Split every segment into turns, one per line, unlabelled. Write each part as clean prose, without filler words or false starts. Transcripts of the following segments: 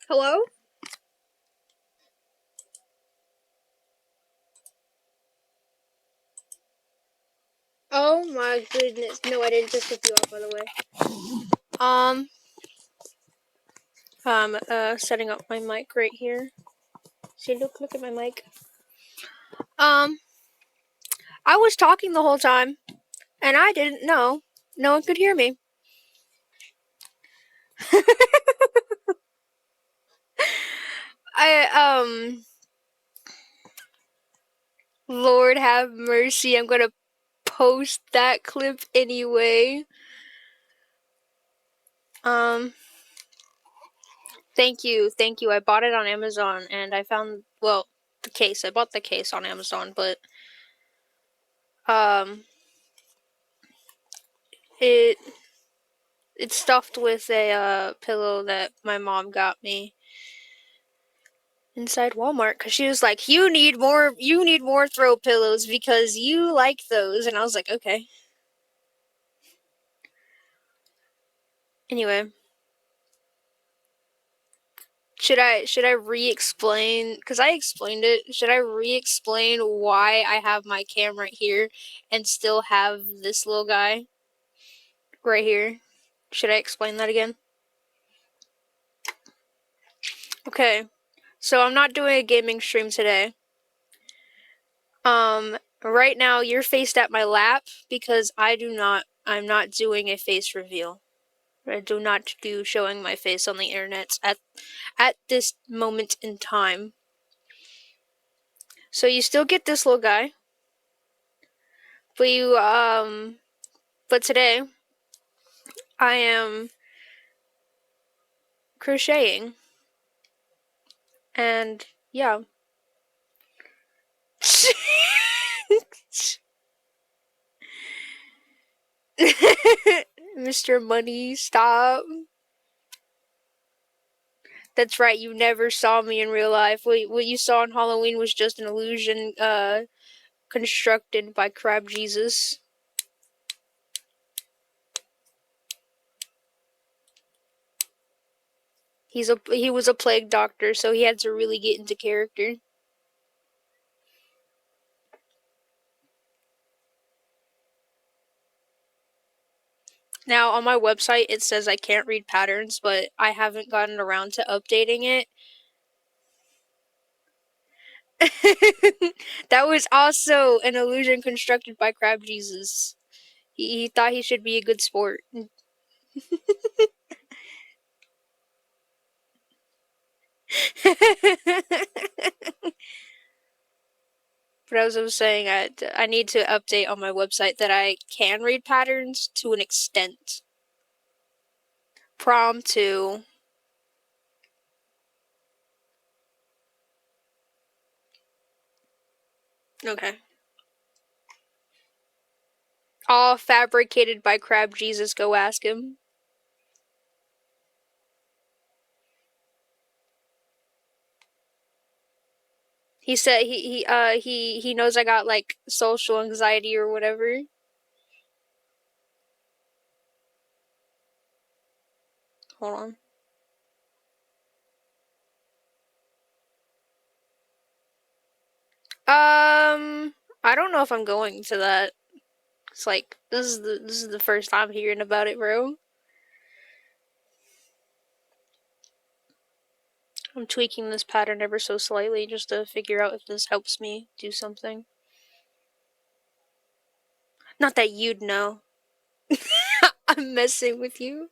Hello? Oh my goodness. No, I didn't just flip you off, by the way. Um, setting up my mic right here. See, look at my mic. Um, I was talking the whole time, and I didn't know. No one could hear me. I, Lord have mercy, I'm gonna post that clip anyway. Um, thank you. I bought it on Amazon, and I found, well, the case. I bought the case on Amazon, but, um, it it's stuffed with a pillow that my mom got me inside Walmart because she was like, you need more throw pillows because you like those. And I was like, okay. Anyway, should I re-explain, because I explained it, should I re-explain why I have my cam right here and still have this little guy right here? Should I explain that again? Okay, so I'm not doing a gaming stream today. Right now you're faced at my lap because I'm not doing a face reveal. I do not do showing my face on the internet at this moment in time. So you still get this little guy. But today I am crocheting. And yeah. Mr. Money, stop. That's right, you never saw me in real life. What you saw on Halloween was just an illusion constructed by Crab Jesus. He was a plague doctor, so he had to really get into character. Now, on my website, it says I can't read patterns, but I haven't gotten around to updating it. That was also an illusion constructed by Crab Jesus. He thought he should be a good sport. But as I was saying, I need to update on my website that I can read patterns to an extent. Prom 2. Okay. All fabricated by Crab Jesus, go ask him. He said he knows I got like social anxiety or whatever. Hold on. I don't know if I'm going to that. It's like this is the first time hearing about it, bro. I'm tweaking this pattern ever so slightly just to figure out if this helps me do something. Not that you'd know. I'm messing with you.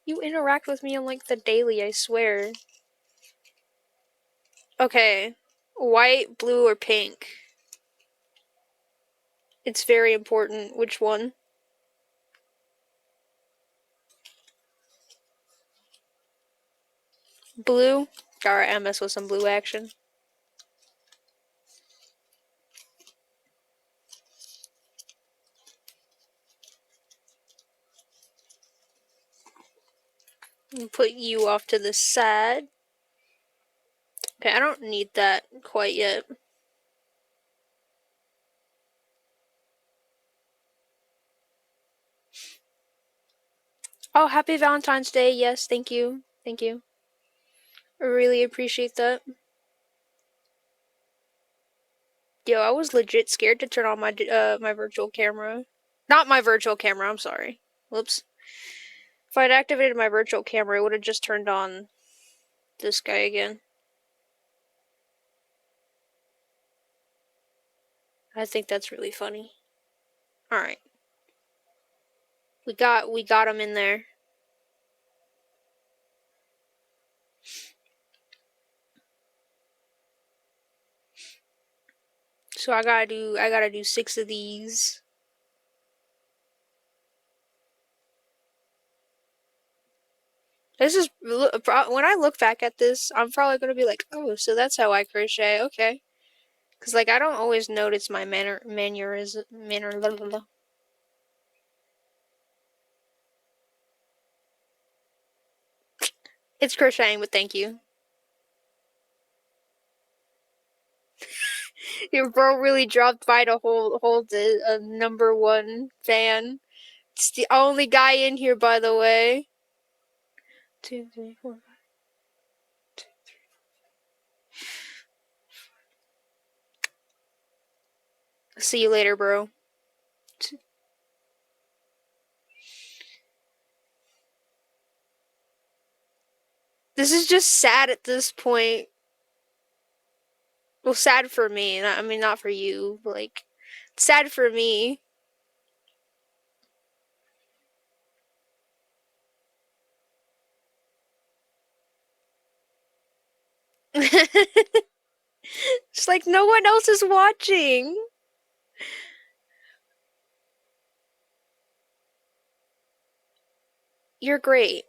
You interact with me on like the daily, I swear. Okay. White, blue, or pink? It's very important. Which one? Blue? Alright, I mess with some blue action. Put you off to the side. Okay, I don't need that quite yet. Oh, happy Valentine's Day. Yes, thank you. Thank you. I really appreciate that. Yo, I was legit scared to turn on my virtual camera. Not my virtual camera, I'm sorry. Whoops. If I'd activated my virtual camera, it would have just turned on this guy again. I think that's really funny. Alright. We got him in there. So I gotta do 6 of these. This is when I look back at this, I'm probably gonna be like, oh, so that's how I crochet. Okay, because like I don't always notice my manner. Blah, blah, blah. It's crocheting, but thank you. Your bro really dropped by to hold a number one fan. It's the only guy in here, by the way. 2, 3, 4. See you later, bro. This is just sad at this point. Well, sad for me. I mean, not for you. But like, sad for me. It's like no one else is watching. You're great.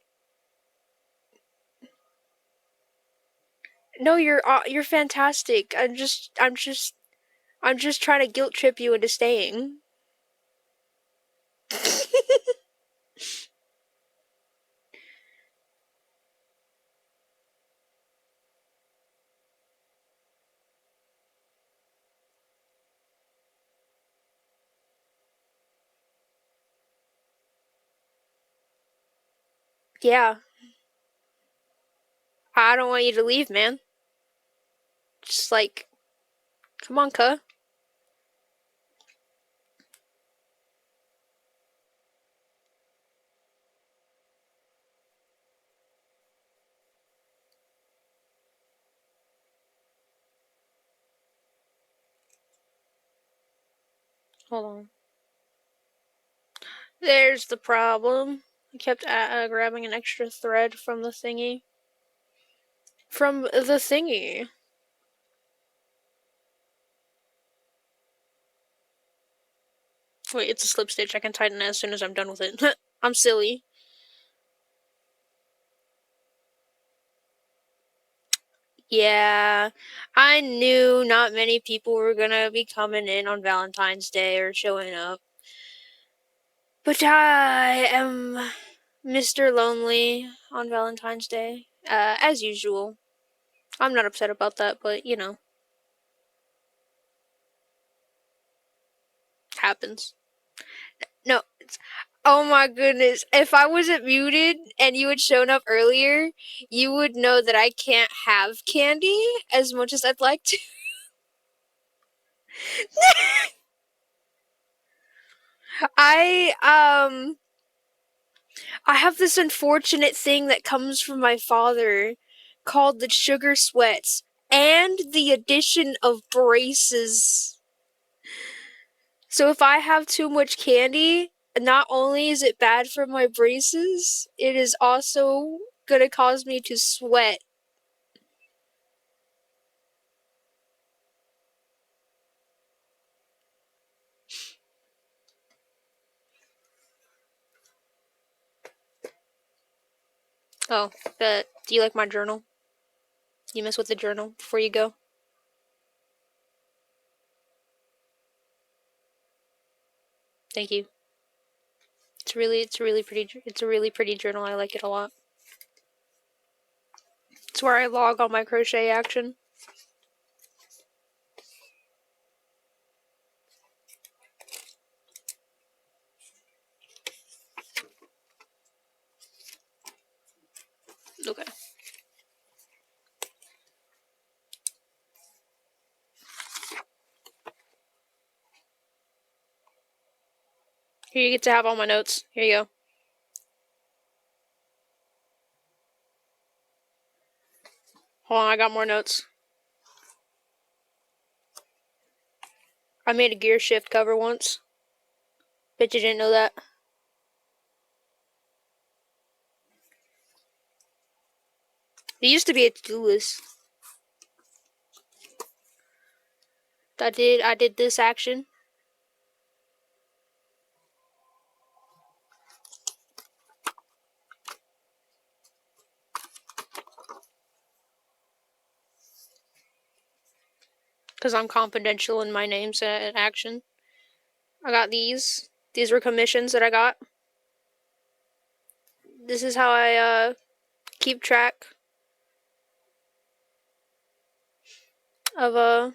No, you're fantastic. I'm just trying to guilt trip you into staying. Yeah, I don't want you to leave, man. Just like, come on, cuh. Hold on. There's the problem. I kept grabbing an extra thread from the thingy. From the thingy. Wait, it's a slip stitch. I can tighten it as soon as I'm done with it. I'm silly. Yeah, I knew not many people were gonna be coming in on Valentine's Day or showing up. But I am Mr. Lonely on Valentine's Day, as usual. I'm not upset about that, but you know, happens. No, oh my goodness. If I wasn't muted and you had shown up earlier, you would know that I can't have candy as much as I'd like to. I um I have this unfortunate thing that comes from my father called the sugar sweats and the addition of braces. So if I have too much candy, not only is it bad for my braces, it is also gonna cause me to sweat. Oh, but do you like my journal? You mess with the journal before you go? Thank you. It's a really pretty journal. I like it a lot. It's where I log all my crochet action. Here, you get to have all my notes. Here you go. Hold on, I got more notes. I made a gear shift cover once. Bet you didn't know that. It used to be a to-do list. I did this action. Because I'm confidential in my names and action. I got these. These were commissions that I got. This is how I keep track of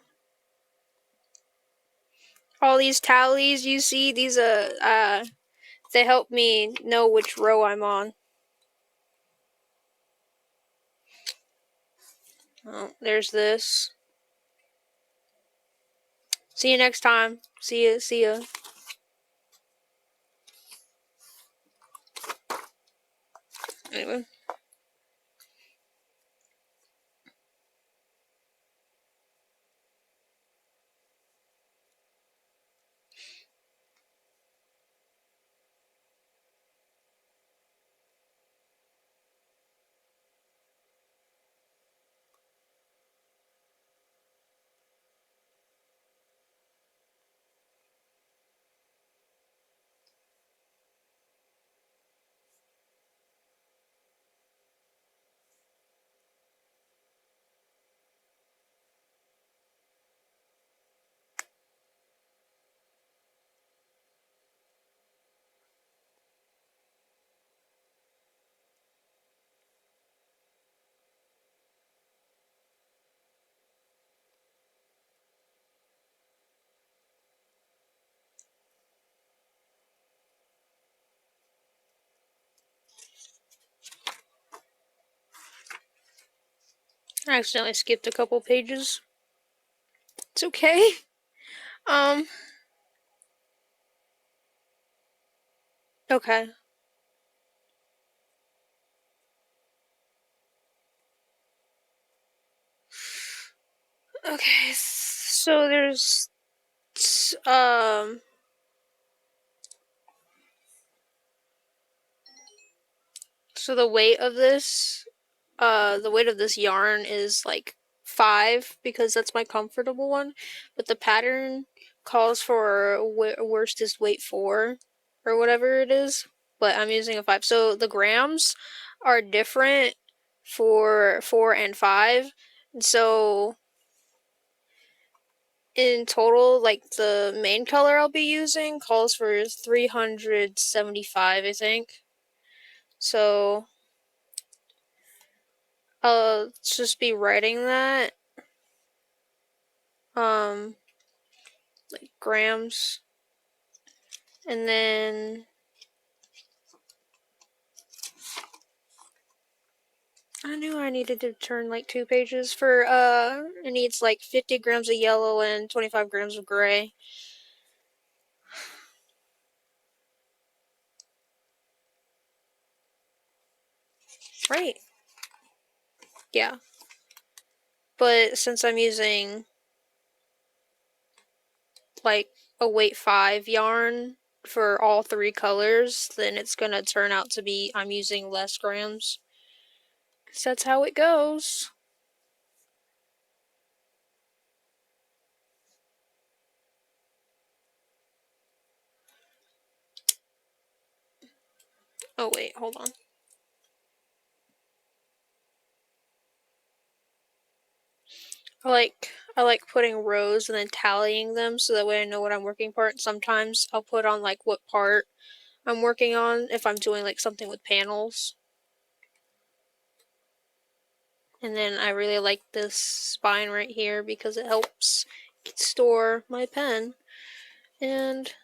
all these tallies you see. These they help me know which row I'm on. Oh, there's this. See you next time. See ya. See ya. Anyway. I accidentally skipped a couple pages. It's okay. Okay. Okay. So there's so the weight of this yarn is like 5 because that's my comfortable one, but the pattern calls for worstest weight 4 or whatever it is, but I'm using a 5. So the grams are different for 4 and 5. And so in total, like the main color I'll be using calls for 375, I think. So I'll just be writing that. Like grams. And then I knew I needed to turn like 2 pages for it needs like 50 grams of yellow and 25 grams of gray. Right. Yeah. But since I'm using like a weight 5 yarn for all 3 colors, then it's gonna turn out to be I'm using less grams. Because that's how it goes. Oh wait, hold on. I like putting rows and then tallying them so that way I know what I'm working part. Sometimes I'll put on like what part I'm working on if I'm doing like something with panels. And then I really like this spine right here because it helps store my pen. And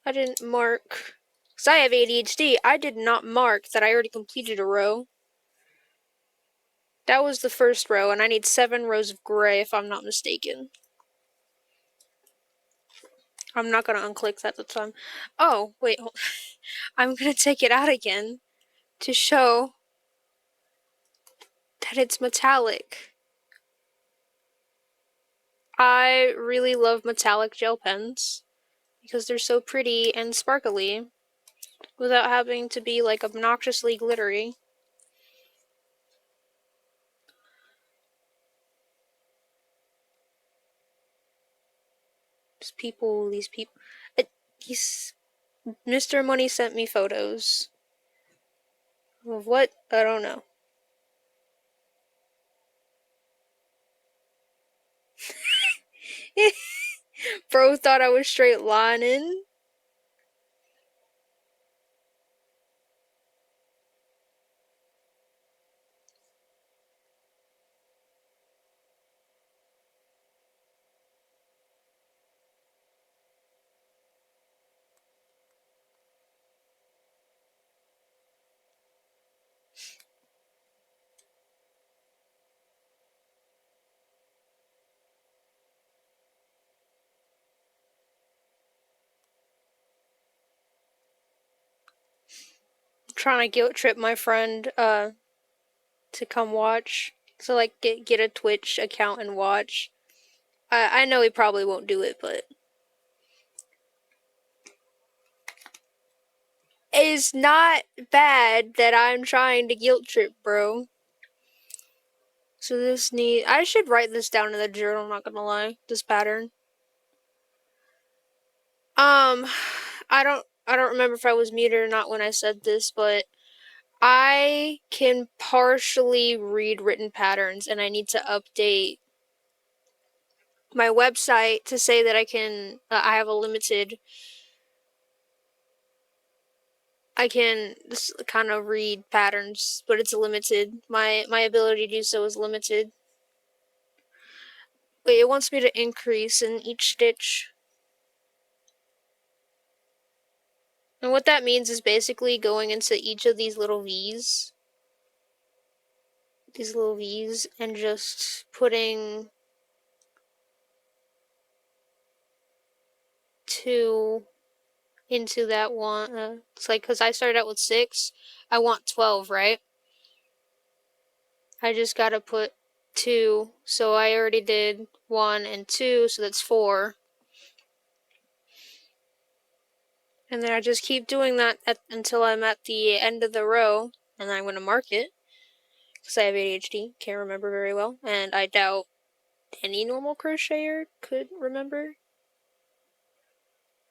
I didn't mark, because I have ADHD, I did not mark that I already completed a row. That was the first row, and I need 7 rows of gray if I'm not mistaken. I'm not gonna unclick that this time. Oh, wait. I'm gonna take it out again to show that it's metallic. I really love metallic gel pens because they're so pretty and sparkly without having to be like obnoxiously glittery. These people. He's Mr. Money sent me photos of what? I don't know. Bro thought I was straight lining. Trying to guilt trip my friend to come watch. So like get a Twitch account and watch. I know he probably won't do it, but it's not bad that I'm trying to guilt trip, bro. So I should write this down in the journal, I'm not gonna lie. This pattern. Um I don't remember if I was muted or not when I said this, but I can partially read written patterns and I need to update my website to say that I have a limited I can kind of read patterns, but it's limited. My ability to do so is limited. Wait, it wants me to increase in each stitch. And what that means is basically going into each of these little V's. And just putting 2 into that one. It's like, because I started out with 6, I want 12, right? I just gotta put 2, so I already did 1 and 2, so that's 4. And then I just keep doing that until I'm at the end of the row, and I'm going to mark it, because I have ADHD, can't remember very well, and I doubt any normal crocheter could remember,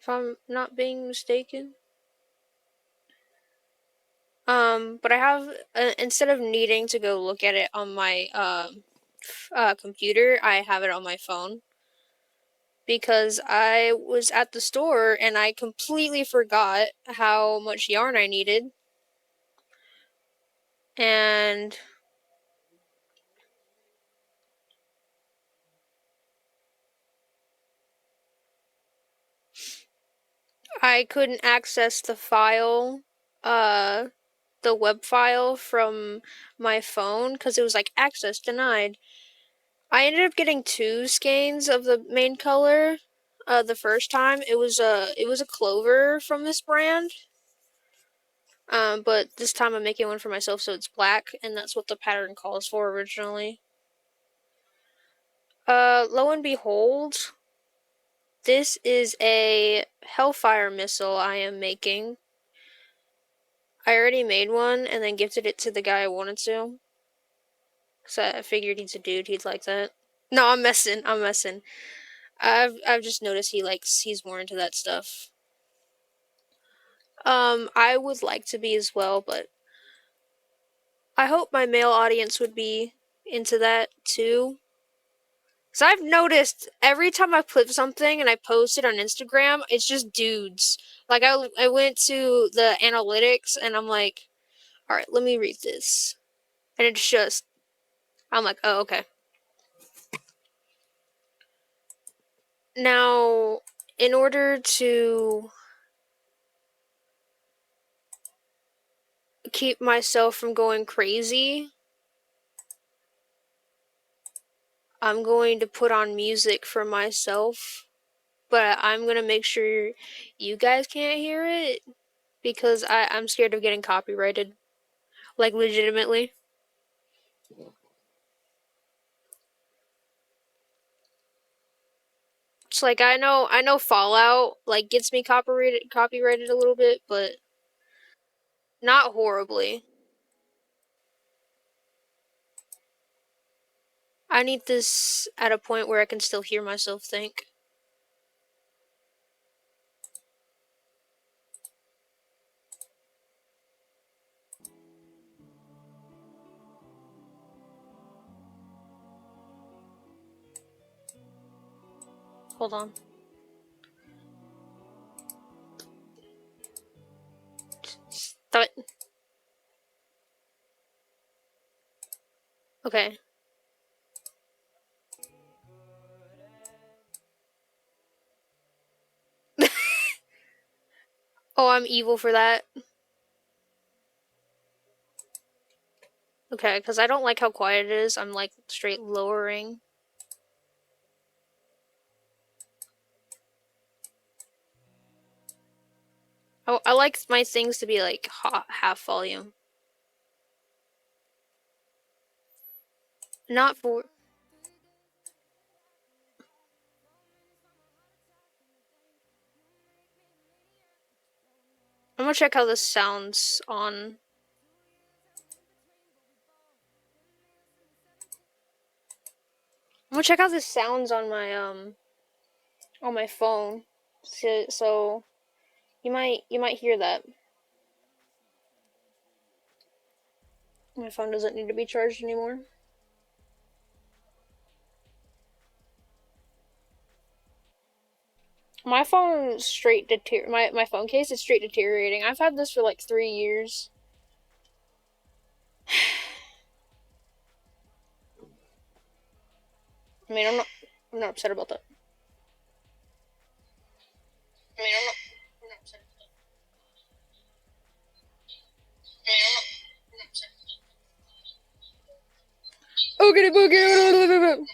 if I'm not being mistaken. But I have, instead of needing to go look at it on my, computer, I have it on my phone. Because I was at the store and I completely forgot how much yarn I needed. And I couldn't access the file, uh, the web file from my phone because it was like access denied. I ended up getting 2 skeins of the main color. The first time it was a clover from this brand. But this time I'm making one for myself, so it's black, and that's what the pattern calls for originally. Lo and behold, this is a Hellfire missile I am making. I already made one and then gifted it to the guy I wanted to. Cause I figured he's a dude, he'd like that. No, I'm messing. I've just noticed he's more into that stuff. I would like to be as well, but I hope my male audience would be into that too. Cause I've noticed every time I flip something and I post it on Instagram, it's just dudes. Like I went to the analytics and I'm like, all right, let me read this, and it's just I'm like, oh, okay. Now, in order to keep myself from going crazy, I'm going to put on music for myself. but I'm gonna make sure you guys can't hear it because I'm scared of getting copyrighted. Like legitimately. It's like I know Fallout like gets me copyrighted a little bit, but not horribly. I need this at a point where I can still hear myself think. Hold on. Stop it. Okay. Oh, I'm evil for that. Okay, because I don't like how quiet it is. I'm like straight lowering. Oh, I like my things to be like half volume. Not for. I'm gonna check how this sounds on. I'm gonna check how this sounds on my phone. So you might hear that. My phone doesn't need to be charged anymore. My phone straight my phone case is straight deteriorating. I've had this for like 3 years. I mean, I'm not upset about that. I mean, I'm not upset. Okay, okay.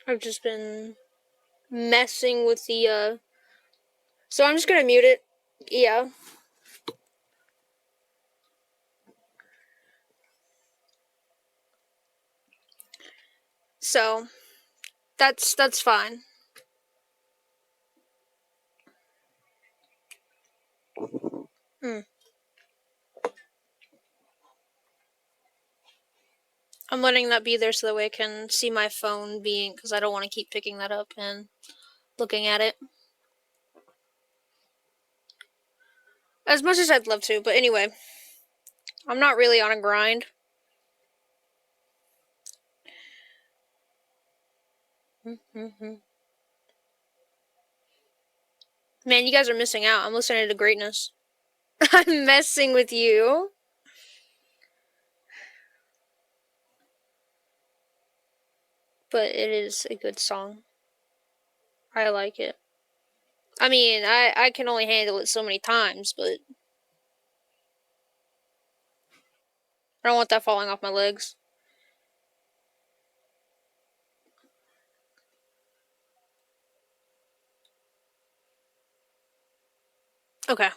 I've just been messing with the. So I'm just gonna mute it. Yeah. So that's fine. Hmm. I'm letting that be there so that way I can see my phone being because I don't want to keep picking that up and looking at it. As much as I'd love to, but anyway, I'm not really on a grind. Man, you guys are missing out. I'm listening to greatness. I'm messing with you. But it is a good song. I like it. I mean, I can only handle it so many times, but I don't want that falling off my legs. Okay.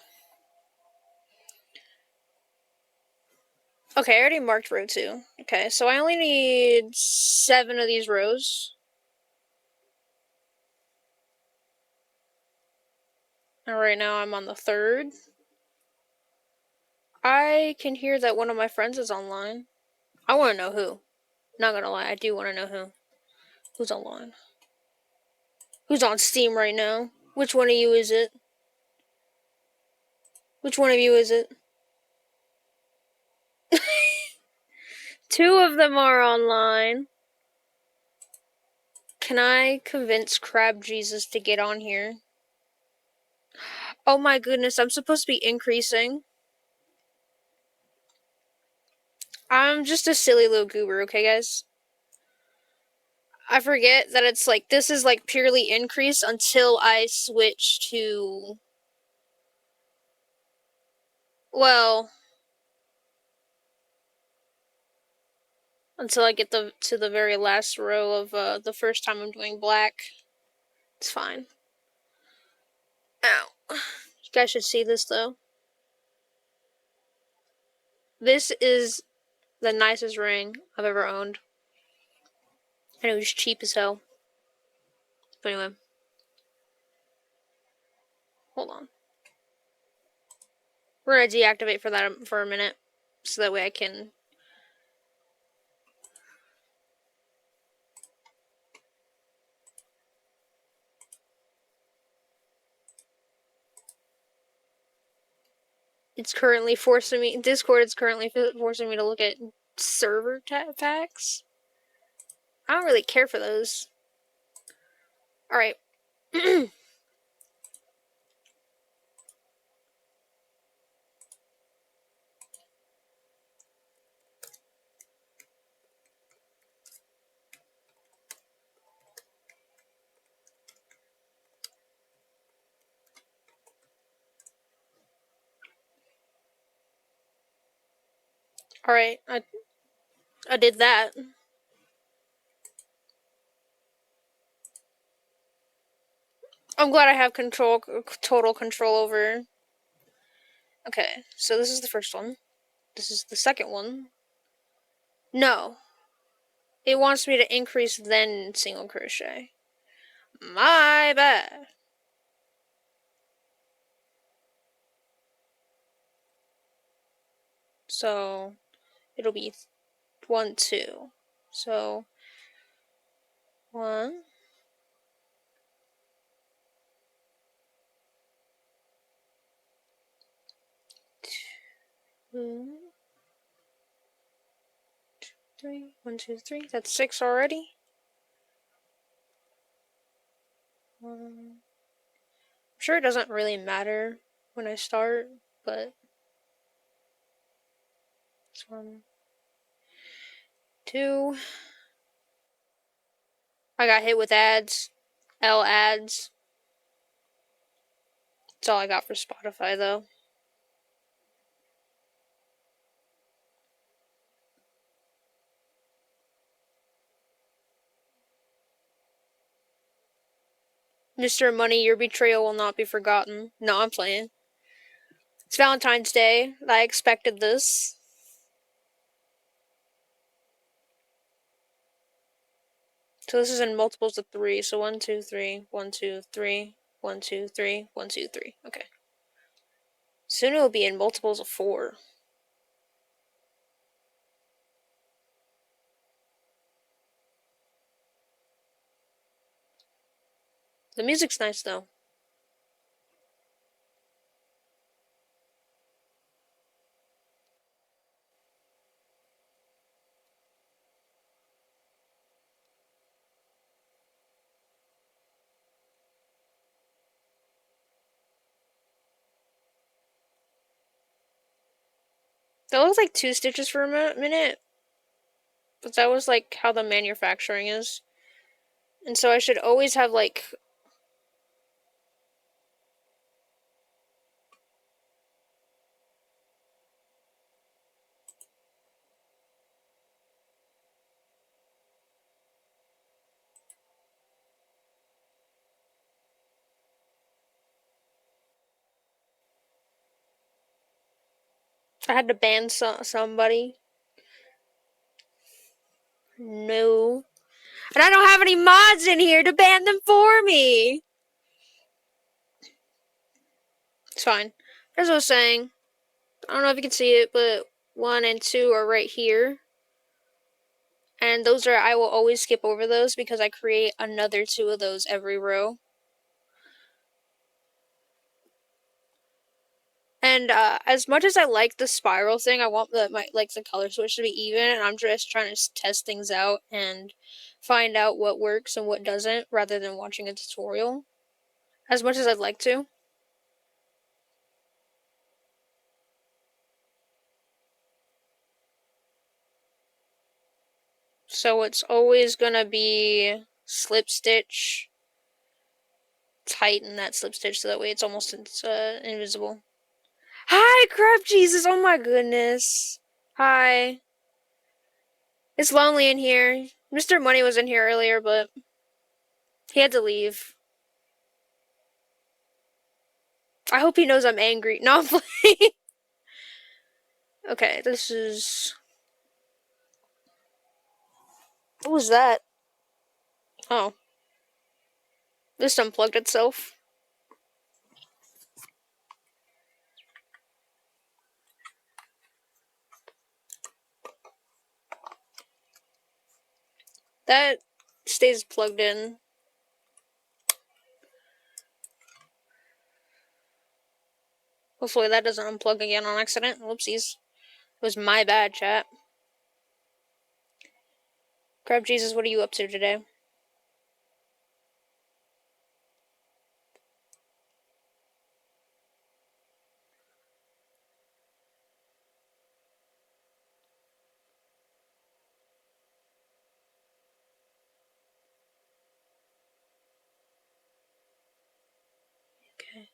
Okay, I already marked row 2. Okay, so I only need 7 of these rows. And right now I'm on the 3rd. I can hear that one of my friends is online. I want to know who. Not gonna lie, I do want to know who. Who's online? Who's on Steam right now? Which one of you is it? Which one of you is it? 2 of them are online. Can I convince Crab Jesus to get on here? Oh my goodness, I'm supposed to be increasing. I'm just a silly little goober, okay, guys? I forget that it's like, this is like purely increase until I switch to. Well, until I get to the very last row of the first time I'm doing black. It's fine. Ow. You guys should see this though. This is the nicest ring I've ever owned. And it was cheap as hell. But anyway. Hold on. We're gonna deactivate for that for a minute. So that way I can. It's currently forcing me. Discord is currently forcing me to look at server packs. I don't really care for those. Alright. Alright, I did that. I'm glad I have total control over. Okay, so this is the first one. This is the second one. No. It wants me to increase then single crochet. My bad. So it'll be 1, 2. So 1, 2, 3. 1, 2, 3. That's 6 already. I'm sure it doesn't really matter when I start, but it's 1, 2. I got hit with ads. L ads. That's all I got for Spotify though. Mr. Money, your betrayal will not be forgotten. No, I'm playing. It's Valentine's Day. I expected this. So this is in multiples of 3. So 1, 2, 3, 1, 2, 3, 1, 2, 3, 1, 2, 3. Okay. Soon it will be in multiples of 4. The music's nice though. That looks like 2 stitches for a minute, but that was like how the manufacturing is. And so I should always have like I had to ban somebody. No. And I don't have any mods in here to ban them for me. It's fine. As I was saying, I don't know if you can see it, but 1 and 2 are right here. And those are, I will always skip over those because I create another 2 of those every row. And as much as I like the spiral thing, I want the color switch to be even, and I'm just trying to test things out and find out what works and what doesn't, rather than watching a tutorial. As much as I'd like to. So it's always gonna be slip stitch, tighten that slip stitch so that way it's almost invisible. Hi, crap Jesus! Oh my goodness. Hi. It's lonely in here. Mr. Money was in here earlier, but he had to leave. I hope he knows I'm angry. No, I'm playing. Okay, this is... What was that? Oh. This unplugged itself. That stays plugged in. Hopefully that doesn't unplug again on accident. Whoopsies. It was my bad, chat. Crab Jesus, what are you up to today? Okay.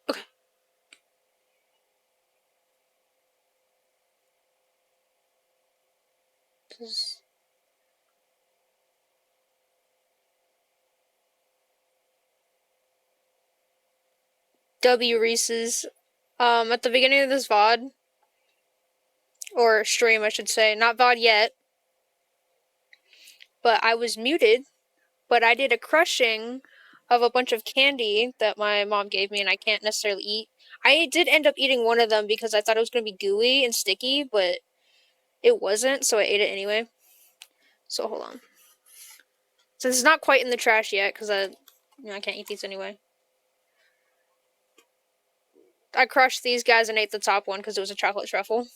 Okay. This is... W Reese's. At the beginning of this VOD, or stream, I should say, not VOD yet, but I was muted, but I did a crushing of a bunch of candy that my mom gave me and I can't necessarily eat. I did end up eating one of them because I thought it was going to be gooey and sticky, but it wasn't, so I ate it anyway. So hold on. Since it's not quite in the trash yet, because I can't eat these anyway. I crushed these guys and ate the top one because it was a chocolate truffle.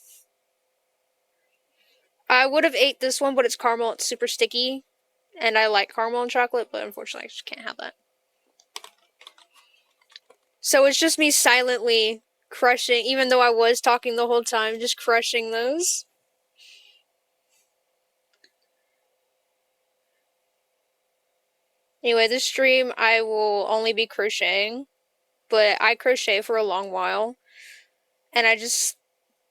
I would have ate this one, but it's caramel. It's super sticky, and I like caramel and chocolate, but unfortunately I just can't have that. So it's just me silently crushing, even though I was talking the whole time, just crushing those. Anyway, this stream I will only be crocheting, but I crochet for a long while, and I just,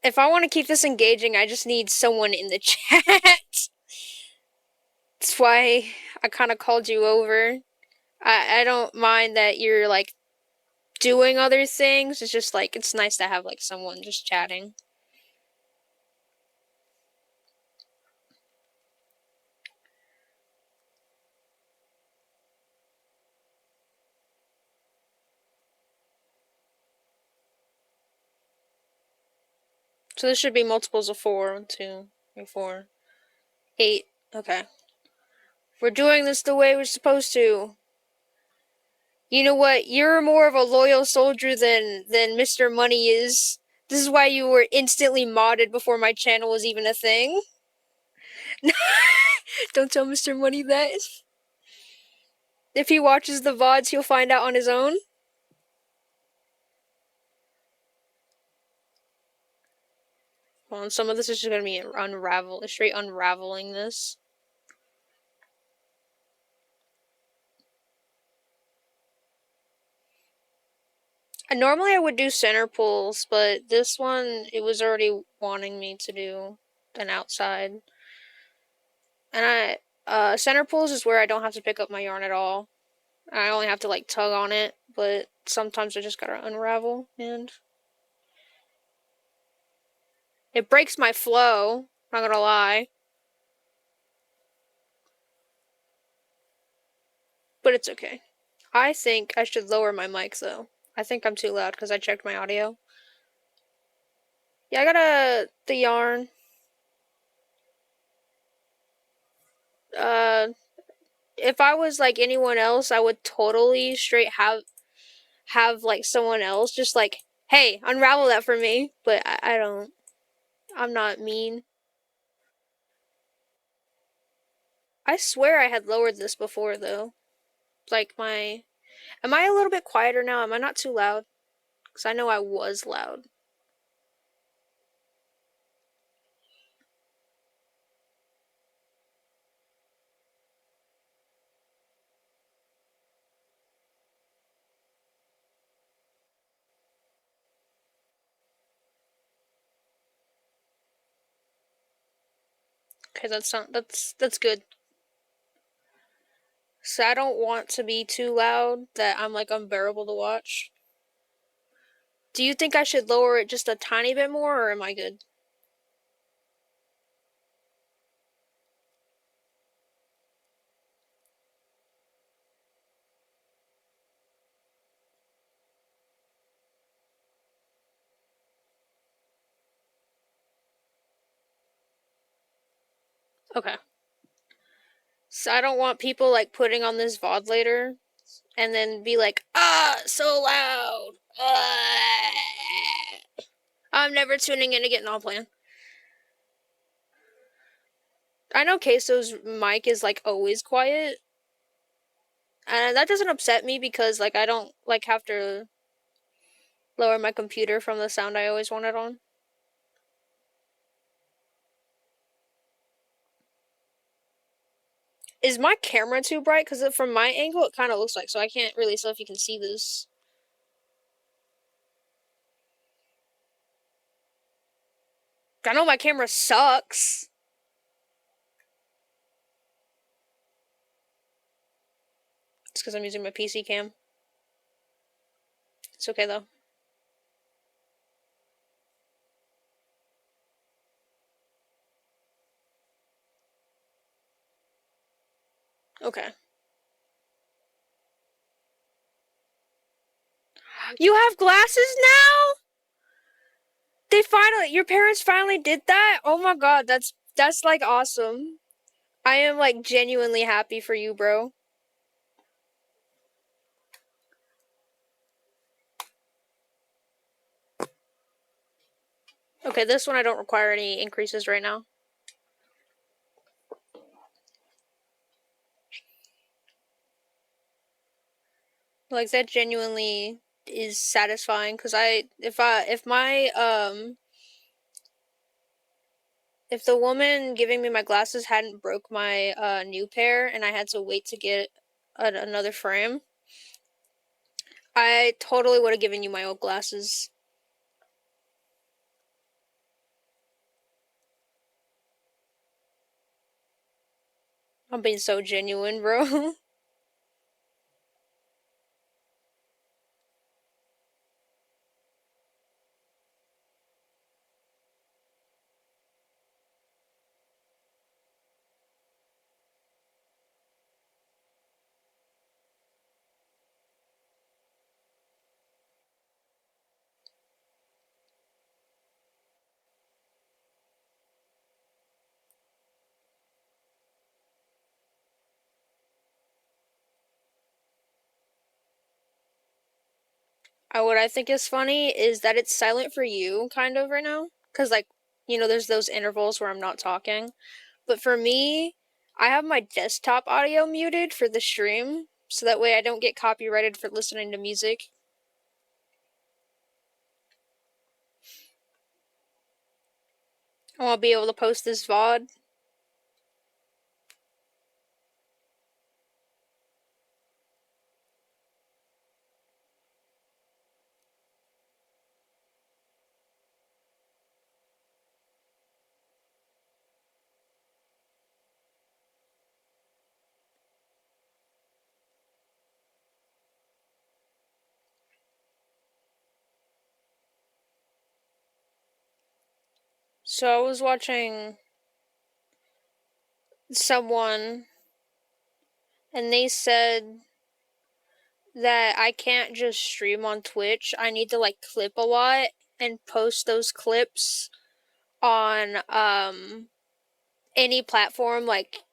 if I want to keep this engaging, I just need someone in the chat. That's why I kind of called you over. I don't mind that you're like doing other things. It's just like it's nice to have like someone just chatting. So this should be multiples of 4. 1, 2, 3, 4, 8. Okay. We're doing this the way we're supposed to. You know what? You're more of a loyal soldier than Mr. Money is. This is why you were instantly modded before my channel was even a thing. Don't tell Mr. Money that. If he watches the VODs, he'll find out on his own. Well, and some of this is just gonna be straight unraveling this. And normally I would do center pulls, but this one, it was already wanting me to do an outside. And center pulls is where I don't have to pick up my yarn at all. I only have to like tug on it, but sometimes I just gotta unravel, and it breaks my flow, not gonna lie. But it's okay. I think I should lower my mic though. I think I'm too loud because I checked my audio. Yeah, I got the yarn. Uh, if I was like anyone else, I would totally straight have like someone else just like, hey, unravel that for me. But I don't. I'm not mean. I swear I had lowered this before though. Like my, am I a little bit quieter now? Am I not too loud? Because I know I was loud. Okay, that's good. So I don't want to be too loud that I'm like unbearable to watch. Do you think I should lower it just a tiny bit more, or am I good? Okay. So I don't want people like putting on this VOD later and then be like, so loud. I'm never tuning in to get all plan. I know Queso's mic is like always quiet, and that doesn't upset me because like I don't like have to lower my computer from the sound I always want it on. Is my camera too bright? Because from my angle, it kind of looks like, so I can't really tell if you can see this. I know my camera sucks. It's because I'm using my PC cam. It's okay though. Okay. You have glasses now? Your parents finally did that? Oh my god, that's like awesome. I am like genuinely happy for you, bro. Okay, this one I don't require any increases right now. Like that genuinely is satisfying because if the woman giving me my glasses hadn't broke my new pair and I had to wait to get another frame, I totally would have given you my old glasses. I'm being so genuine, bro. What I think is funny is that it's silent for you, kind of, right now. Because, like, there's those intervals where I'm not talking. But for me, I have my desktop audio muted for the stream, so that way I don't get copyrighted for listening to music. I want to be able to post this VOD. So I was watching someone and they said that I can't just stream on Twitch. I need to like clip a lot and post those clips on any platform like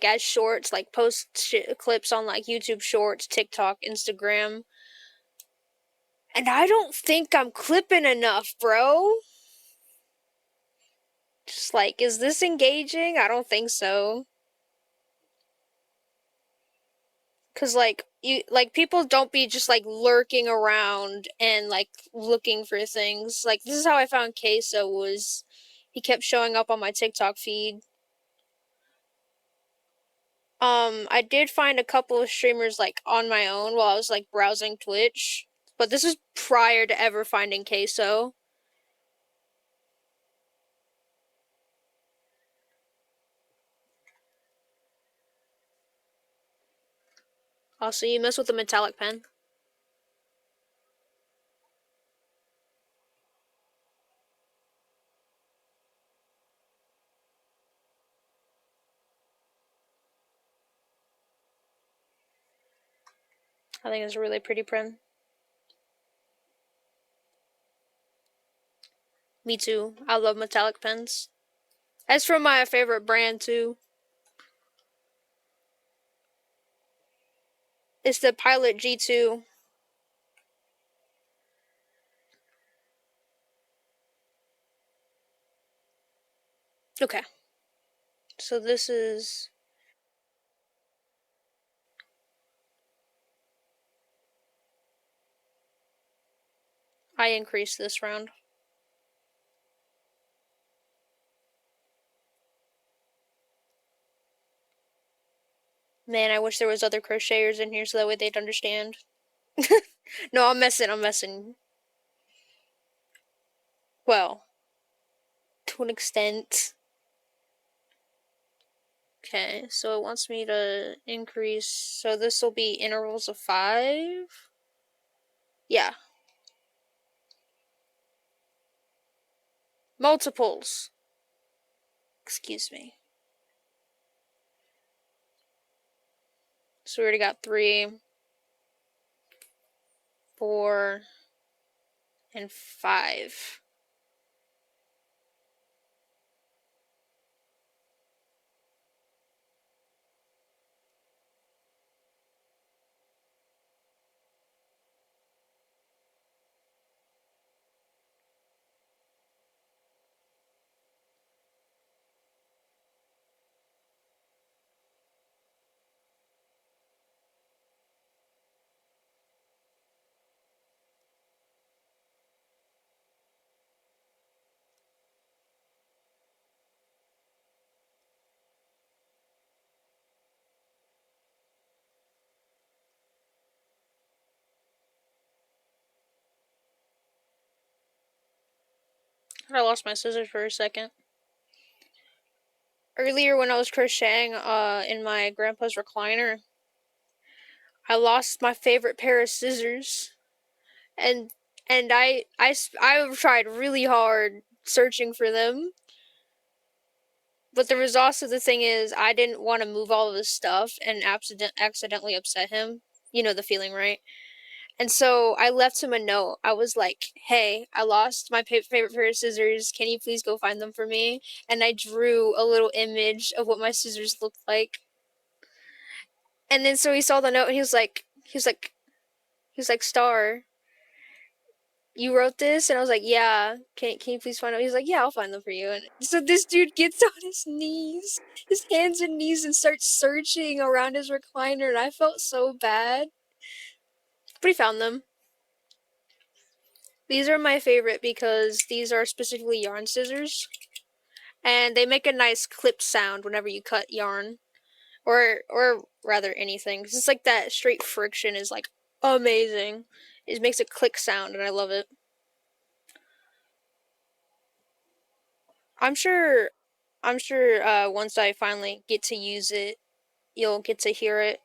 as shorts, like post clips on like YouTube Shorts, TikTok, Instagram. And I don't think I'm clipping enough, bro. Just like, is this engaging? I don't think so. Cause like you like people don't be just like lurking around and like looking for things. Like this is how I found Queso was he kept showing up on my TikTok feed. I did find a couple of streamers like on my own while I was like browsing Twitch, but this was prior to ever finding Queso. Also, you mess with a metallic pen. I think it's a really pretty pen. Me too. I love metallic pens. That's from my favorite brand too. It's the Pilot G2. Okay. So this is I increased this round. Man, I wish there was other crocheters in here so that way they'd understand. No, I'm messing. Well, to an extent. Okay, so it wants me to increase. So this will be intervals of 5. Yeah. Multiples. Excuse me. So we already got 3, 4, and 5. I lost my scissors for a second. Earlier when I was crocheting in my grandpa's recliner, I lost my favorite pair of scissors. And I tried really hard searching for them. But there was also the thing is I didn't want to move all of his stuff and accidentally upset him. You know the feeling, right? And so I left him a note. I was like, "Hey, I lost my favorite pair of scissors. Can you please go find them for me?" And I drew a little image of what my scissors looked like. And then so he saw the note and he was like, "Star, you wrote this?" And I was like, "Yeah. Can you please find them?" He's like, "Yeah, I'll find them for you." And so this dude gets on his knees, his hands and knees, and starts searching around his recliner, and I felt so bad. But he found them. These are my favorite because these are specifically yarn scissors. and they make a nice clip sound whenever you cut yarn, or rather anything. It's like that straight friction is like amazing. It makes a click sound, and I love it. I'm sure. I'm sure once I finally get to use it, you'll get to hear it.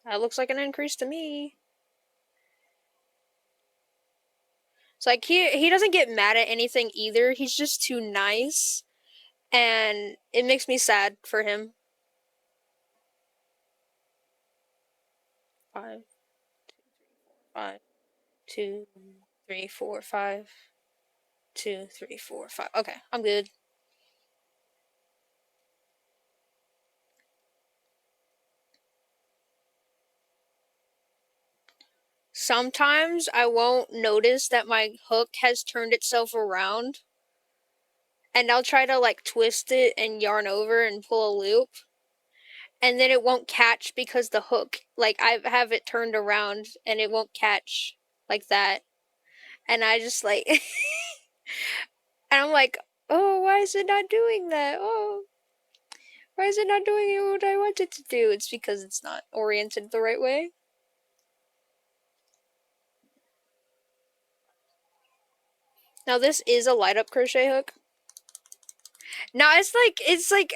That looks like an increase to me. It's like he doesn't get mad at anything either. He's just too nice, and it makes me sad for him. 5, 5, 2, 3, 4, 5, 2, 3, 4, 5. Okay, I'm good. Sometimes I won't notice that my hook has turned itself around, and I'll try to like twist it and yarn over and pull a loop, and then it won't catch because the hook, like I have it turned around and it won't catch like that. And I just like, and I'm like, oh, why is it not doing that? Oh, why is it not doing what I want it to do? It's because it's not oriented the right way. Now this is a light up crochet hook. Now it's like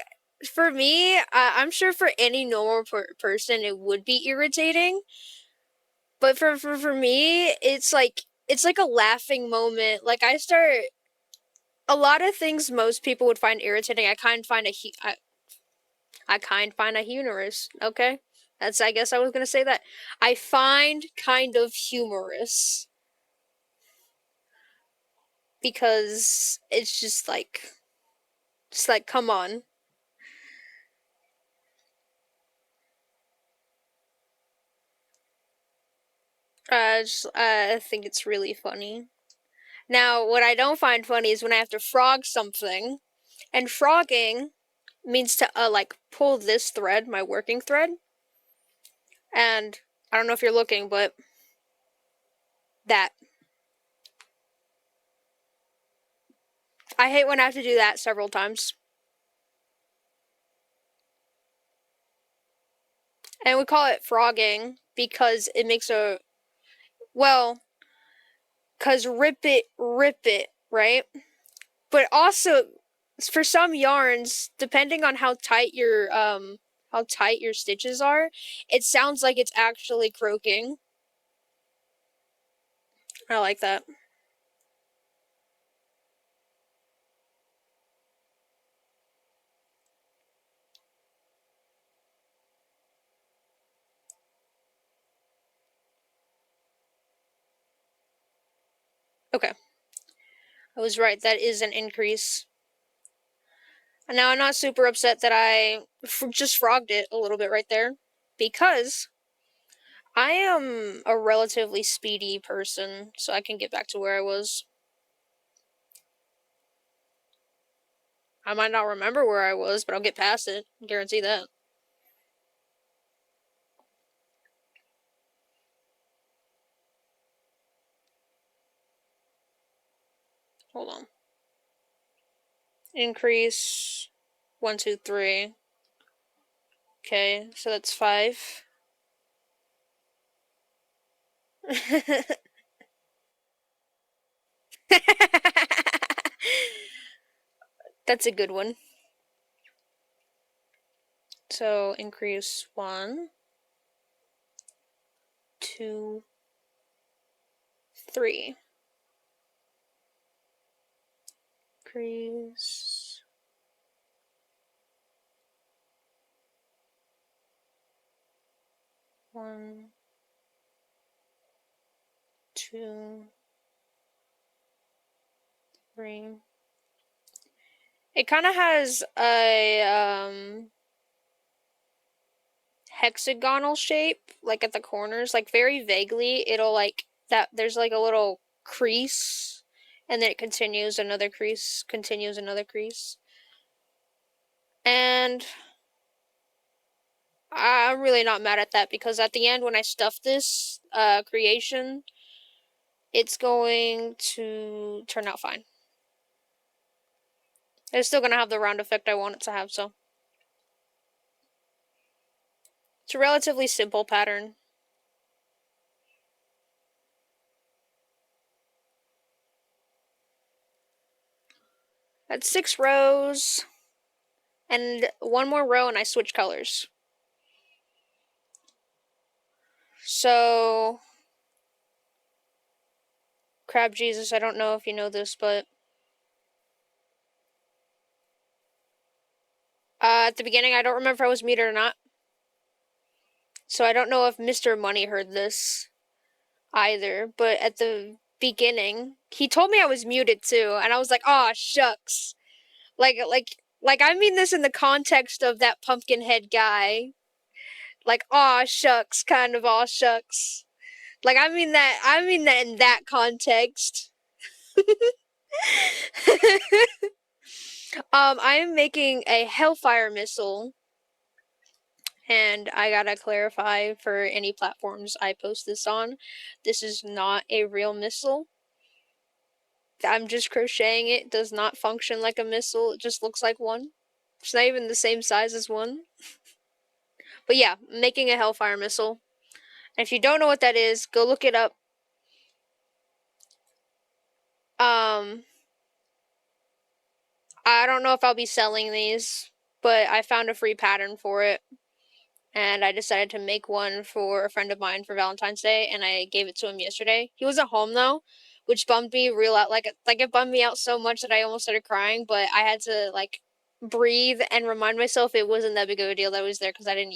for me, I'm sure for any normal person it would be irritating, but for me, it's like a laughing moment. Like I start a lot of things most people would find irritating. I kind find a humorous. Okay, that's I guess I was gonna say that. I find kind of humorous because it's just like come on. I think it's really funny. Now, what I don't find funny is when I have to frog something, and frogging means to like pull this thread, my working thread, and I don't know if you're looking, but that I hate when I have to do that several times. And we call it frogging because it makes a well, cause rip it, right? But also for some yarns, depending on how tight your stitches are, it sounds like it's actually croaking. I like that. Okay, I was right. That is an increase. And now I'm not super upset that I just frogged it a little bit right there because I am a relatively speedy person, so I can get back to where I was. I might not remember where I was, but I'll get past it. I guarantee that. Hold on. Increase 1, 2, 3. Okay, so that's 5. That's a good one. So increase 1, 2, 3. Increase 1, 2, 3. It kind of has a hexagonal shape, like at the corners, like very vaguely. It'll like that. There's like a little crease, and then it continues another crease, continues another crease, and I'm really not mad at that because at the end when I stuff this creation, it's going to turn out fine. It's still going to have the round effect I want it to have, so. It's a relatively simple pattern. That's 6 rows, and one more row and I switch colors. So, crab Jesus, I don't know if you know this, but at the beginning, I don't remember if I was muted or not. So I don't know if Mr. Money heard this either, but at the beginning, he told me I was muted too, and I was like, "Oh shucks." Like I mean this in the context of that pumpkin head guy. Like, "Aw shucks," kind of "aw shucks." Like I mean that in that context. I am making a Hellfire missile, and I gotta clarify for any platforms I post this on, this is not a real missile. I'm just crocheting it. It does not function like a missile. It just looks like one. It's not even the same size as one. But yeah, making a Hellfire missile. And if you don't know what that is, go look it up. Um, I don't know if I'll be selling these, but I found a free pattern for it. And I decided to make one for a friend of mine for Valentine's Day, and I gave it to him yesterday. He was at home though, which bummed me real out. Like it bummed me out so much that I almost started crying. But I had to like breathe and remind myself it wasn't that big of a deal that I was there because I didn't.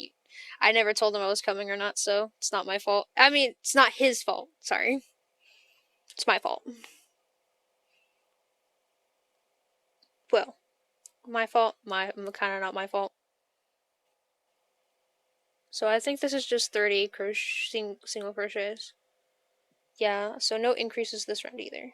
I never told him I was coming or not, so it's not my fault. I mean, it's not his fault. Sorry, it's my fault. Well, my fault. My kind of not my fault. So I think this is just 30 single crochets. Yeah, so no increases this round either.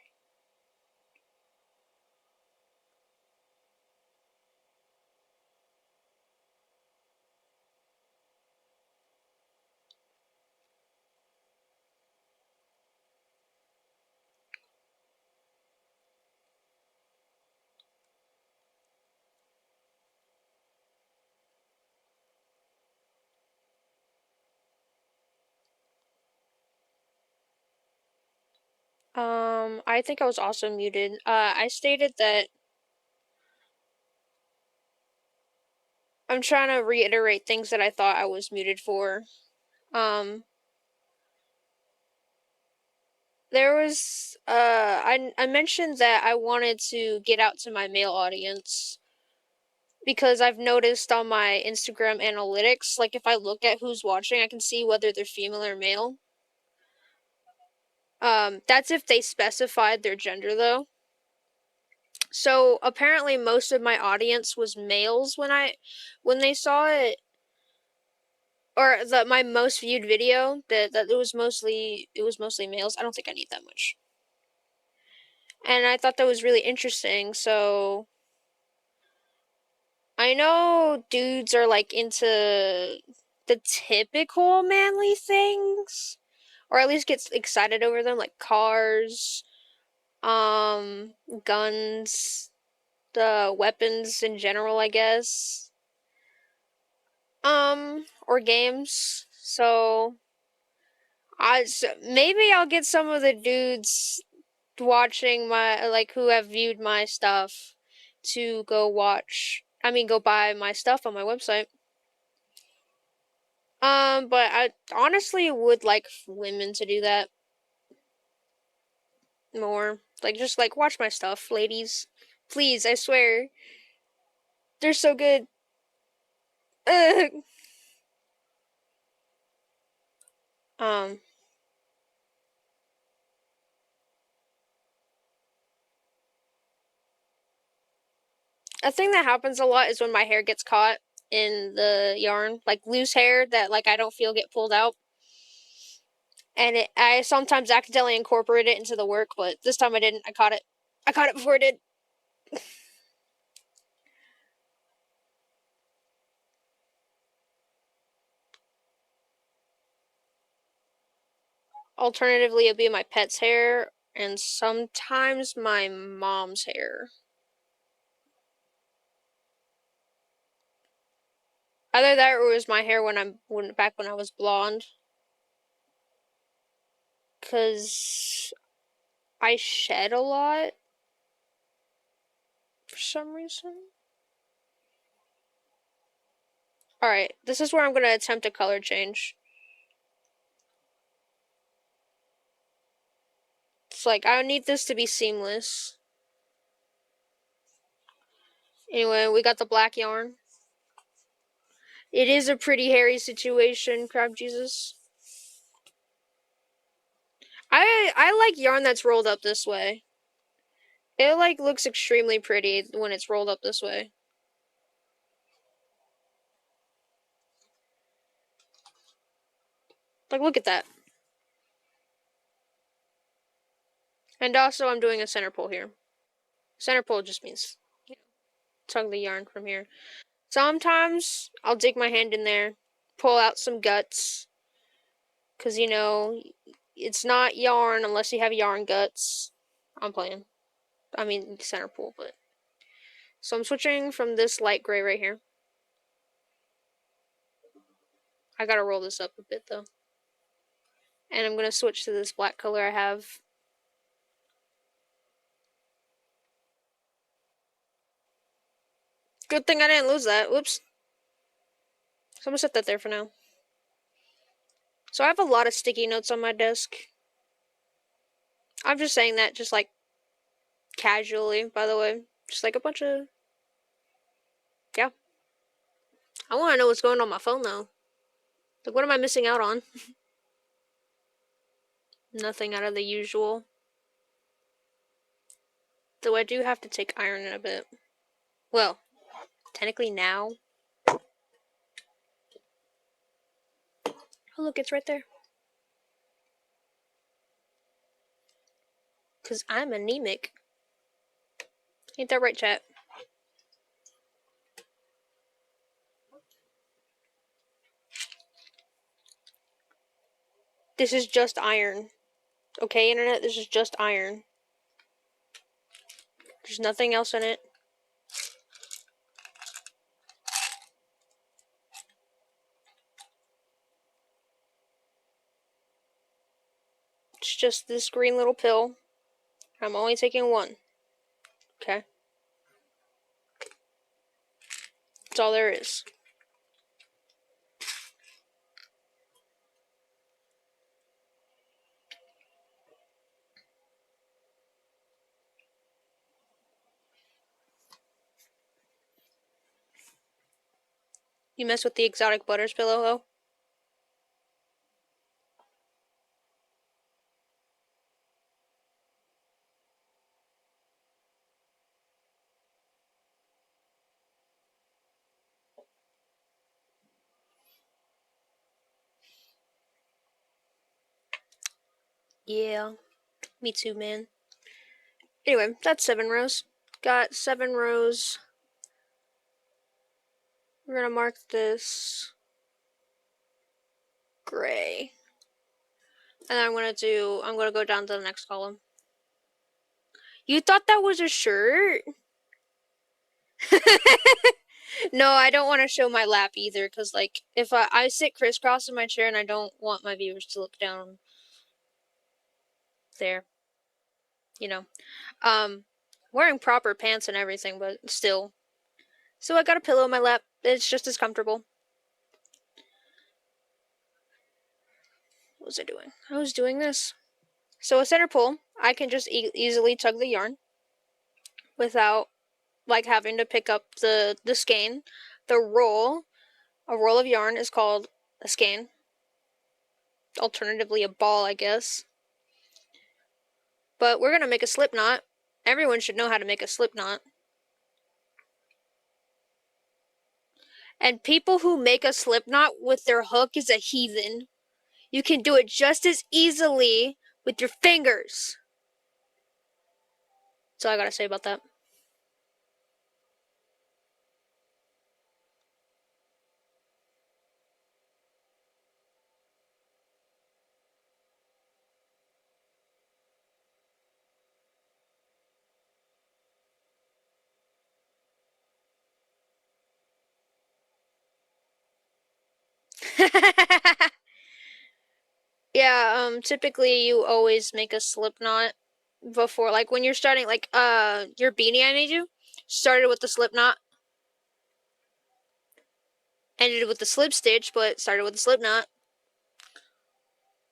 I think I was also muted. I stated that I'm trying to reiterate things that I thought I was muted for. Um, there was, I mentioned that I wanted to get out to my male audience because I've noticed on my Instagram analytics, like if I look at who's watching, I can see whether they're female or male. That's if they specified their gender though. So apparently most of my audience was males when they saw it, or my most viewed video that it was mostly males. I don't think I need that much. And I thought that was really interesting. So I know dudes are like into the typical manly things, or at least gets excited over them, like cars, guns, the weapons in general, I guess. Or games. So maybe I'll get some of the dudes watching my like who have viewed my stuff to go watch. I mean, go buy my stuff on my website. But I honestly would like women to do that more. Like, just like watch my stuff, ladies. Please, I swear. They're so good. Ugh. Um, a thing that happens a lot is when my hair gets caught in the yarn, like loose hair that like I don't feel get pulled out. And I sometimes accidentally incorporate it into the work, but this time I didn't. I caught it. I caught it before it did. Alternatively, it'd be my pet's hair and sometimes my mom's hair. Either that or it was my hair back when I was blonde. Cause I shed a lot for some reason. Alright, this is where I'm gonna attempt a color change. It's like, I need this to be seamless. Anyway, we got the black yarn. It is a pretty hairy situation, Crab Jesus. I like yarn that's rolled up this way. It like looks extremely pretty when it's rolled up this way. Like, look at that. And also, I'm doing a center pull here. Center pull just means, you know, tug the yarn from here. Sometimes I'll dig my hand in there, pull out some guts, because, you know, it's not yarn unless you have yarn guts. I'm playing. I mean, center pull, but. So I'm switching from this light gray right here. I gotta roll this up a bit, though. And I'm gonna switch to this black color I have. Good thing I didn't lose that. Whoops. So I'm gonna set that there for now. So I have a lot of sticky notes on my desk. I'm just saying that just like casually, by the way. Just like a bunch of. Yeah. I wanna know what's going on my phone though. Like, what am I missing out on? Nothing out of the usual. Though I do have to take iron in a bit. Well, technically now. Oh, look, it's right there. Because I'm anemic. Ain't that right, chat? This is just iron. Okay, internet, this is just iron. There's nothing else in it. It's just this green little pill. I'm only taking one. Okay? That's all there is. You mess with the exotic butters pillow, though? Yeah. Me too, man. Anyway, that's 7 rows. Got 7 rows. We're gonna mark this gray. And then I'm gonna go down to the next column. You thought that was a shirt? No, I don't want to show my lap either, because, like, if I sit crisscross in my chair and I don't want my viewers to look down there. You know. Wearing proper pants and everything, but still. So I got a pillow in my lap. It's just as comfortable. What was I doing? I was doing this. So a center pull, I can just easily tug the yarn without like having to pick up the skein. A roll of yarn is called a skein. Alternatively, a ball, I guess. But we're gonna make a slip knot. Everyone should know how to make a slip knot. And people who make a slip knot with their hook is a heathen. You can do it just as easily with your fingers. That's all I gotta say about that. Yeah, typically you always make a slip knot before, like when you're starting, like, your beanie I made you started with the slip knot, ended with the slip stitch, but started with the slip knot.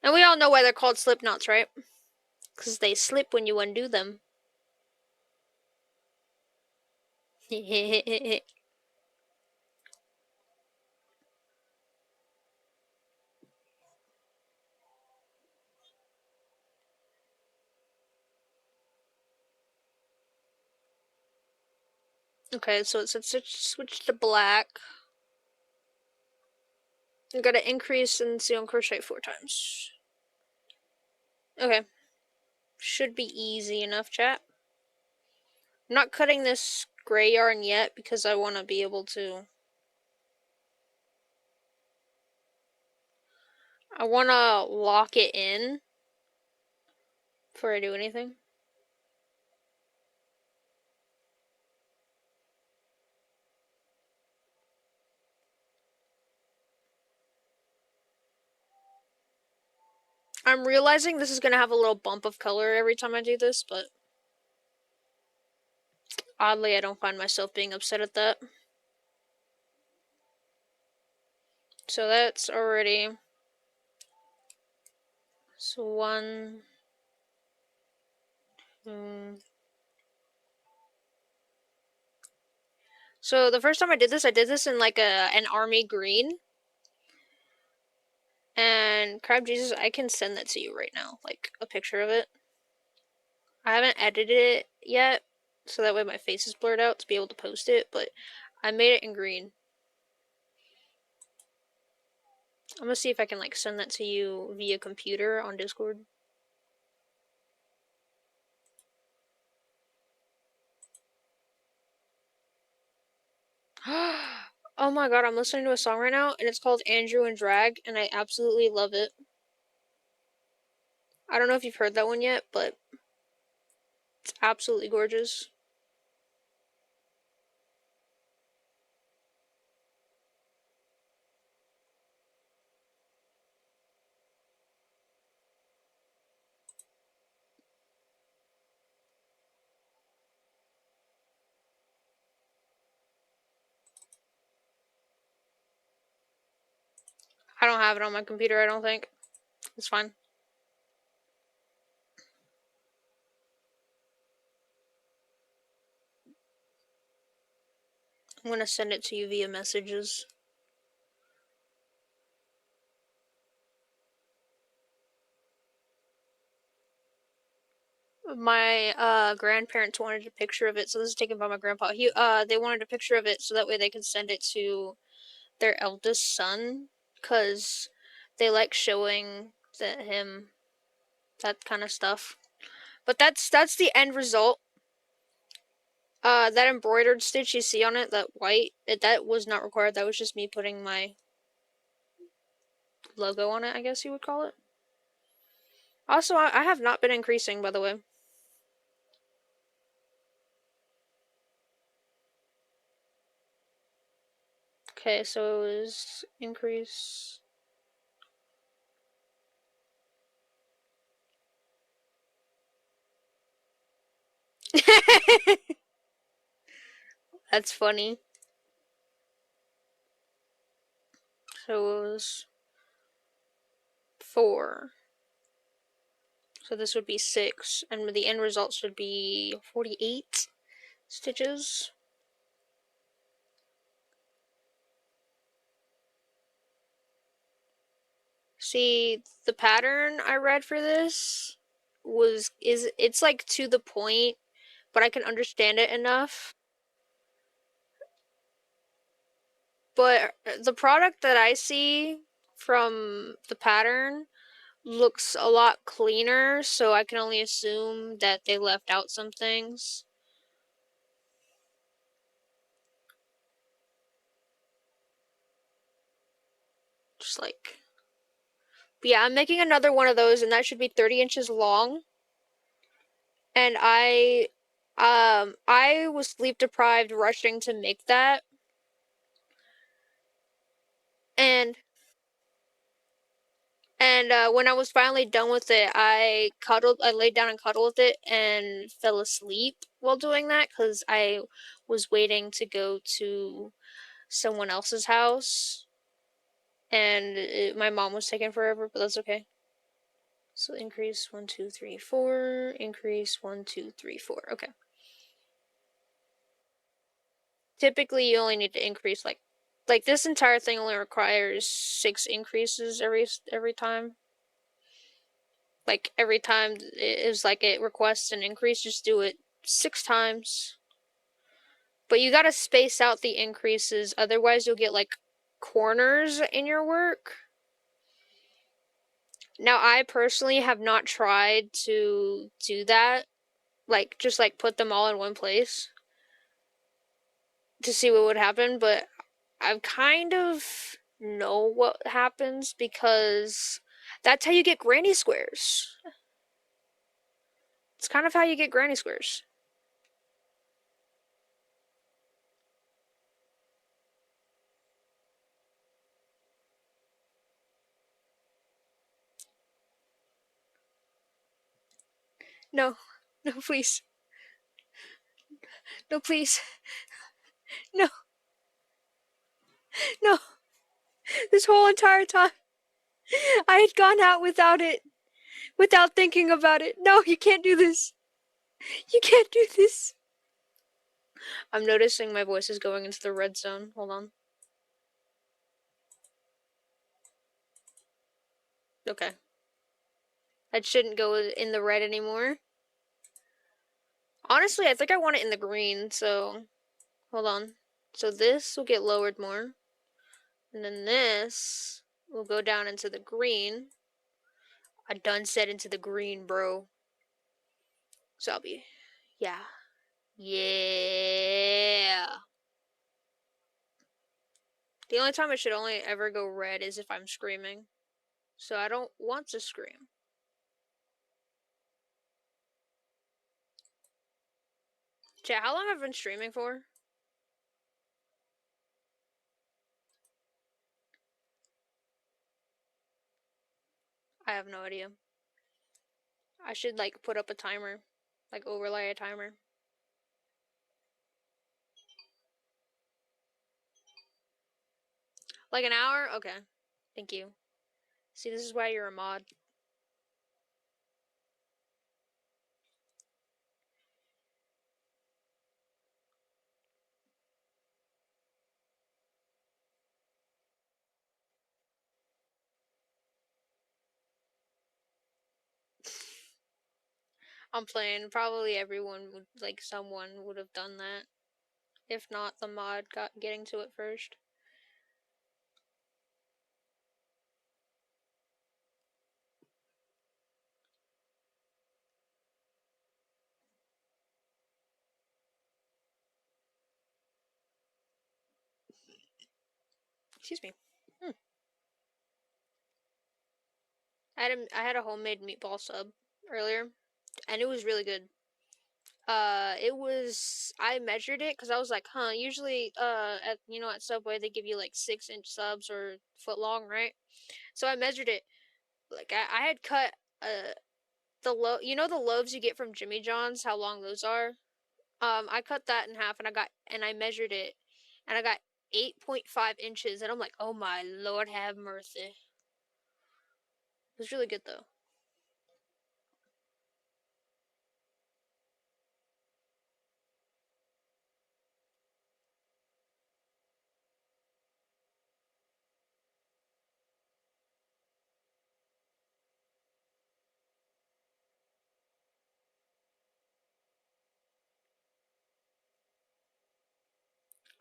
And we all know why they're called slip knots, right? Because they slip when you undo them. Okay, so it's switch to black. I'm gonna increase and single crochet 4 times. Okay. Should be easy enough, chat. I'm not cutting this gray yarn yet because I want to be able to... I want to lock it in before I do anything. I'm realizing this is going to have a little bump of color every time I do this, but oddly I don't find myself being upset at that. So that's already... So 1, 2... So the first time I did this in like an army green. And crab Jesus, I can send that to you right now, like a picture of it. I haven't edited it yet, so that way my face is blurred out to be able to post it, but I made it in green. I'm gonna see if I can like send that to you via computer on Discord. Oh my god, I'm listening to a song right now, and it's called Andrew and Drag, and I absolutely love it. I don't know if you've heard that one yet, but it's absolutely gorgeous. I don't have it on my computer, I don't think. It's fine. I'm gonna send it to you via messages. My grandparents wanted a picture of it, so this is taken by my grandpa. They wanted a picture of it so that way they can send it to their eldest son, cause they like showing him that kind of stuff. But that's the end result. That embroidered stitch you see on it, that white, that was not required. That was just me putting my logo on it, I guess you would call it. Also, I have not been increasing, by the way. Okay, so it was increase. That's funny. So it was 4. So this would be 6, and the end result should be 48 stitches. See, the pattern I read for this it's like to the point, but I can understand it enough. But the product that I see from the pattern looks a lot cleaner, so I can only assume that they left out some things. Just like... But yeah, I'm making another one of those, and that should be 30 inches long. And I was sleep deprived rushing to make that. And And when I was finally done with it, I laid down and cuddled with it and fell asleep while doing that because I was waiting to go to someone else's house, and my mom was taking forever, but that's okay. So increase 1, 2, 3, 4. Increase 1, 2, 3, 4. Okay. Typically, you only need to increase like this entire thing only requires 6 increases every time. Like every time it is like it requests an increase, just do it 6 times. But you gotta space out the increases, otherwise you'll get like corners in your work. Now, I personally have not tried to do that, like just like put them all in one place to see what would happen, but I kind of know what happens because that's how you get granny squares. It's kind of how you get granny squares. No, no, please. No, please. No, no. This whole entire time, I had gone out without it, without thinking about it. No, you can't do this. You can't do this. I'm noticing my voice is going into the red zone. Hold on. Okay. I shouldn't go in the red anymore. Honestly, I think I want it in the green, so hold on. So this will get lowered more. And then this will go down into the green. I done set into the green, bro. So I'll be, yeah. Yeah. The only time it should only ever go red is if I'm screaming. So I don't want to scream. Chat, how long have I been streaming for? I have no idea. I should like put up a timer. Like overlay a timer. Like an hour? Okay. Thank you. See, this is why you're a mod. I'm playing. Probably everyone would, like, someone would have done that. If not, the mod got getting to it first. Excuse me. Hmm. I had a homemade meatball sub earlier, and it was really good. I measured it because I was like, huh, usually at Subway they give you like 6-inch subs or foot long, right? So I measured it. Like I had cut the the loaves you get from Jimmy John's, how long those are. I cut that in half and I measured it, and I got 8.5 inches, and I'm like, oh my Lord, have mercy. It was really good though.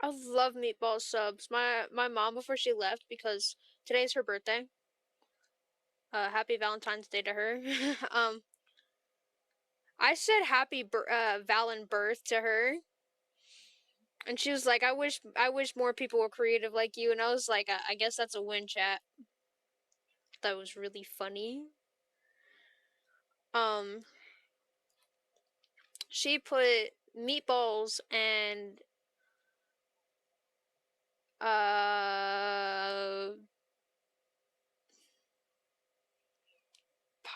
I love meatball subs. My mom before she left because today's her birthday. Happy Valentine's Day to her. I said happy Valen birth to her, and she was like, I wish more people were creative like you," and I was like, I guess that's a win, chat. That was really funny. Um, she put meatballs and uh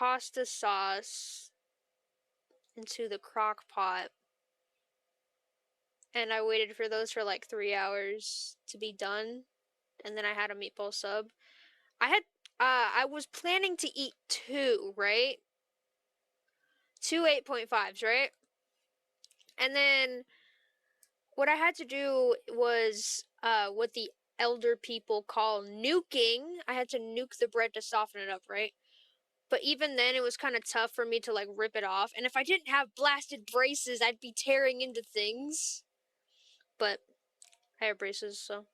pasta sauce into the crock pot, and I waited for those for like 3 hours to be done, and then I had a meatball sub. I was planning to eat two, right? Two 8.5s, right? And then what I had to do was what the elder people call nuking. I had to nuke the bread to soften it up, right? But even then, it was kind of tough for me to like rip it off. And if I didn't have blasted braces, I'd be tearing into things. But I have braces, so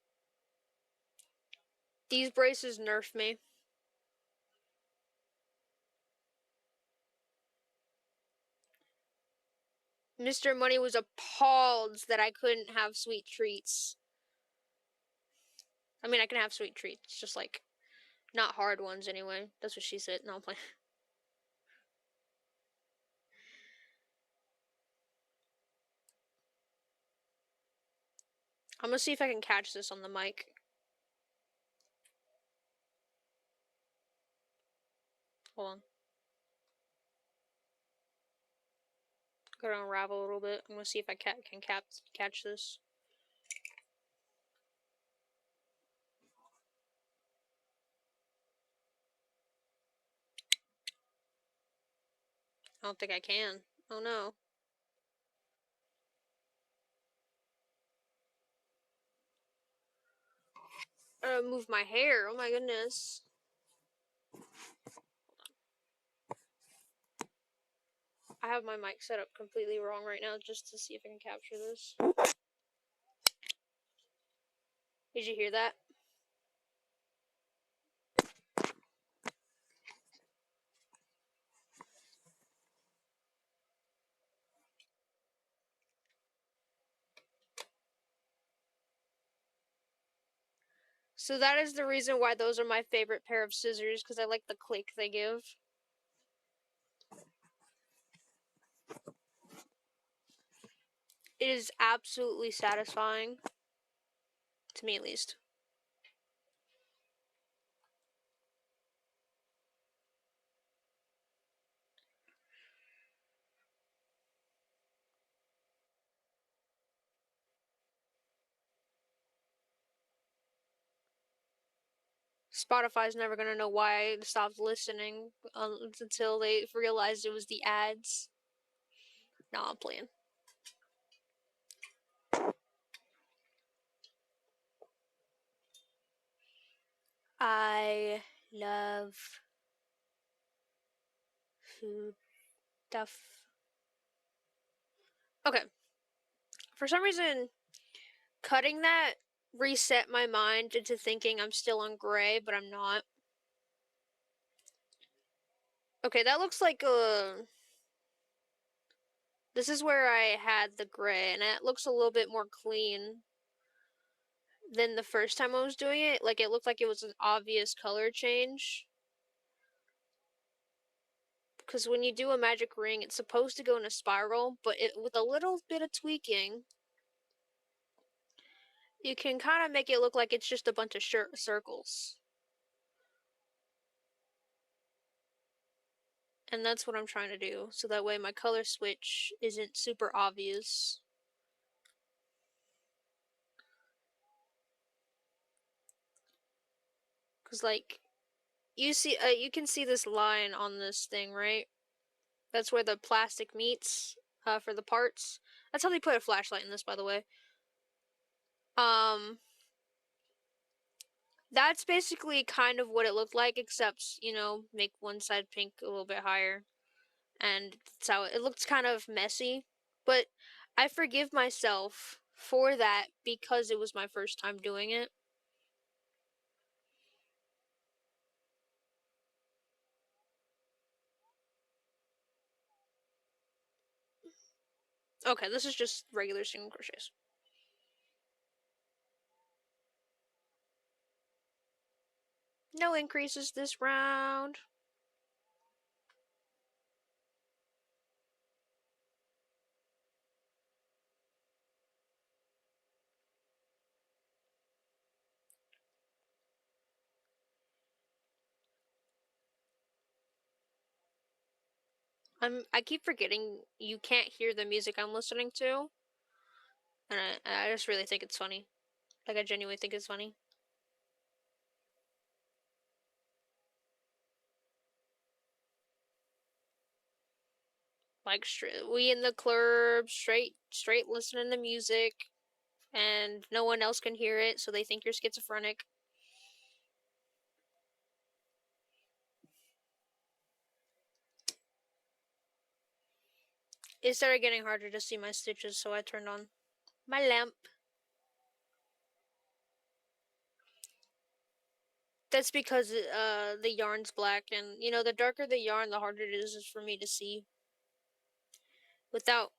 these braces nerfed me. Mr. Money was appalled that I couldn't have sweet treats. I mean, I can have sweet treats, just like not hard ones anyway. That's what she said. No, I'm playing. I'm gonna see if I can catch this on the mic. Hold on. Gotta unravel a little bit. I'm gonna see if I can catch this. I don't think I can. Oh no. I gotta move my hair. Oh my goodness. I have my mic set up completely wrong right now just to see if I can capture this. Did you hear that? So that is the reason why those are my favorite pair of scissors, because I like the click they give. It is absolutely satisfying. To me, at least. Spotify's never gonna know why I stopped listening until they realized it was the ads. No, I'm playing. I love food stuff. Okay. For some reason, cutting that reset my mind into thinking I'm still on gray, but I'm not. Okay, that looks like this is where I had the gray, and it looks a little bit more clean than the first time I was doing it. Like, it looked like it was an obvious color change. Because when you do a magic ring, it's supposed to go in a spiral, but with a little bit of tweaking, you can kind of make it look like it's just a bunch of circles. And that's what I'm trying to do, so that way my color switch isn't super obvious. Because, like, you can see this line on this thing, right? That's where the plastic meets for the parts. That's how they put a flashlight in this, by the way. That's basically kind of what it looked like, except, you know, make one side pink a little bit higher. And that's how it looked kind of messy. But I forgive myself for that because it was my first time doing it. Okay, this is just regular single crochets. No increases this round. I keep forgetting you can't hear the music I'm listening to, and I just really think it's funny. Like I genuinely think it's funny. Like we in the club, straight listening to music, and no one else can hear it, so they think you're schizophrenic. It started getting harder to see my stitches, so I turned on my lamp. That's because the yarn's black, and you know the darker the yarn, the harder it is for me to see without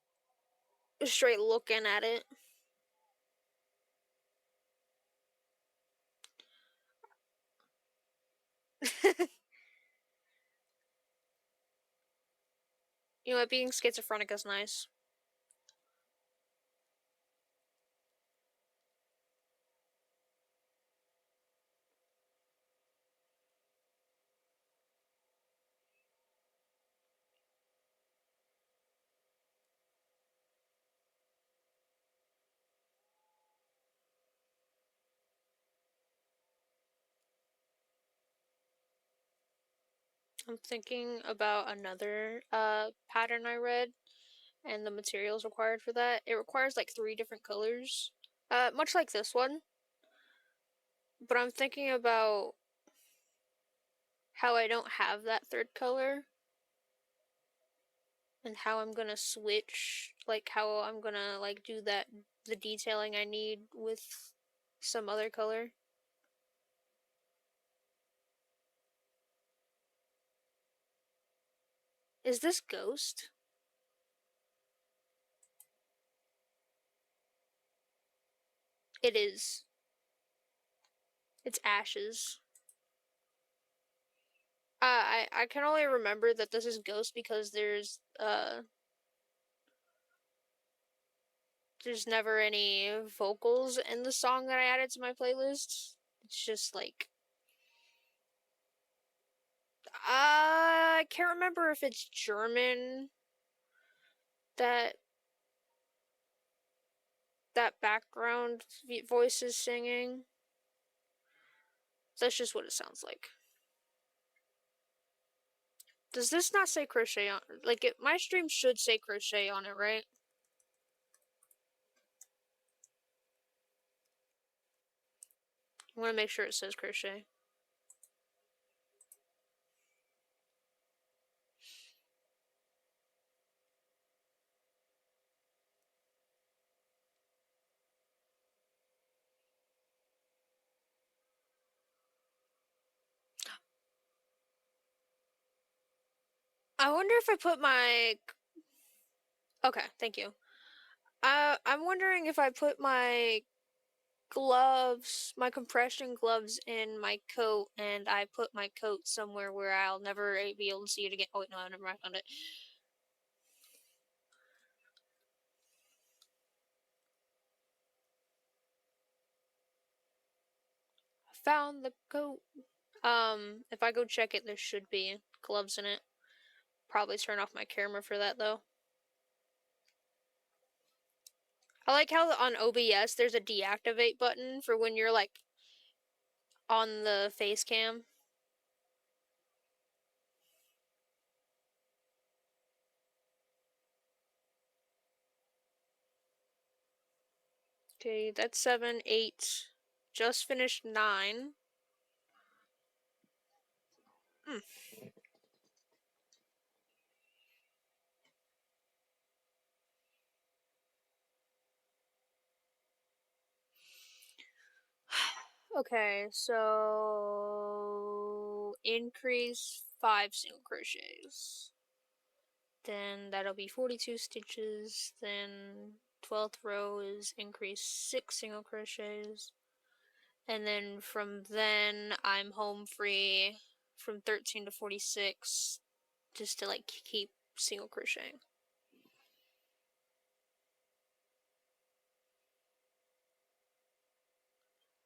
straight looking at it. You know what? Being schizophrenic is nice. I'm thinking about another pattern I read and the materials required for that. It requires like 3 different colors. Much like this one. But I'm thinking about how I don't have that third color and how I'm gonna switch, like how I'm gonna like do that the detailing I need with some other color. Is this Ghost? It is. It's Ashes. I can only remember that this is Ghost because there's never any vocals in the song that I added to my playlist. It's just like I can't remember if it's German that that background voice is singing. That's just what it sounds like. Does this not say crochet on? Like my stream should say crochet on it, right? I want to make sure it says crochet. I wonder if I put my. Okay, thank you. I'm wondering if I put my gloves, my compression gloves in my coat, and I put my coat somewhere where I'll never be able to see it again. Oh wait, no, I never mind, found it. I found the coat. If I go check it, there should be gloves in it. Probably turn off my camera for that though. I like how on OBS there's a deactivate button for when you're like on the face cam. Okay, that's 7, 8. Just finished 9. Hmm. Okay, so increase 5 single crochets. Then that'll be 42 stitches. Then 12th row is increase 6 single crochets. And then from then I'm home free from 13 to 46 just to like keep single crocheting.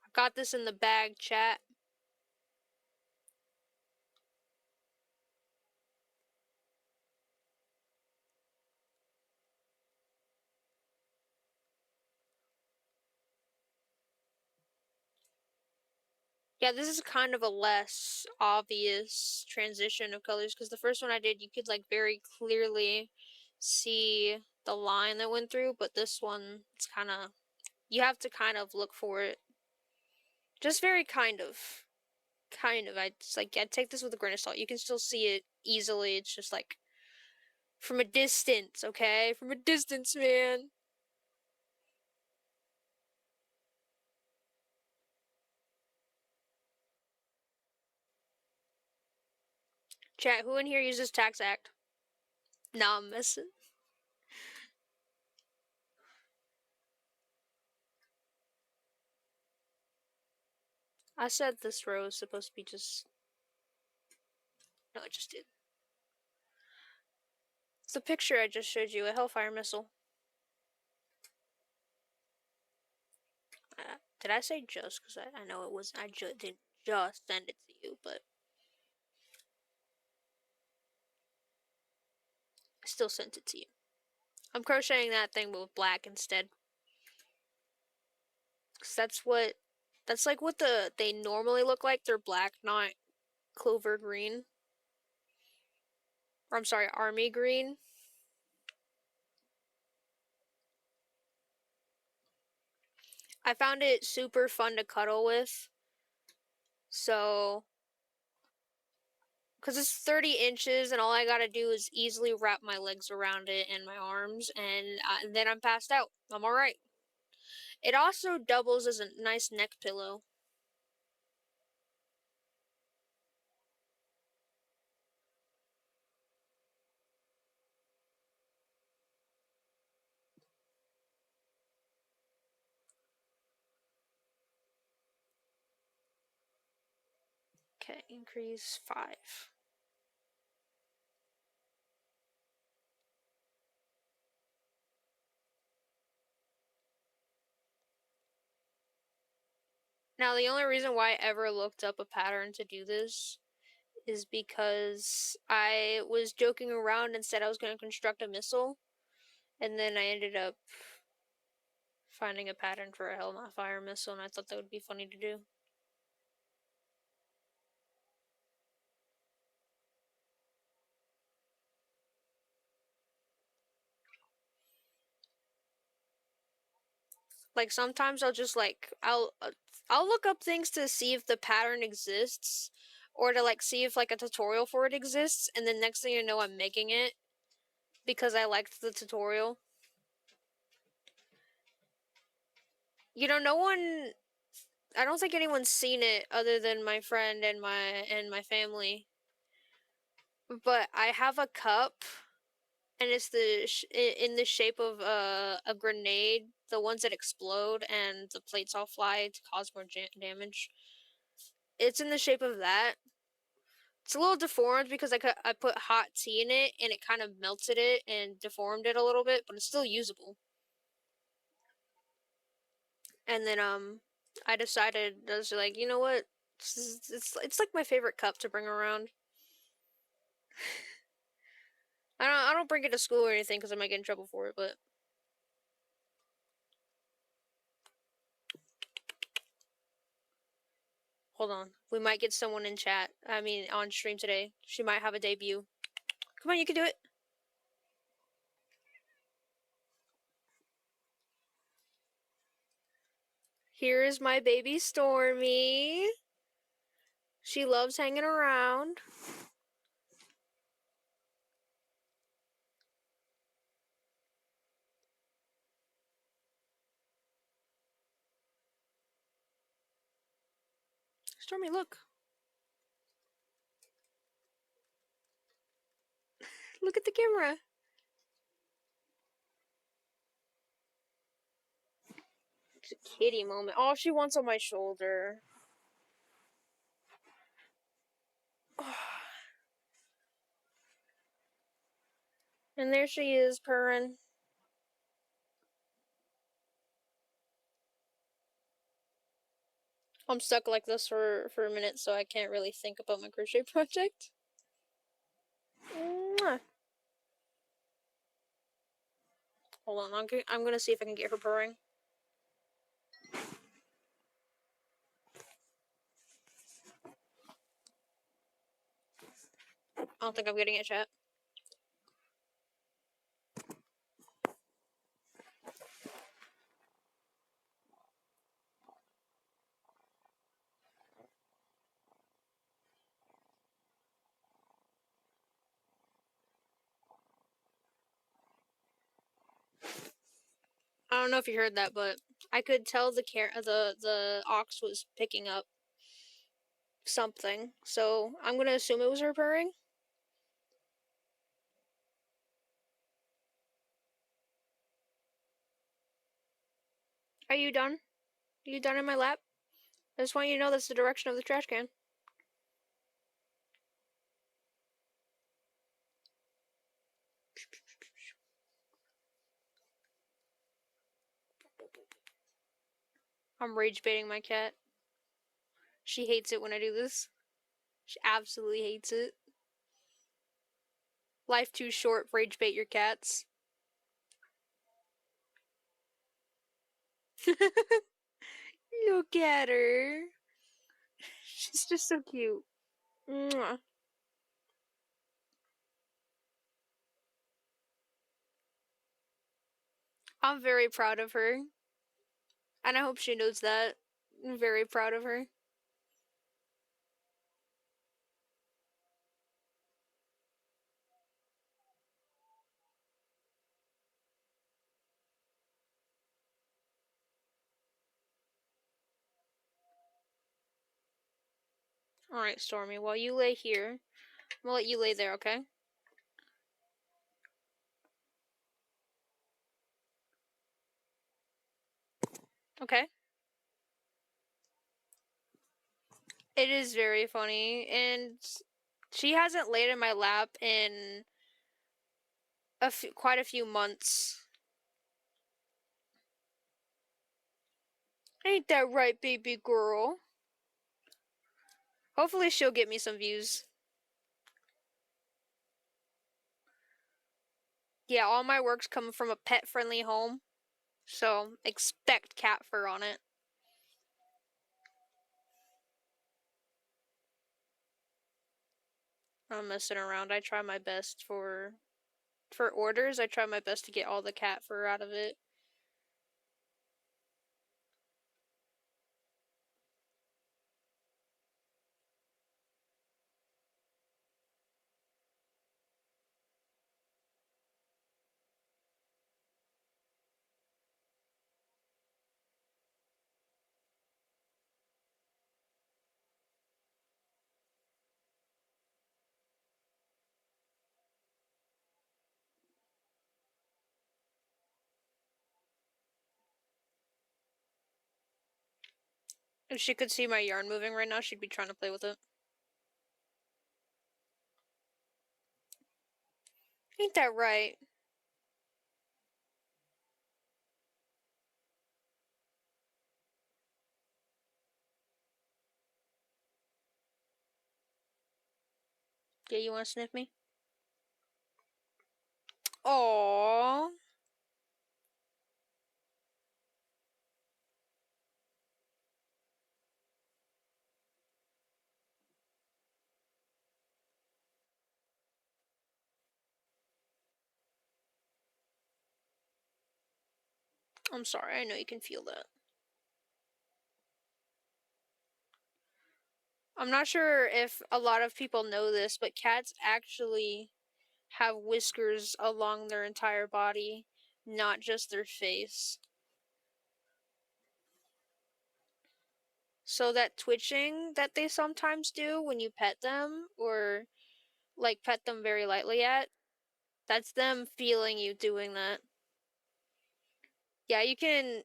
I got this in the bag, chat. Yeah, this is kind of a less obvious transition of colors because the first one I did, you could like very clearly see the line that went through, but this one, it's kind of, you have to kind of look for it. Just very kind of. Kind of. I just like, yeah, take this with a grain of salt. You can still see it easily. It's just like from a distance, okay? From a distance, man. Chat, who in here uses Tax Act? Nah, I'm messing. I said this row is supposed to be just. No, it just did. It's the picture I just showed you, a Hellfire missile. Did I say just? Because I know it was. I didn't just send it to you, but I still sent it to you. I'm crocheting that thing with black instead. Because that's what. That's like what they normally look like. They're black, not clover green. Or I'm sorry, army green. I found it super fun to cuddle with. So, because it's 30 inches and all I gotta do is easily wrap my legs around it and my arms, and then I'm passed out. I'm alright. It also doubles as a nice neck pillow. Okay, increase 5. Now, the only reason why I ever looked up a pattern to do this is because I was joking around and said I was going to construct a missile, and then I ended up finding a pattern for a Hellfire missile, and I thought that would be funny to do. Like sometimes I'll just like I'll look up things to see if the pattern exists or to like see if like a tutorial for it exists, and then next thing you know I'm making it because I liked the tutorial. You know, no one, I don't think anyone's seen it other than my friend and my family. But I have a cup and it's in the shape of a grenade, the ones that explode and the plates all fly to cause more damage. It's in the shape of that. It's a little deformed because I put hot tea in it and it kind of melted it and deformed it a little bit, but it's still usable. And then I decided I was like, you know what? It's like my favorite cup to bring around. I don't bring it to school or anything because I might get in trouble for it, but hold on. We might get someone in chat. I mean, on stream today. She might have a debut. Come on, you can do it. Here is my baby Stormy. She loves hanging around. Stormy, look. Look at the camera. It's a kitty moment. Oh, she wants on my shoulder. And there she is, purring. I'm stuck like this for a minute, so I can't really think about my crochet project. Mwah. Hold on, I'm gonna see if I can get her purring. I don't think I'm getting it, chat. I don't know if you heard that, but I could tell the ox was picking up something, so I'm gonna assume it was her purring. Are you done? Are you done in my lap? I just want you to know that's the direction of the trash can. I'm rage baiting my cat. She hates it when I do this. She absolutely hates it. Life too short, rage bait your cats. Look at her. She's just so cute. Mwah. I'm very proud of her. And I hope she knows that. I'm very proud of her. Alright, Stormy, while you lay here, I'm gonna let you lay there, okay? Okay. It is very funny, and she hasn't laid in my lap in quite a few months. Ain't that right, baby girl? Hopefully she'll get me some views. Yeah, all my work's coming from a pet-friendly home, so expect cat fur on it. I'm messing around. I try my best for orders. I try my best to get all the cat fur out of it. If she could see my yarn moving right now, she'd be trying to play with it. Ain't that right? Yeah, you want to sniff me? Aww. I'm sorry, I know you can feel that. I'm not sure if a lot of people know this, but cats actually have whiskers along their entire body, not just their face. So that twitching that they sometimes do when you pet them or like pet them very lightly that's them feeling you doing that. Yeah, you can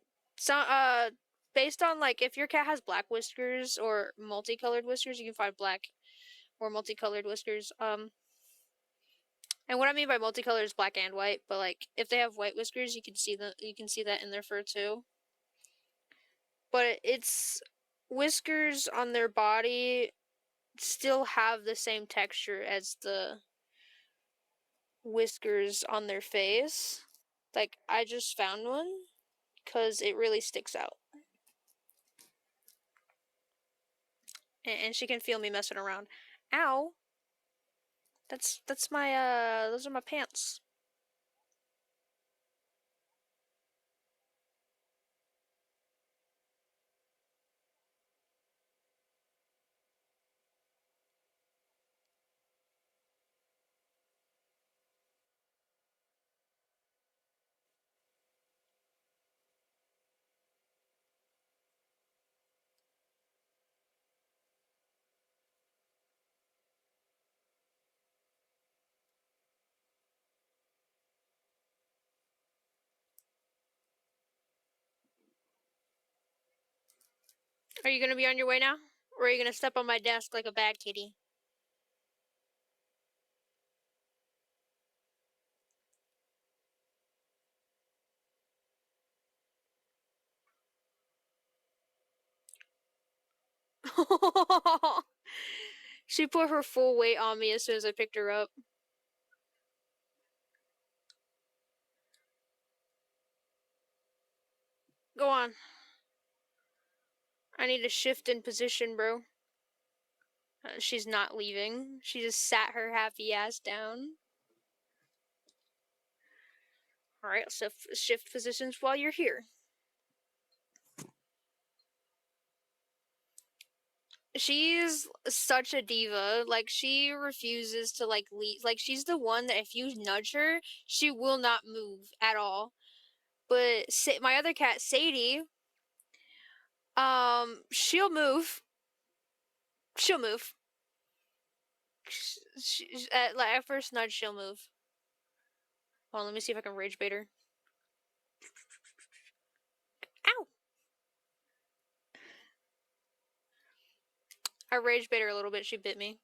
based on like if your cat has black whiskers or multicolored whiskers, you can find black or multicolored whiskers. And what I mean by multicolored is black and white, but like if they have white whiskers, you can see that in their fur too. But it's whiskers on their body still have the same texture as the whiskers on their face. Like I just found one because it really sticks out. And she can feel me messing around. Ow. That's my those are my pants. Are you gonna be on your way now? Or are you gonna step on my desk like a bad kitty? She put her full weight on me as soon as I picked her up. Go on. I need to shift in position, bro. She's not leaving. She just sat her happy ass down. Alright, so shift positions while you're here. She's such a diva. Like, she refuses to, like, leave. Like, she's the one that if you nudge her, she will not move at all. But my other cat, Sadie, she'll move. She'll move. At first nudge, she'll move. Hold on, let me see if I can rage bait her. Ow! I rage bait her a little bit. She bit me.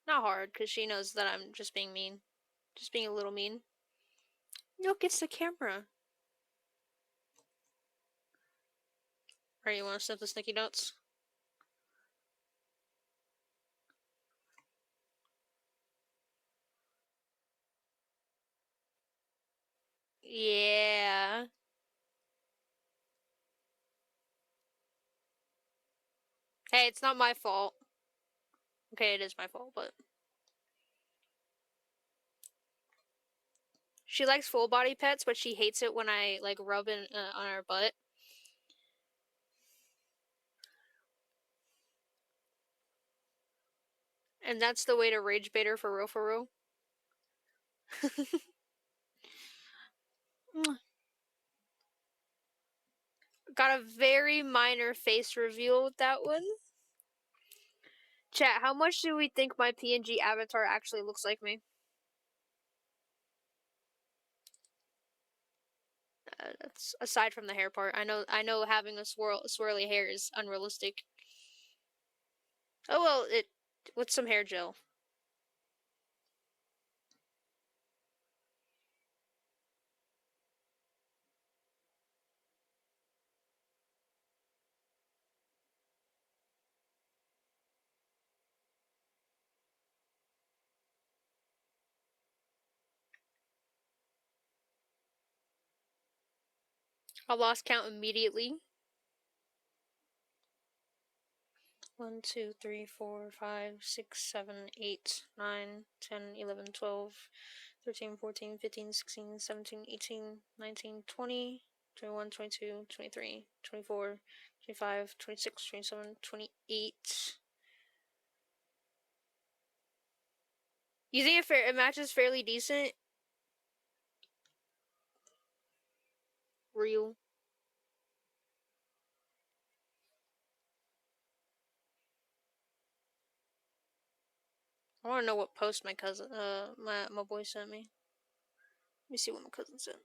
Not hard, because she knows that I'm just being mean. Just being a little mean. Look, it's the camera. Alright, you want to sniff the sticky notes? Yeah. Hey, it's not my fault. Okay, it is my fault, but she likes full body pets, but she hates it when I like rub on her butt. And that's the way to rage bait her for real, for real. Got a very minor face reveal with that one. Chat, how much do we think my PNG avatar actually looks like me? That's aside from the hair part. I know having a swirly hair is unrealistic. Oh well, it with some hair gel. I lost count immediately. 1, 2, 3, 4, 5, 6, 7, 8, 9, 10, 11, 12, 13, 14, 15, 16, 17, 18, 19, 20, 21, 22, 23, 24, 25, 26, 27, 28. You think it matches fairly decent? Real. I want to know what post my cousin, my boy sent me. Let me see what my cousin sent.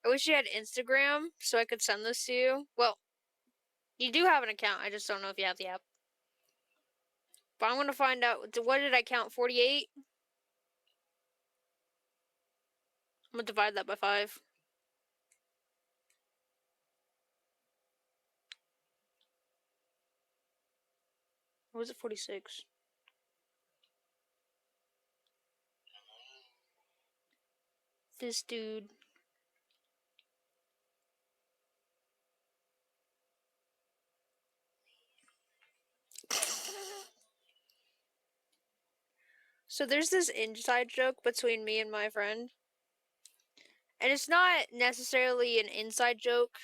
I wish you had Instagram so I could send this to you. Well, you do have an account. I just don't know if you have the app. But I'm gonna find out. What did I count? 48? I'm gonna divide that by 5. Or was it 46? This dude. So there's this inside joke between me and my friend. And it's not necessarily an inside joke.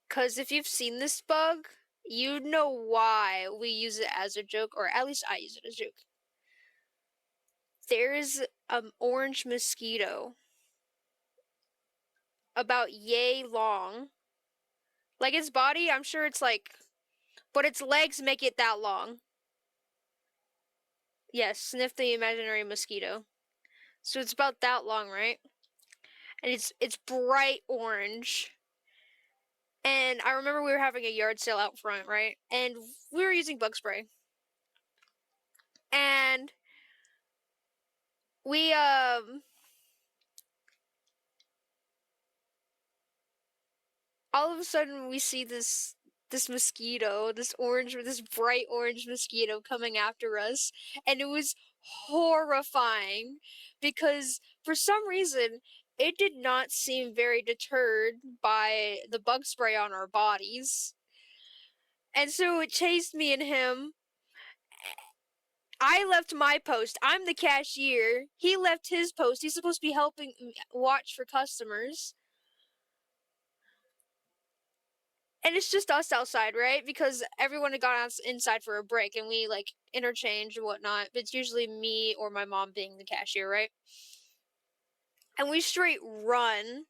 Because if you've seen this bug, you know why we use it as a joke, or at least I use it as a joke. There's an orange mosquito about yay long. Like its body, I'm sure it's like, but its legs make it that long. Yes, sniff the imaginary mosquito. So it's about that long, right? And it's bright orange. And I remember we were having a yard sale out front, right? And we were using bug spray. And we all of a sudden we see this mosquito, this bright orange mosquito coming after us, and it was horrifying because for some reason it did not seem very deterred by the bug spray on our bodies. And so it chased me and him. I left my post. I'm the cashier. He left his post. He's supposed to be helping watch for customers. And it's just us outside, right? Because everyone had gone inside for a break and we like interchange and whatnot. But it's usually me or my mom being the cashier, right? And we straight run.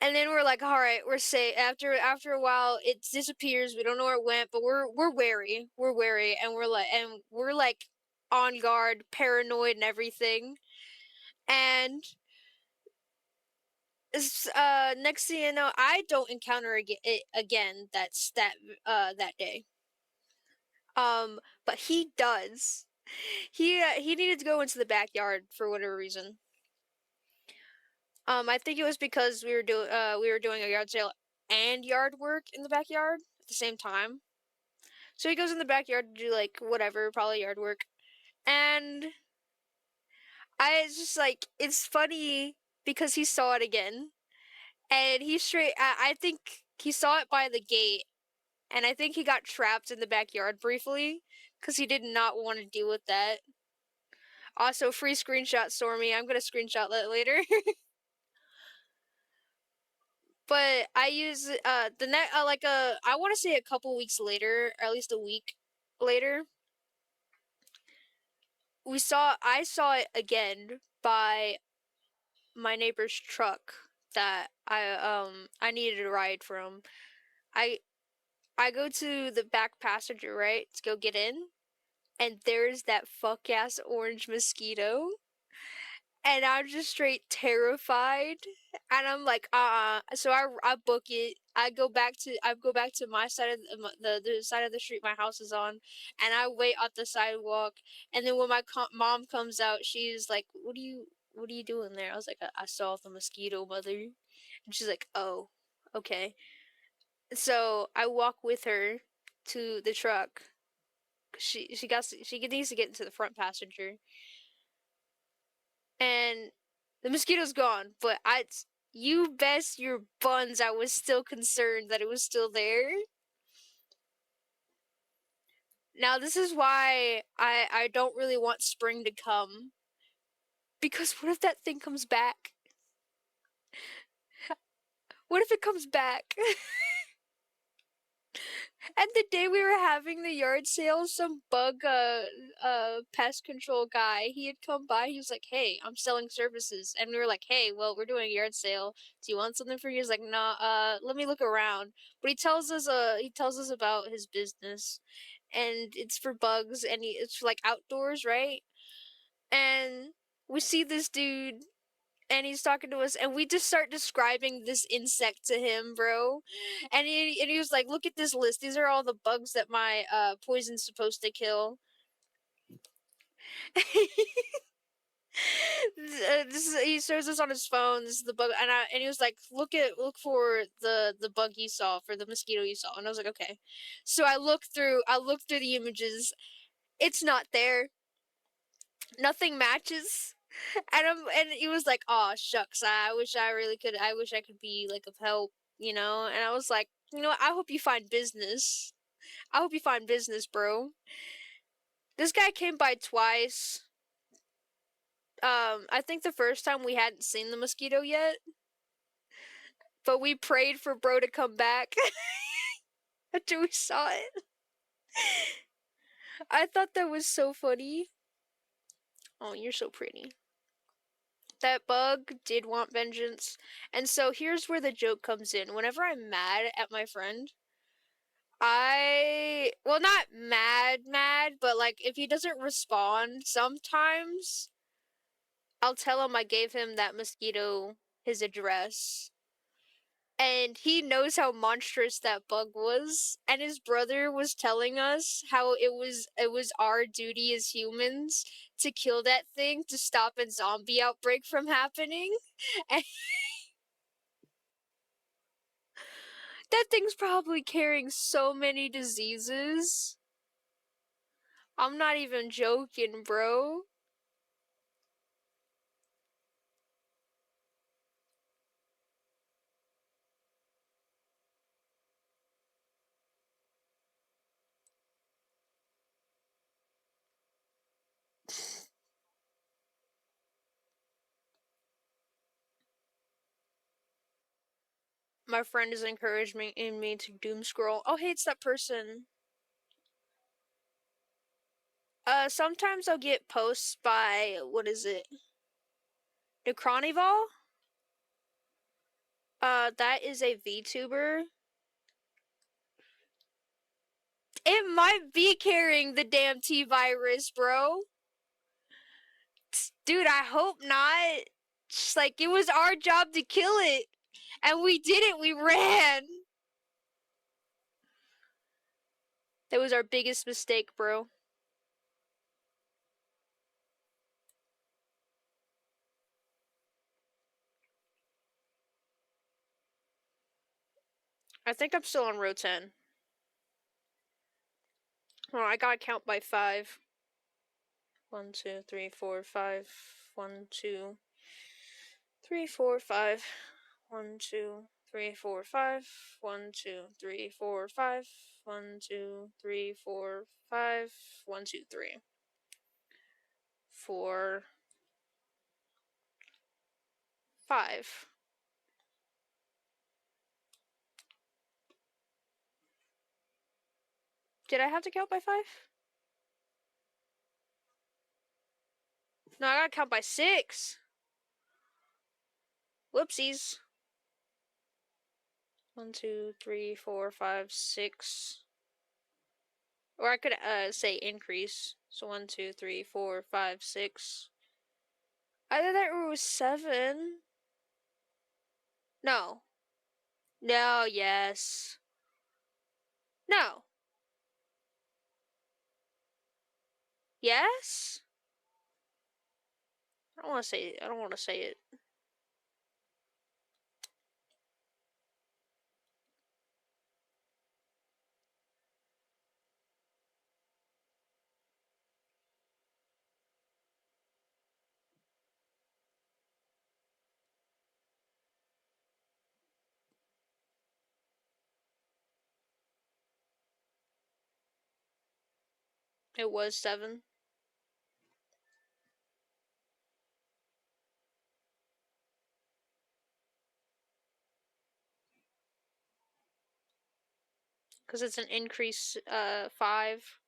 And then we're like, all right, we're safe. After a while, it disappears. We don't know where it went, but we're wary. We're wary, and we're like on guard, paranoid, and everything. And next thing you know, I don't encounter it again. That day. But he does. He needed to go into the backyard for whatever reason. I think it was because we were doing a yard sale and yard work in the backyard at the same time. So he goes in the backyard to do like whatever, probably yard work. And it's just like it's funny because he saw it again. And I think he saw it by the gate. And I think he got trapped in the backyard briefly because he did not want to deal with that. Also, free screenshot Stormy. I'm gonna screenshot that later. But I use the net I want to say a couple weeks later, or at least a week later. I saw it again by my neighbor's truck that I needed a ride from. I I go to the back passenger, right, to go get in, and there's that fuck ass orange mosquito. And I'm just straight terrified. And I'm like, So I book it. I go back to my side of the side of the street my house is on, and I wait at the sidewalk. And then when my mom comes out, she's like, what are you doing there?" I was like, I saw the mosquito, mother." And she's like, "Oh, okay." So I walk with her to the truck. She needs to get into the front passenger, and the mosquito's gone. But you best your buns, I was still concerned that it was still there. Now this is why I don't really want spring to come, because what if that thing comes back? What if it comes back? And the day we were having the yard sale, some pest control guy, he had come by. He was like, "Hey, I'm selling services," and we were like, "Hey, well, we're doing a yard sale. Do you want something for you?" He's like, "Nah, let me look around." But he tells us about his business, and it's for bugs, and it's for, like outdoors, right? And we see this dude and he's talking to us, and we just start describing this insect to him, bro. And he was like, "Look at this list. These are all the bugs that my poison's supposed to kill." He shows us on his phone. This is the bug, and he was like, look for the bug you saw, for the mosquito you saw." And I was like, "Okay." So I looked through the images. It's not there. Nothing matches. And he was like, "Oh shucks, I wish I really could. I wish I could be like of help, you know." And I was like, "You know what? I hope you find business. I hope you find business, bro." This guy came by twice. I think the first time we hadn't seen the mosquito yet, but we prayed for bro to come back after we saw it. I thought that was so funny. Oh, you're so pretty. That bug did want vengeance. And so here's where the joke comes in. Whenever I'm mad at my friend, well, not mad, but like if he doesn't respond, sometimes I'll tell him I gave him that mosquito his address. And he knows how monstrous that bug was, and his brother was telling us how it was our duty as humans to kill that thing to stop a zombie outbreak from happening. And that thing's probably carrying so many diseases. I'm not even joking, bro. My friend is encouraging me to doom scroll. Oh, hey, it's that person. Sometimes I'll get posts by, what is it? Necronival? That is a VTuber. It might be carrying the damn T virus, bro. Dude, I hope not. Just like, it was our job to kill it. And we did it, we ran. That was our biggest mistake, bro. I think I'm still on row 10. Oh, I gotta count by 5. 1, 2, 3, 4, 5. 1, 2, 3, 4, 5. 1, 2, 3, 4, 5. 1, 2, 3, 4, 5. 1, 2, 3, 4, 5. 1, 2, 3. 4, 5. Did I have to count by 5? No, I gotta count by 6. Whoopsies. 1, 2, 3, 4, 5, 6. Or I could say increase. So 1, 2, 3, 4, 5, 6. Either that or it was 7. No. No, yes. No. Yes? I don't want to say it. I don't want to say it. It was 7. Because it's an increase 5.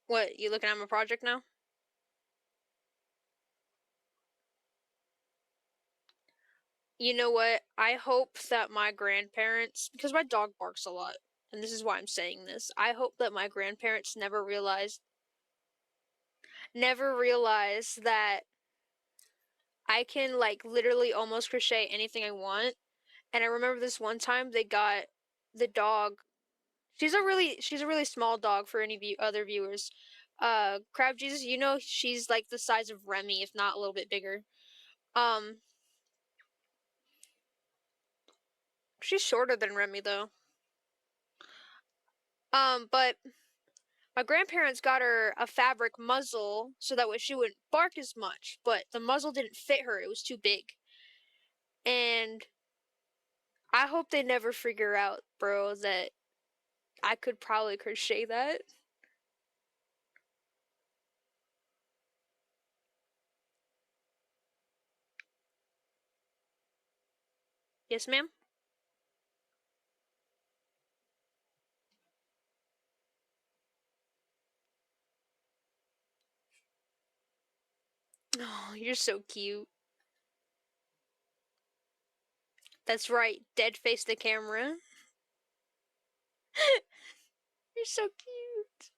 What, you looking at my project now? You know what? I hope that my grandparents, because my dog barks a lot, and this is why I'm saying this. I hope that my grandparents never realize that I can like literally almost crochet anything I want. And I remember this one time they got the dog. She's a really small dog for any other viewers. Crab Jesus, you know she's like the size of Remy, if not a little bit bigger. Um, she's shorter than Remy though. But my grandparents got her a fabric muzzle so that way she wouldn't bark as much, but the muzzle didn't fit her. It was too big. And I hope they never figure out, bro, that I could probably crochet that. Yes, ma'am? Oh, you're so cute. That's right, dead face the camera. You're so cute.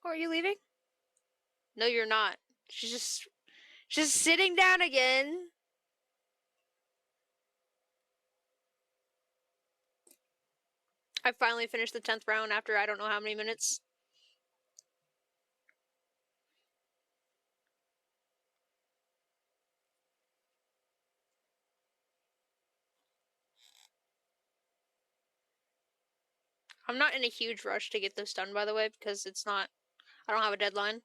Oh, are you leaving? No, you're not. She's sitting down again. I finally finished the 10th round after I don't know how many minutes. I'm not in a huge rush to get this done, by the way, because I don't have a deadline.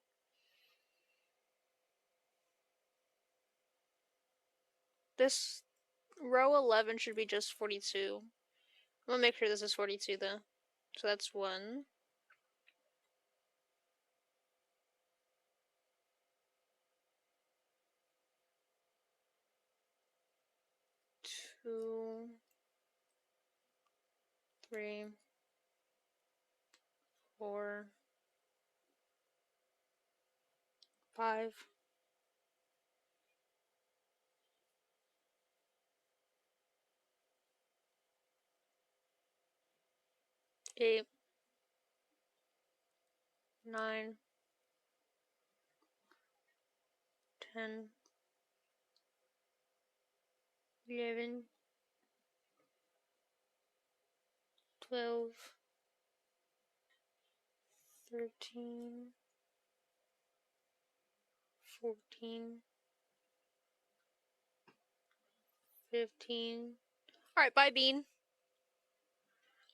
This row 11 should be just 42. I'm gonna make sure this is 42 though. So that's one, two, three, 4, 5, 8, 9, 10, 11, 12, 13, 14, 15. Alright, bye, Bean.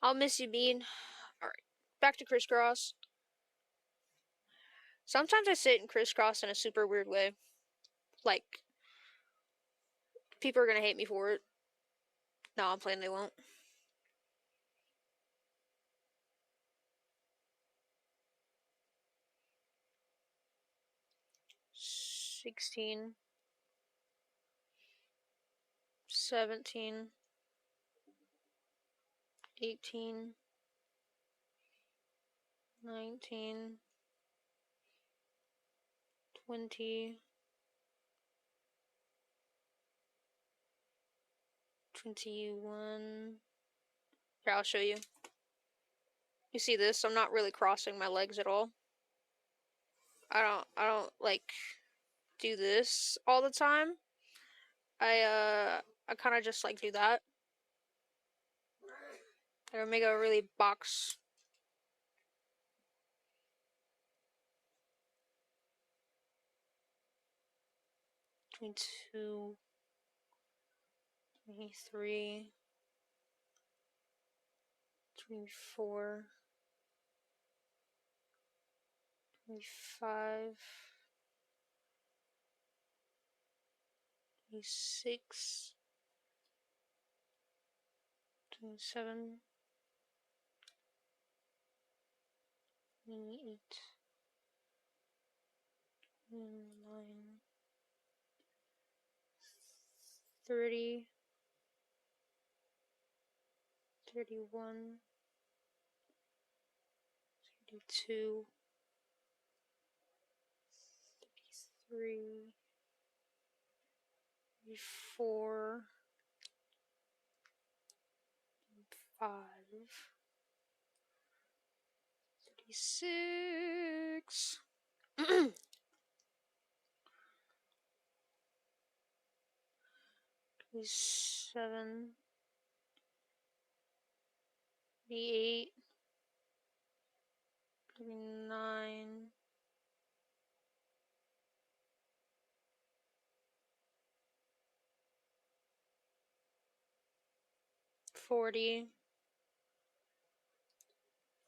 I'll miss you, Bean. Alright, back to crisscross. Sometimes I sit in crisscross in a super weird way. Like, people are gonna hate me for it. No, I'm playing they won't. 16, 17, 18, 19, 20, 21. Here, I'll show you. You see this? I'm not really crossing my legs at all. I don't like do this all the time. I kind of just like do that. I make a really box. 22, 23, 24, 25, 26, 27, 28, 29, 30, 31, 32, 33, 34, 5, 36, 27, 38, 39, 40,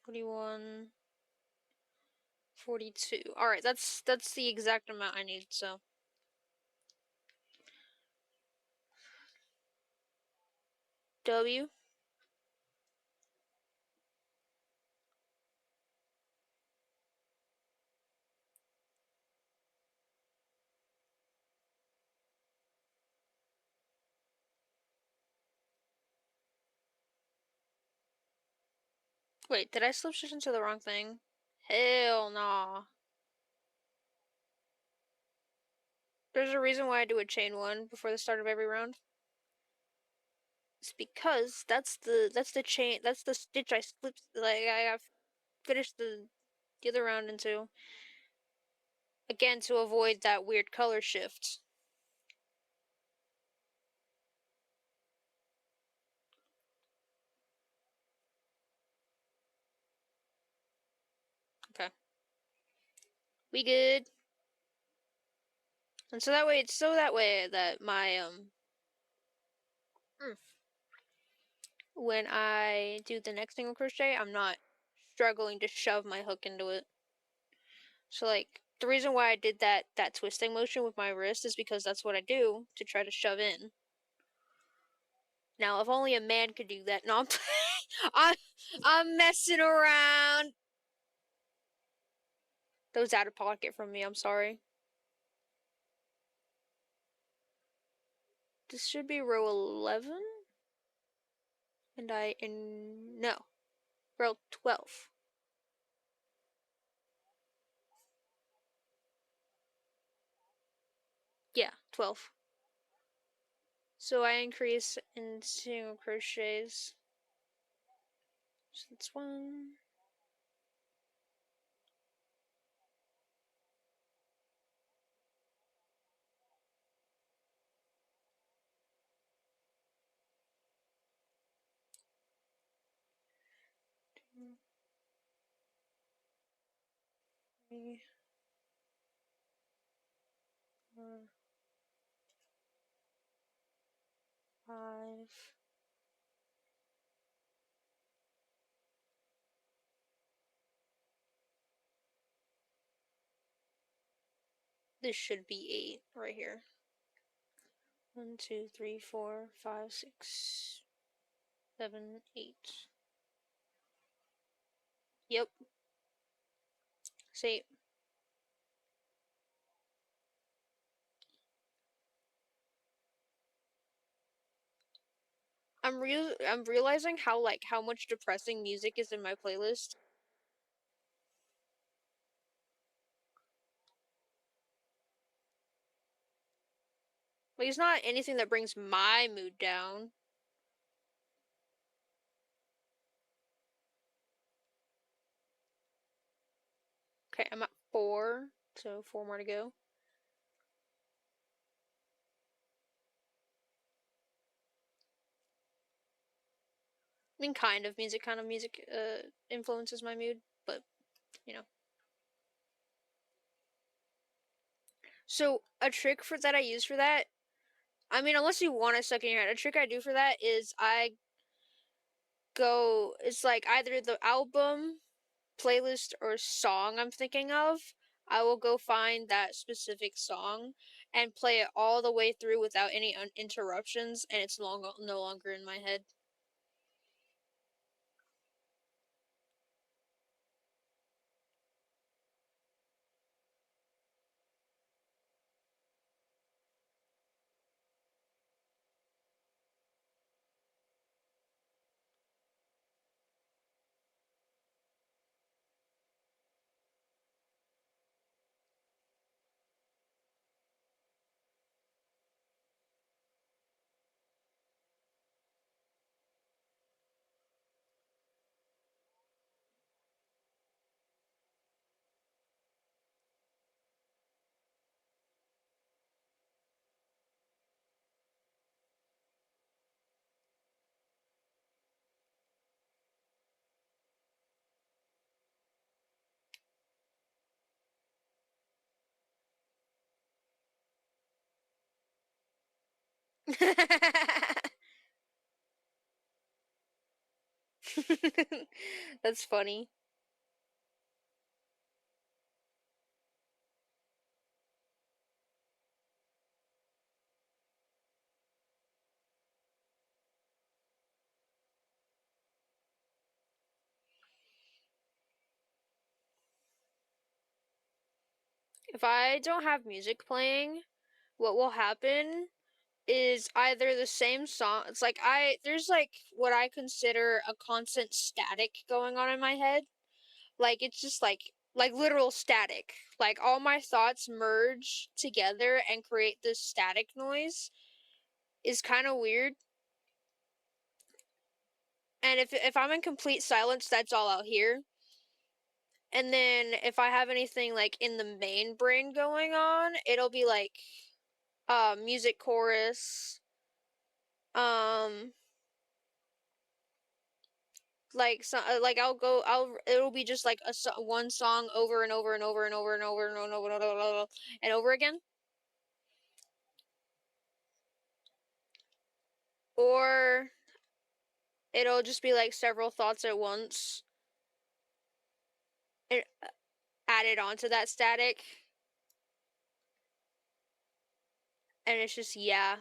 41, 42. Alright, that's the exact amount I need, so. W. Wait, did I slip stitch into the wrong thing? Hell nah. There's a reason why I do a chain one before the start of every round. It's because that's the chain, that's the stitch I slipped, like I have finished the other round into. Again, to avoid that weird color shift. Okay. We good. And so that way, it's so that way that my, when I do the next single crochet, I'm not struggling to shove my hook into it. So like, the reason why I did that twisting motion with my wrist is because that's what I do to try to shove in. Now, if only a man could do that. No, I'm messing around. That was out of pocket from me. I'm sorry. This should be row 11, and no, row 12. Yeah, 12. So I increase in single crochets. So that's 1. Two, 3, 4, 5. This should be 8 right here. 1, 2, 3, 4, 5, 6, 7, 8. Yep. See, I'm realizing how much depressing music is in my playlist. Like, it's not anything that brings my mood down. Okay, I'm at 4, so 4 more to go. I mean, kind of music influences my mood, but you know. So a trick for that I use for that, I mean, unless you want it stuck in your head, a trick I do for that is go, it's like either the album, playlist, or song I'm thinking of. I will go find that specific song and play it all the way through without any interruptions, and it's no longer in my head. That's funny. If I don't have music playing, what will happen is either the same song. It's like there's like what I consider a constant static going on in my head. Like it's just like literal static. Like all my thoughts merge together and create this static noise is kind of weird. And if I'm in complete silence, that's all I'll hear. And then if I have anything like in the main brain going on, it'll be like music chorus, um like I'll it'll be just like one song over and over and over and over and over and over and over and over and over again, or it'll just be like several thoughts at once and added onto that static, and it's just yeah.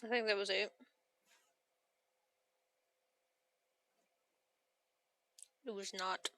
I think that was it. It was not.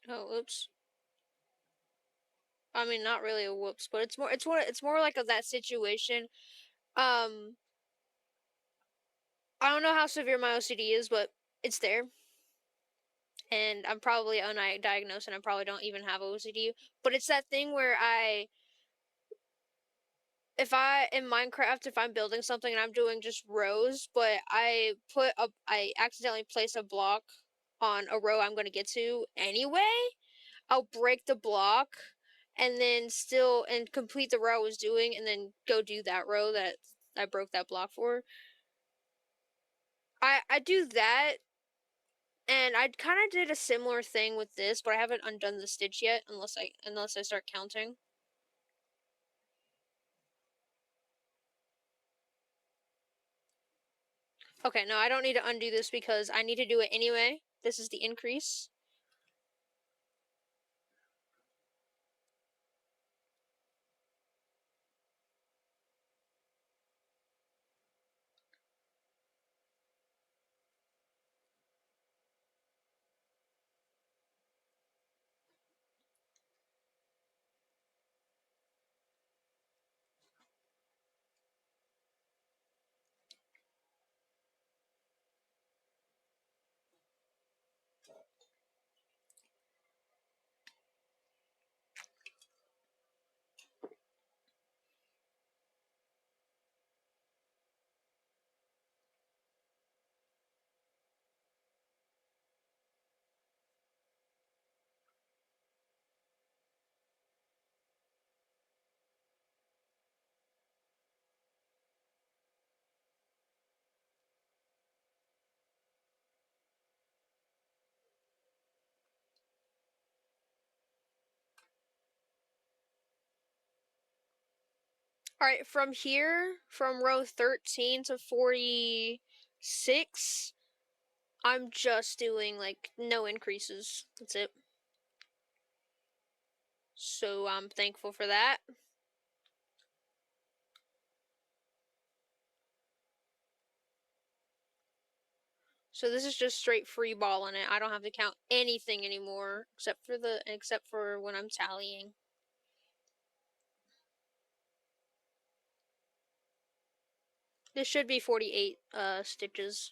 Oh, oops. I mean, not really a whoops, but it's more like of that situation. Um, I don't know how severe my OCD is, but it's there, and I'm probably undiagnosed, and I probably don't even have OCD. But it's that thing where if I in Minecraft, if I'm building something and I'm doing just rows, but I accidentally place a block on a row I'm going to get to anyway, I'll break the block and then still and complete the row I was doing and then go do that row that I broke that block for. I do that, and I kind of did a similar thing with this, but I haven't undone the stitch yet unless I start counting. Okay, no, I don't need to undo this because I need to do it anyway. This is the increase. All right, from here, from row 13 to 46, I'm just doing like no increases. That's it. So I'm thankful for that. So this is just straight free balling it. I don't have to count anything anymore except for when I'm tallying. This should be 48 stitches.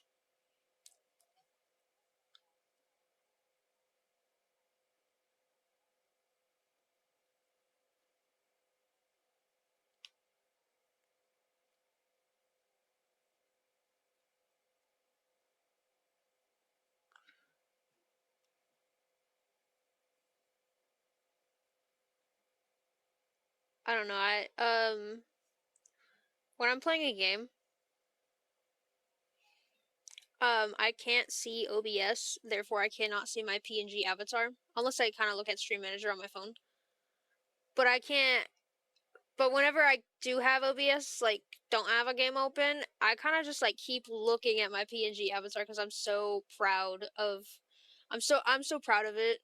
I don't know. I when I'm playing a game, I can't see OBS, therefore I cannot see my PNG avatar unless I kind of look at Stream Manager on my phone. But I can't. But whenever I do have OBS, like don't have a game open, I kind of just like keep looking at my PNG avatar because I'm so proud of. I'm so proud of it.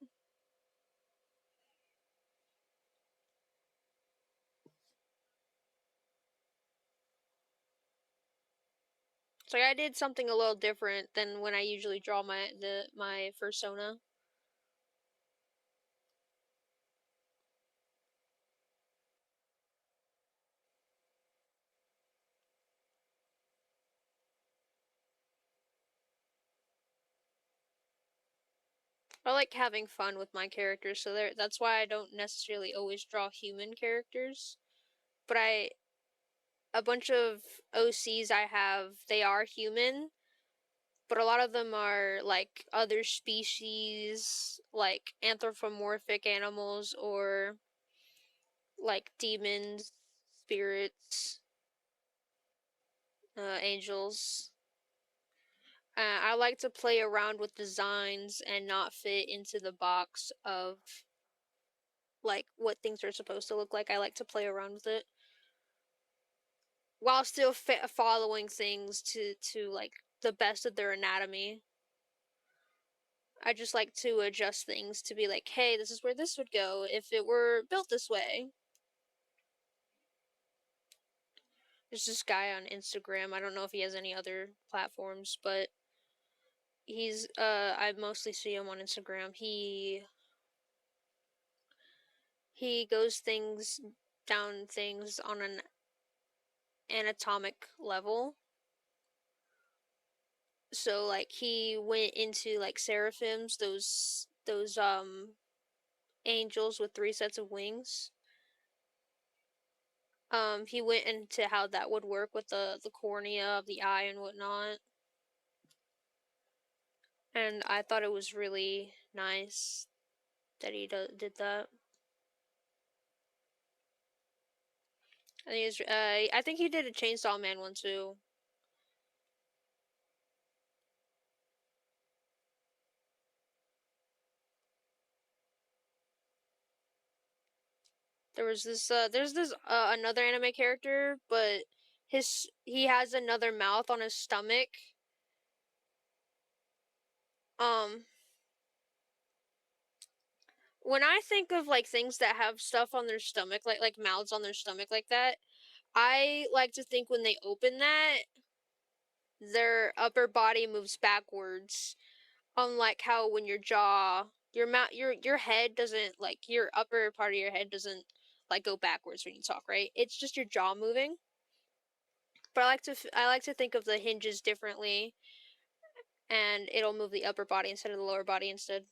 It's like I did something a little different than when I usually draw my persona. I like having fun with my characters, so that's why I don't necessarily always draw human characters. But a bunch of OCs I have, they are human, but a lot of them are like other species, like anthropomorphic animals or like demons, spirits, angels. I like to play around with designs and not fit into the box of like what things are supposed to look like. I like to play around with it while still following things to like the best of their anatomy. I just like to adjust things to be like, hey, this is where this would go if it were built this way. There's this guy on Instagram. I don't know if he has any other platforms, but I mostly see him on Instagram. He goes things down things on an anatomic level. So like he went into like seraphims, those angels with three sets of wings. he went into how that would work with the cornea of the eye and whatnot. And I thought it was really nice that he did that. I think he did a Chainsaw Man one too. There's this another anime character, but he has another mouth on his stomach. Um, when I think of like things that have stuff on their stomach, like mouths on their stomach like that, I like to think when they open that, their upper body moves backwards. Unlike how when your jaw, your mouth, your head doesn't like your upper part of your head doesn't like go backwards when you talk, right? It's just your jaw moving. But I like to think of the hinges differently, and it'll move the upper body instead of the lower body instead.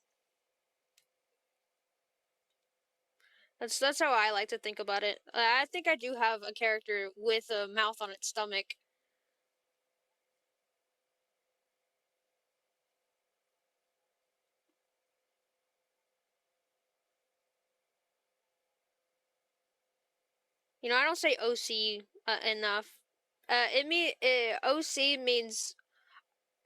That's how I like to think about it. I think I do have a character with a mouth on its stomach. You know, I don't say OC enough. OC means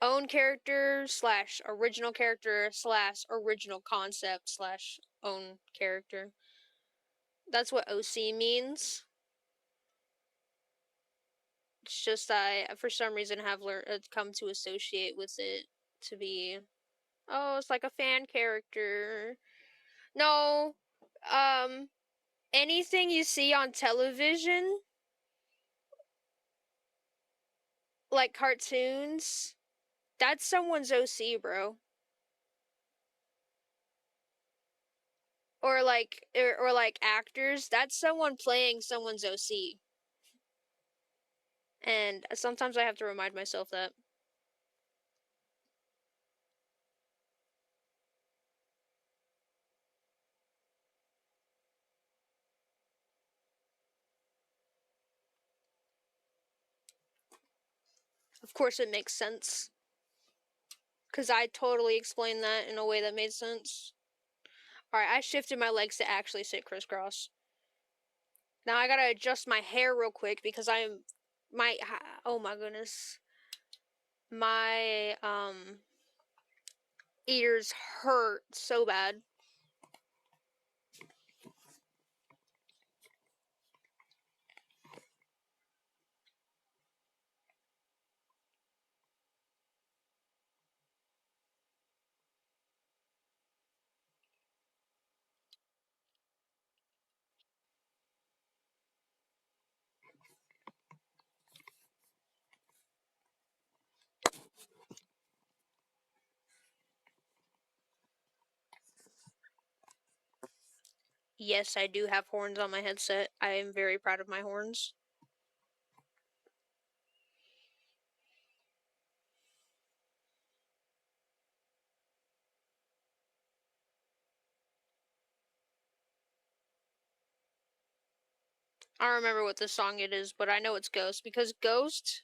own character slash original character slash original concept slash own character. That's what OC means. It's just I, for some reason, have learned come to associate with it to be, oh, it's like a fan character. No, um, anything you see on television, like cartoons, that's someone's OC, bro. Or like actors, that's someone playing someone's OC. And sometimes I have to remind myself that. Of course, it makes sense. Because I totally explained that in a way that made sense. Alright, I shifted my legs to actually sit crisscross. Now I gotta adjust my hair real quick because I'm. My. Oh my goodness. My, ears hurt so bad. Yes, I do have horns on my headset. I am very proud of my horns. I don't remember what the song it is, but I know it's Ghost because Ghost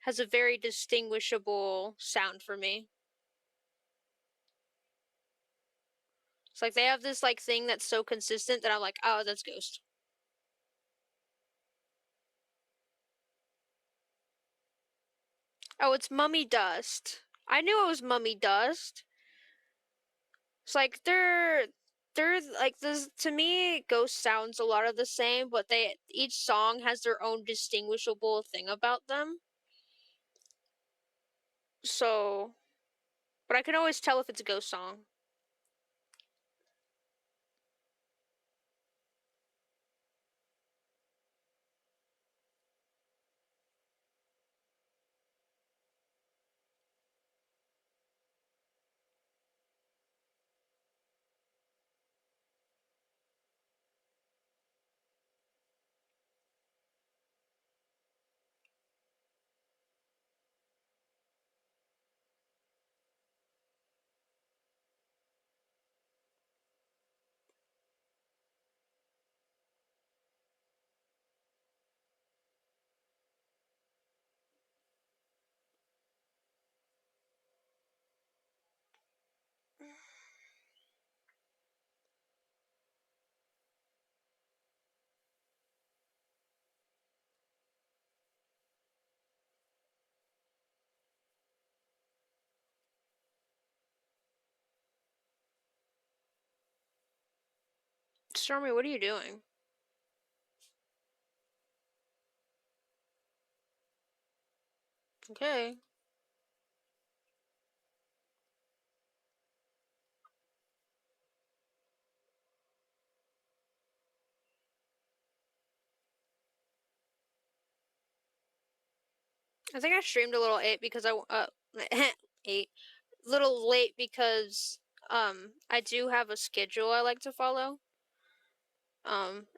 has a very distinguishable sound for me. It's like they have this like thing that's so consistent that I'm like, oh, that's Ghost. Oh, it's Mummy Dust. I knew it was Mummy Dust. It's like they're like this to me. Ghost sounds a lot of the same, but they each song has their own distinguishable thing about them. So, but I can always tell if it's a Ghost song. Stormy, what are you doing? Okay. I think I streamed a little late because eight, little late because I do have a schedule I like to follow.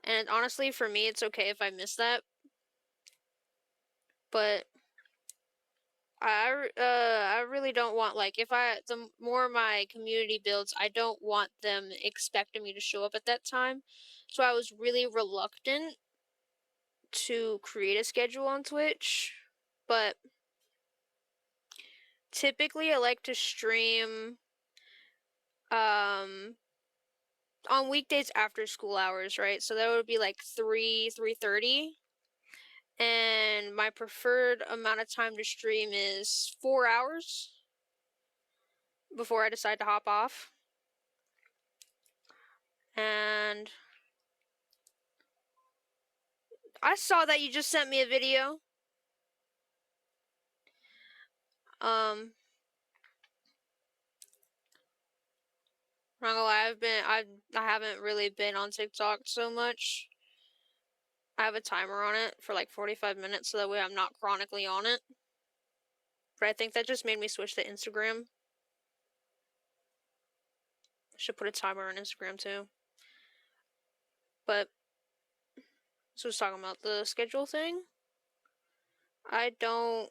And honestly, for me, it's okay if I miss that. But I really don't want, like, the more my community builds, I don't want them expecting me to show up at that time. So I was really reluctant to create a schedule on Twitch. But typically I like to stream um on weekdays after school hours, right? So that would be like 3:30. And my preferred amount of time to stream is 4 hours before I decide to hop off. And I saw that you just sent me a video. Um, not gonna lie, I haven't really been on TikTok so much. I have a timer on it for like 45 minutes so that way I'm not chronically on it. But I think that just made me switch to Instagram. I should put a timer on Instagram too. But this was talking about the schedule thing. I don't.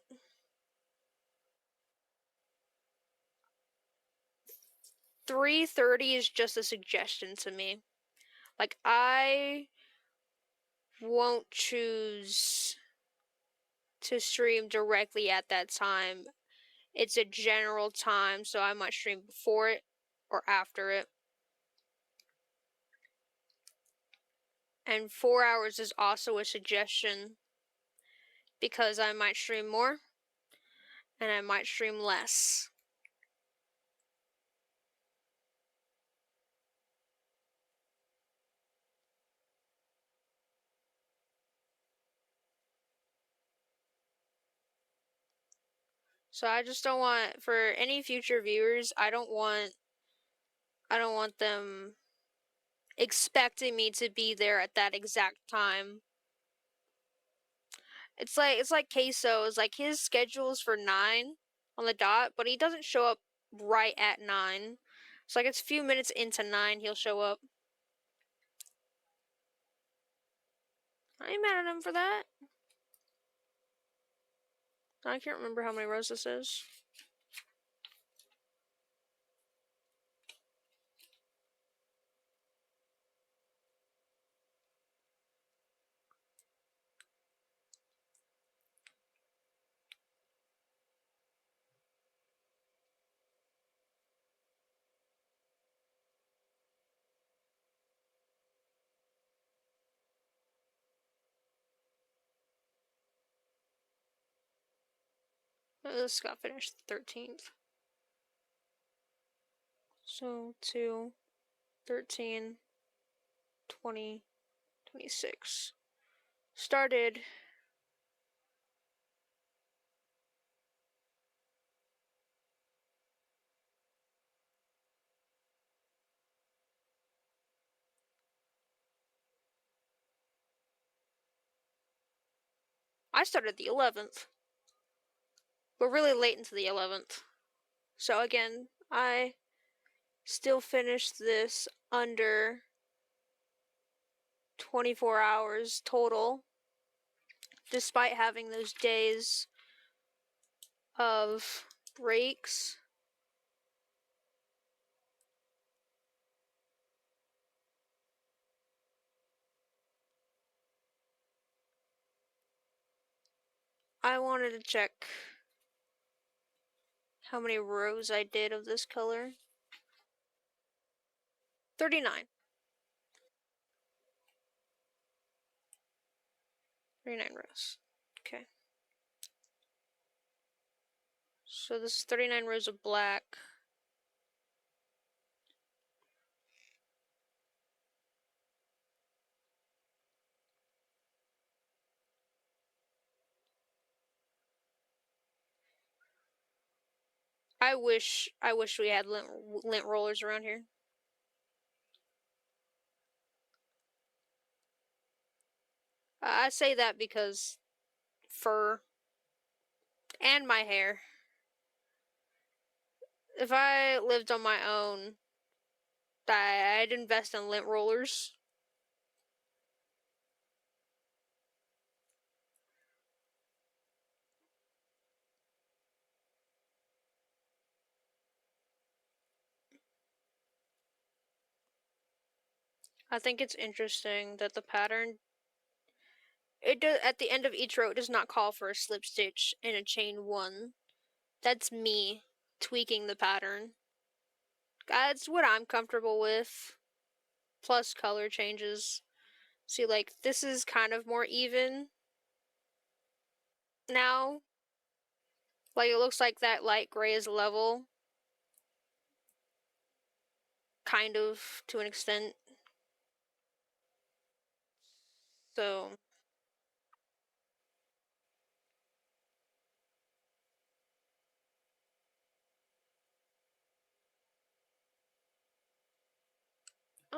3:30 is just a suggestion to me. Like, I won't choose to stream directly at that time. It's a general time, so I might stream before it or after it. And 4 hours is also a suggestion because I might stream more and I might stream less. So I just don't want, for any future viewers, I don't want them expecting me to be there at that exact time. It's like Queso. It's like his schedule's for 9 on the dot, but he doesn't show up right at 9. It's like it's a few minutes into 9 he'll show up. I ain't mad at him for that. I can't remember how many rows this is. This got finished the 13th. So 2, 13, 20, 26. Started. I started the 11th. But really late into the 11th. So again, I still finished this under 24 hours total, despite having those days of breaks. I wanted to check how many rows I did of this color. 39. 39 rows. Okay. So this is 39 rows of black. – I wish we had lint rollers around here. I say that because fur and my hair. If I lived on my own, I'd invest in lint rollers. I think it's interesting that the pattern it does at the end of each row it does not call for a slip stitch in a chain one. That's me tweaking the pattern. That's what I'm comfortable with. Plus color changes. See, like this is kind of more even now. Like it looks like that light gray is level, kind of to an extent. So, uh,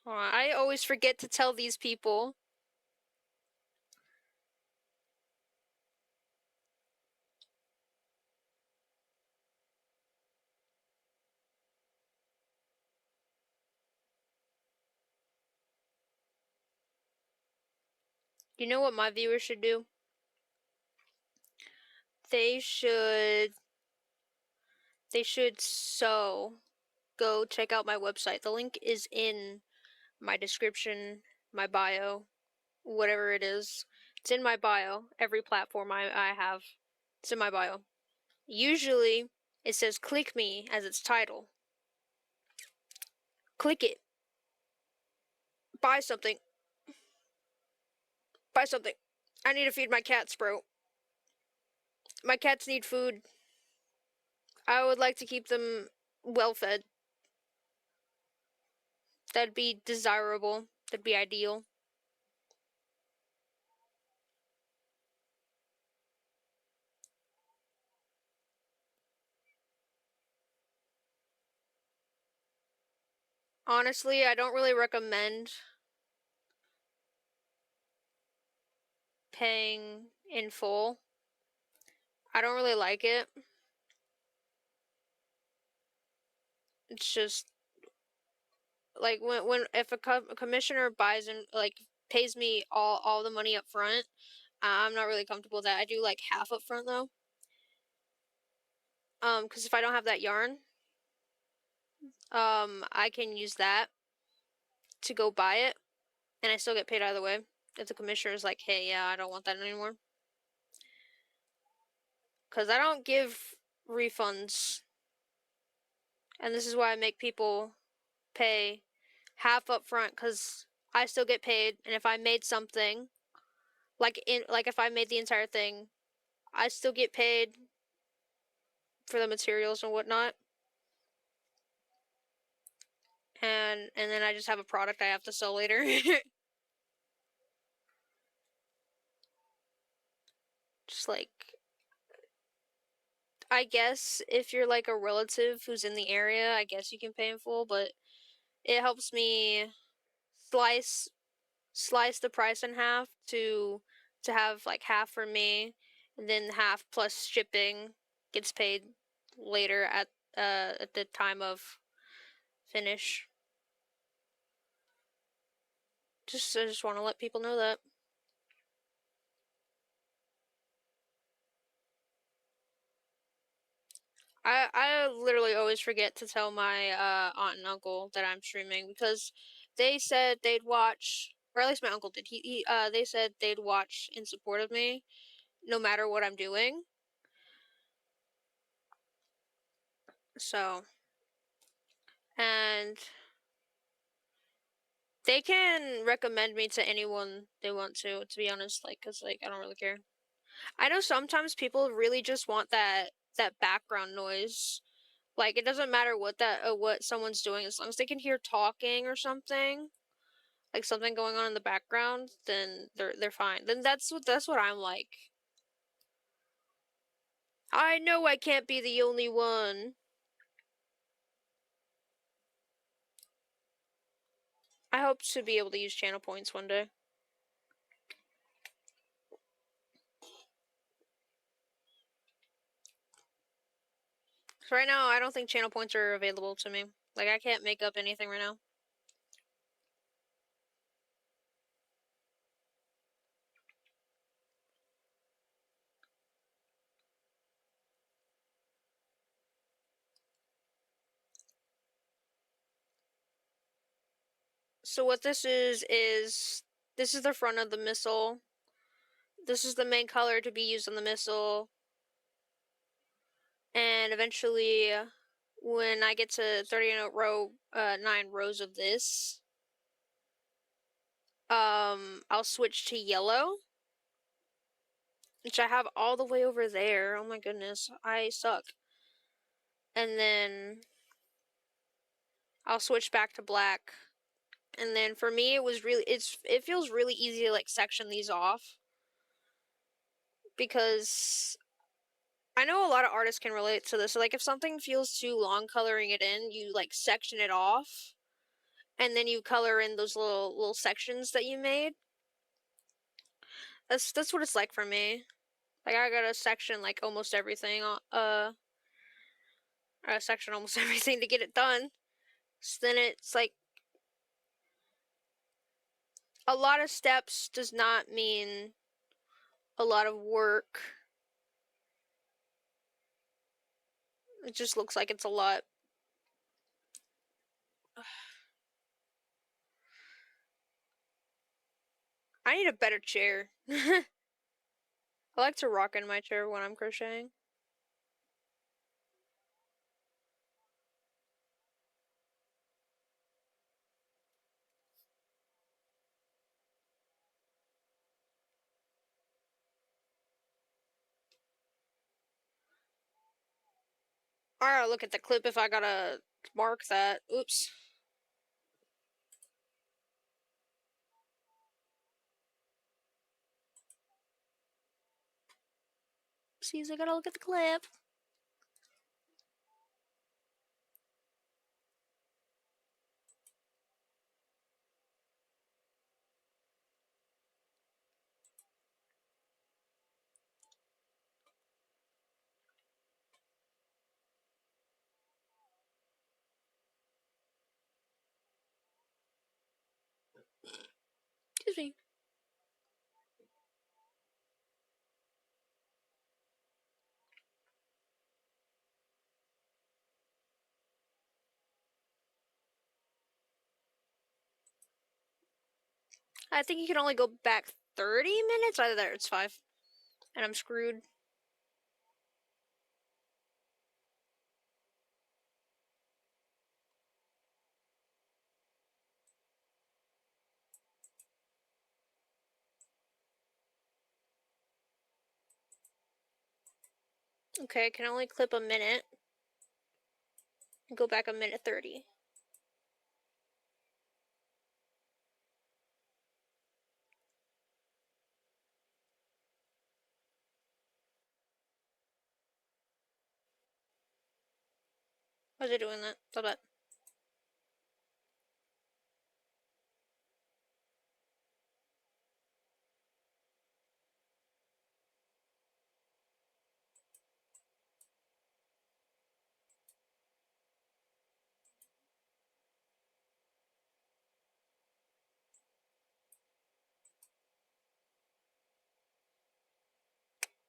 I always forget to tell these people. You know what my viewers should do? They should they should go check out my website. The link is in my description, my bio, whatever it is. It's in my bio. Every platform I have, it's in my bio. Usually, it says click me as its title. Click it. Buy something. Buy something. I need to feed my cats, bro. My cats need food. I would like to keep them well fed. That'd be desirable. That'd be ideal. Honestly, I don't really recommend paying in full. I don't really like it. It's just like when if a commissioner buys and like pays me all the money up front, I'm not really comfortable with that. I do like half up front though. Because if I don't have that yarn, I can use that to go buy it, and I still get paid either way. If the commissioner is like, hey, yeah, I don't want that anymore, because I don't give refunds, and this is why I make people pay half up front because I still get paid, and if I made something like if I made the entire thing, I still get paid for the materials and whatnot. And then I just have a product I have to sell later. Just like I guess if you're like a relative who's in the area, I guess you can pay in full, but it helps me slice slice the price in half to have like half for me and then half plus shipping gets paid later at the time of finish. I just want to let people know that. I literally always forget to tell my aunt and uncle that I'm streaming because they said they'd watch, or at least my uncle did. They said they'd watch in support of me no matter what I'm doing. So, and they can recommend me to anyone they want to be honest, like, cause like I don't really care. I know sometimes people really just want that background noise. Like it doesn't matter what someone's doing as long as they can hear talking or something. like something going on in the background, then they're fine. Then that's what I'm like. I know I can't be the only one. I hope to be able to use channel points one day. So right now, I don't think channel points are available to me. Like, I can't make up anything right now. So what this is this is the front of the missile. This is the main color to be used on the missile. And eventually, when I get to 30 in a row, 9 rows of this, I'll switch to yellow, which I have all the way over there. Oh my goodness, I suck. And then I'll switch back to black. And then for me, it feels really easy to like section these off because I know a lot of artists can relate to this. So like if something feels too long coloring it in, you like section it off and then you color in those little sections that you made. That's what it's like for me. Like I gotta section like almost everything. I gotta section almost everything to get it done. So then it's like a lot of steps does not mean a lot of work. It just looks like it's a lot. I need a better chair. I like to rock in my chair when I'm crocheting. Alright, look at the clip if I gotta mark that. Oops. Oopsies, I gotta look at the clip. Excuse me. I think you can only go back 30 minutes. Either there, it's 5. And I'm screwed. Okay, I can only clip a minute. And go back a minute 30. Why is it doing that? Stop that.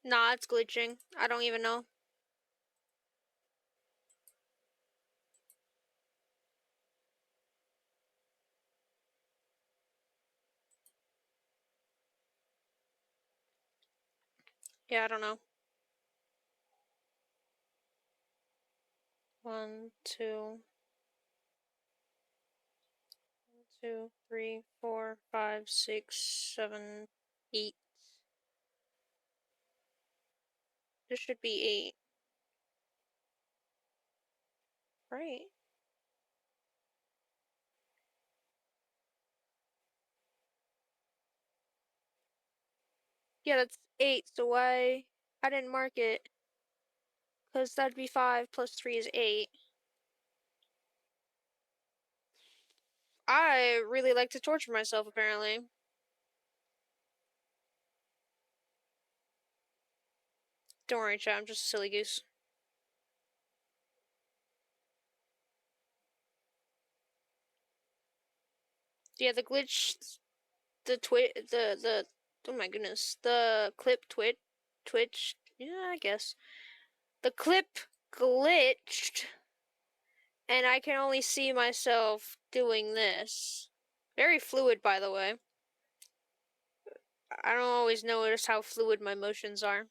Nah, it's glitching. I don't even know. Yeah, I don't know. 1, 2, 2, 3, 4, 5, 6, 7, 8. This should be 8. Right. Yeah, that's 8, so why I didn't mark it? Because that'd be 5 plus 3 is 8. I really like to torture myself, apparently. Don't worry, chat, I'm just a silly goose. Yeah, the glitch, oh my goodness, the clip twitch, yeah, I guess. The clip glitched, and I can only see myself doing this. Very fluid, by the way. I don't always notice how fluid my motions are.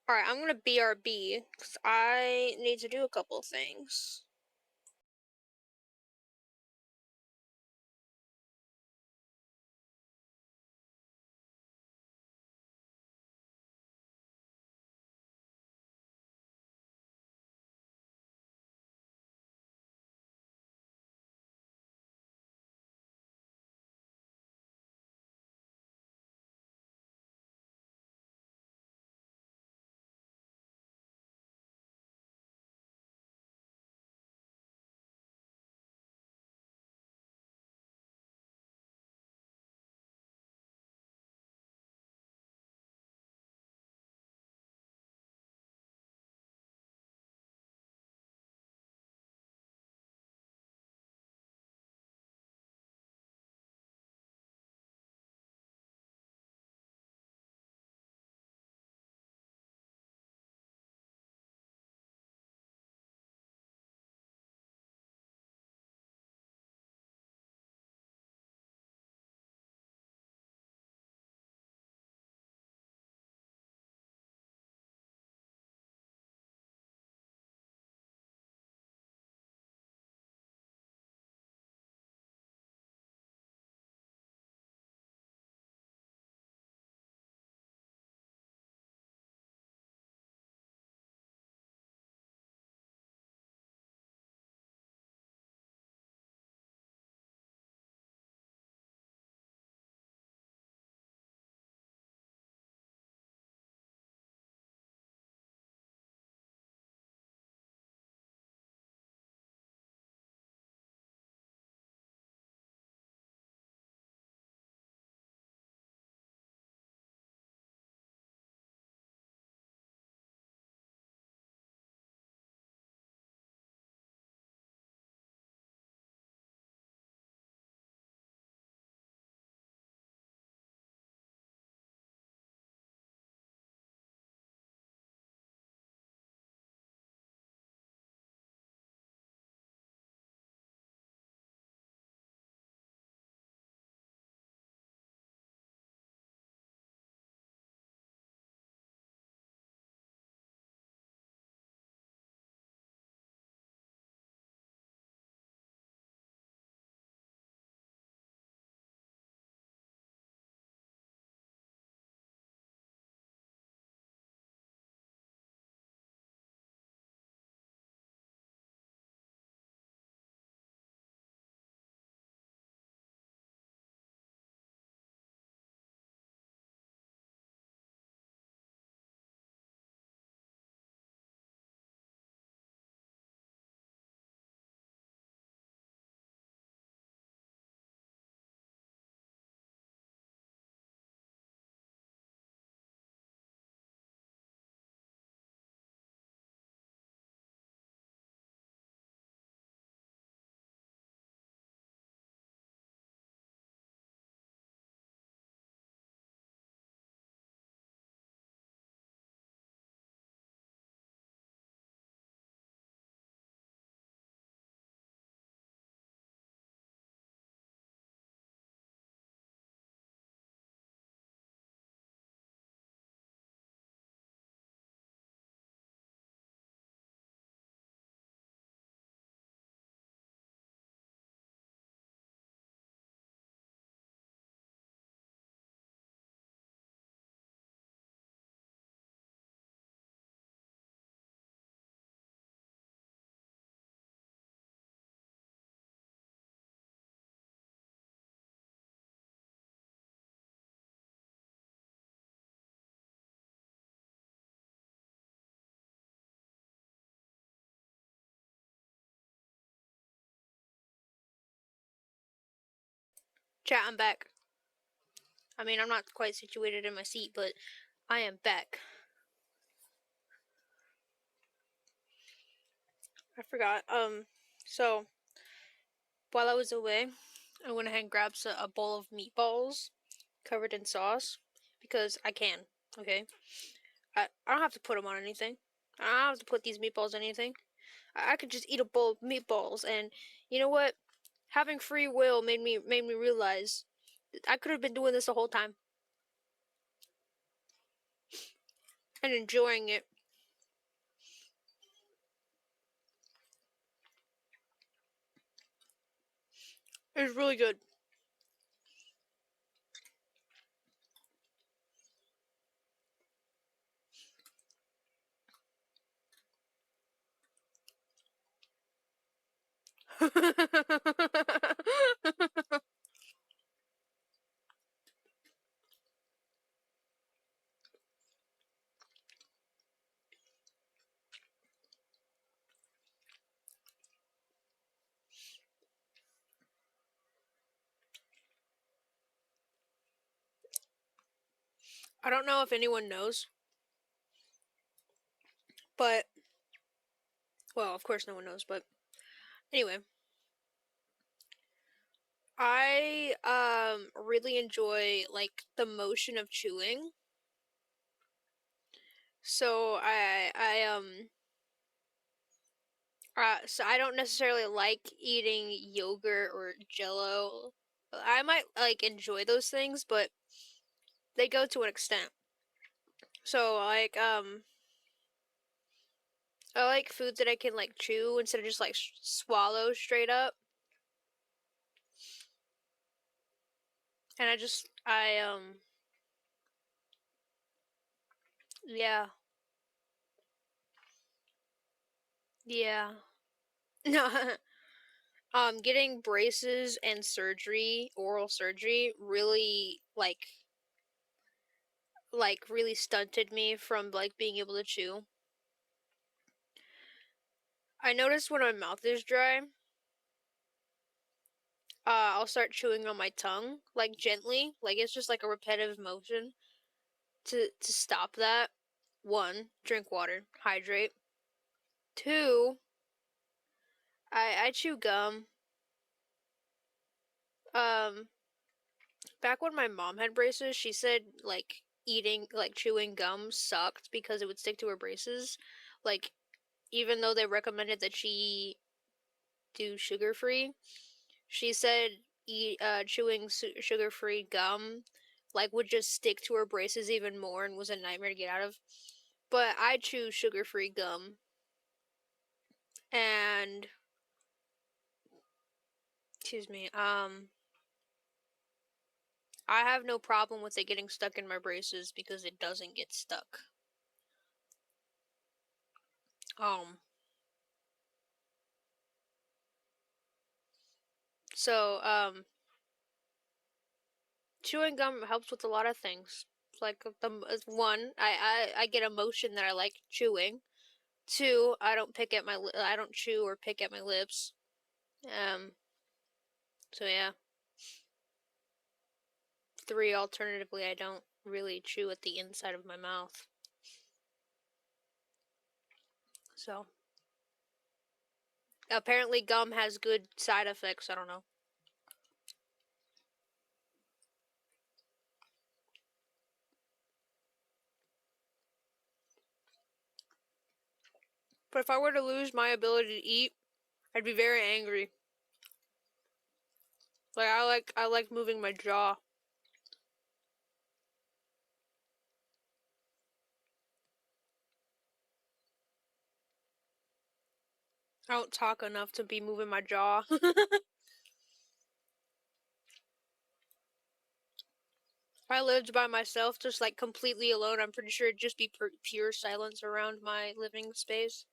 Alright, I'm gonna BRB, because I need to do a couple things. Chat, I'm back. I mean, I'm not quite situated in my seat, but I am back. I forgot. So while I was away, I went ahead and grabbed a bowl of meatballs covered in sauce because I can. Okay, I don't have to put them on anything. I don't have to put these meatballs on anything. I could just eat a bowl of meatballs, and you know what? Having free will made me realize I could have been doing this the whole time and enjoying it. It was really good. I don't know if anyone knows, but well, of course no one knows, but anyway, I really enjoy like the motion of chewing. So so I don't necessarily like eating yogurt or jello. I might like enjoy those things, but they go to an extent. So like I like foods that I can like chew instead of just like swallow straight up. And yeah. Yeah. No. Getting braces and surgery, oral surgery, really really stunted me from like being able to chew. I noticed when my mouth is dry, I'll start chewing on my tongue, like gently, like it's just like a repetitive motion to stop that. One, drink water, hydrate. Two, I chew gum. Um, Back when my mom had braces, she said like chewing gum sucked because it would stick to her braces. Like even though they recommended that she do sugar free, she said chewing sugar free gum like would just stick to her braces even more and was a nightmare to get out of. But I chew sugar free gum and excuse me, I have no problem with it getting stuck in my braces because it doesn't get stuck. Um, so chewing gum helps with a lot of things. Like one, I get emotion that I like chewing. Two, I don't chew or pick at my lips. Um, so yeah. Three, alternatively, I don't really chew at the inside of my mouth. So apparently gum has good side effects. I don't know. But if I were to lose my ability to eat, I'd be very angry. Like I like moving my jaw. I don't talk enough to be moving my jaw. If I lived by myself, just like completely alone, I'm pretty sure it'd just be pure silence around my living space.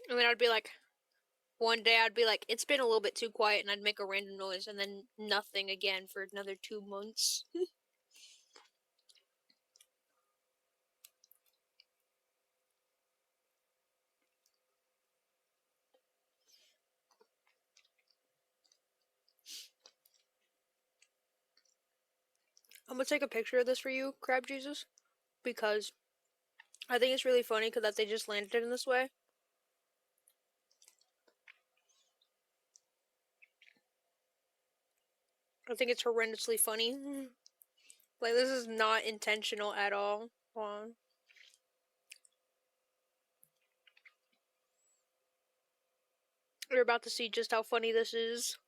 And then one day I'd be like, it's been a little bit too quiet, and I'd make a random noise, and then nothing again for another 2 months. I'm gonna take a picture of this for you, Crab Jesus, because I think it's really funny that they just landed it in this way. I think it's horrendously funny. Like, this is not intentional at all. Hold on. You're about to see just how funny this is.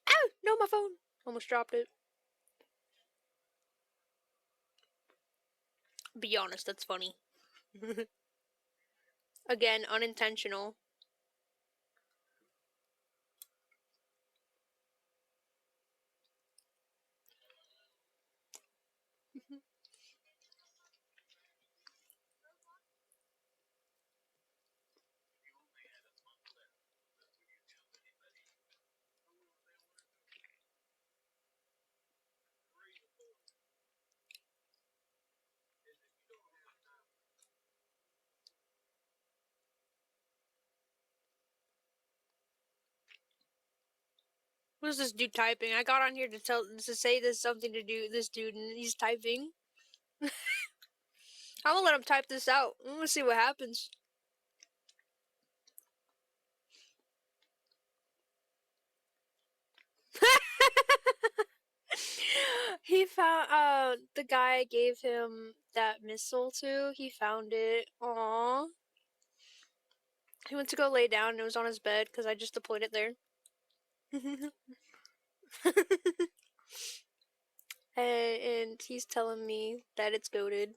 Ow! No, my phone! Almost dropped it. Be honest, that's funny. Again, unintentional. What is this dude typing? I got on here to say there's something to do with this dude, and he's typing. I'm gonna let him type this out. I'm gonna see what happens. He found the guy I gave him that missile to. He found it. Aww. He went to go lay down and it was on his bed because I just deployed it there. And he's telling me that it's goated.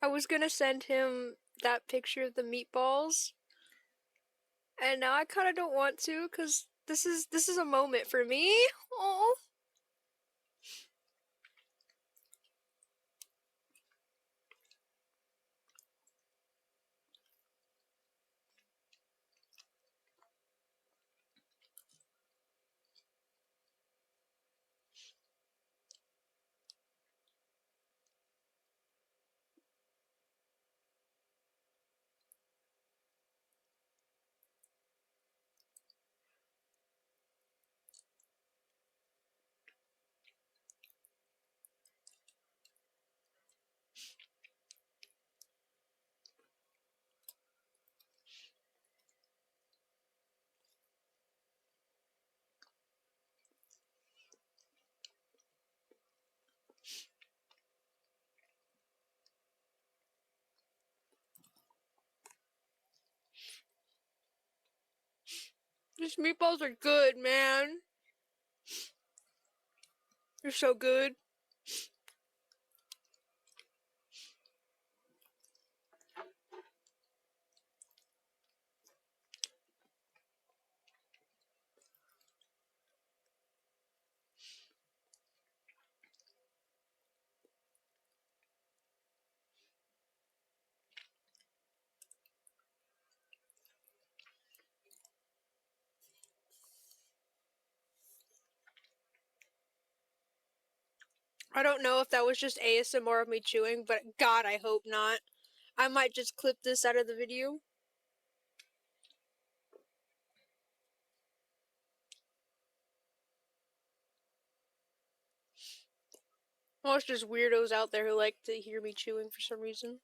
I was gonna send him that picture of the meatballs, and now I kind of don't want to because this is a moment for me. Oh. These meatballs are good, man. They're so good. I don't know if that was just ASMR of me chewing, but God, I hope not. I might just clip this out of the video. Well, it's just weirdos out there who like to hear me chewing for some reason.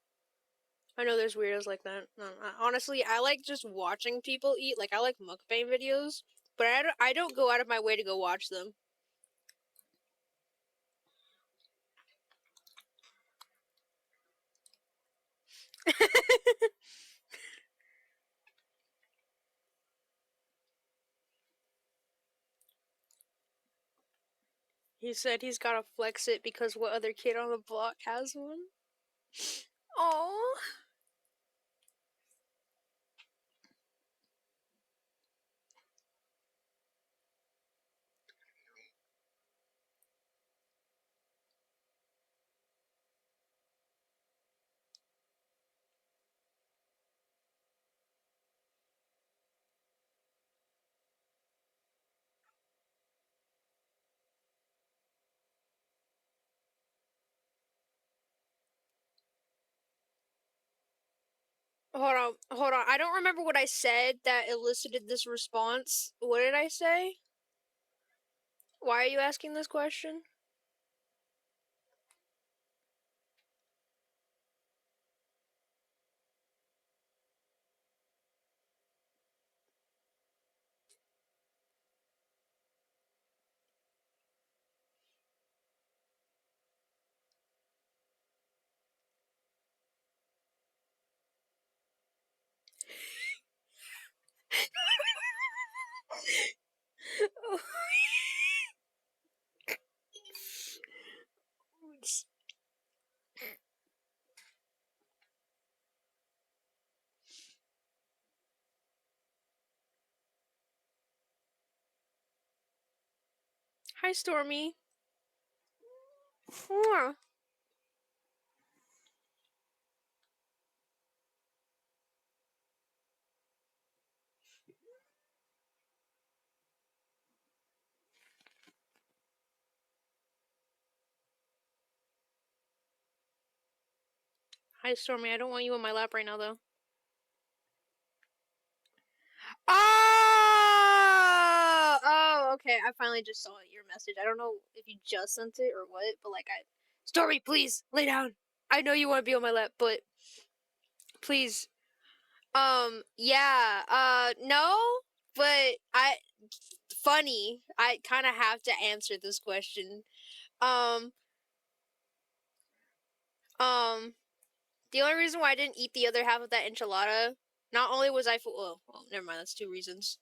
I know there's weirdos like that. Honestly, I like just watching people eat. Like, I like mukbang videos, but I don't go out of my way to go watch them. He said he's gotta flex it because what other kid on the block has one? Oh. Hold on. I don't remember what I said that elicited this response. What did I say? Why are you asking this question? Hi, Stormy. Mwah. Hi, Stormy. I don't want you on my lap right now, though. Oh! Oh, okay. I finally just saw your message. I don't know if you just sent it or what, but like, Stormy, please lay down. I know you want to be on my lap, but please. Yeah. No, but funny. I kind of have to answer this question. Um, um, the only reason why I didn't eat the other half of that enchilada, not only was I full. Well, never mind. That's two reasons.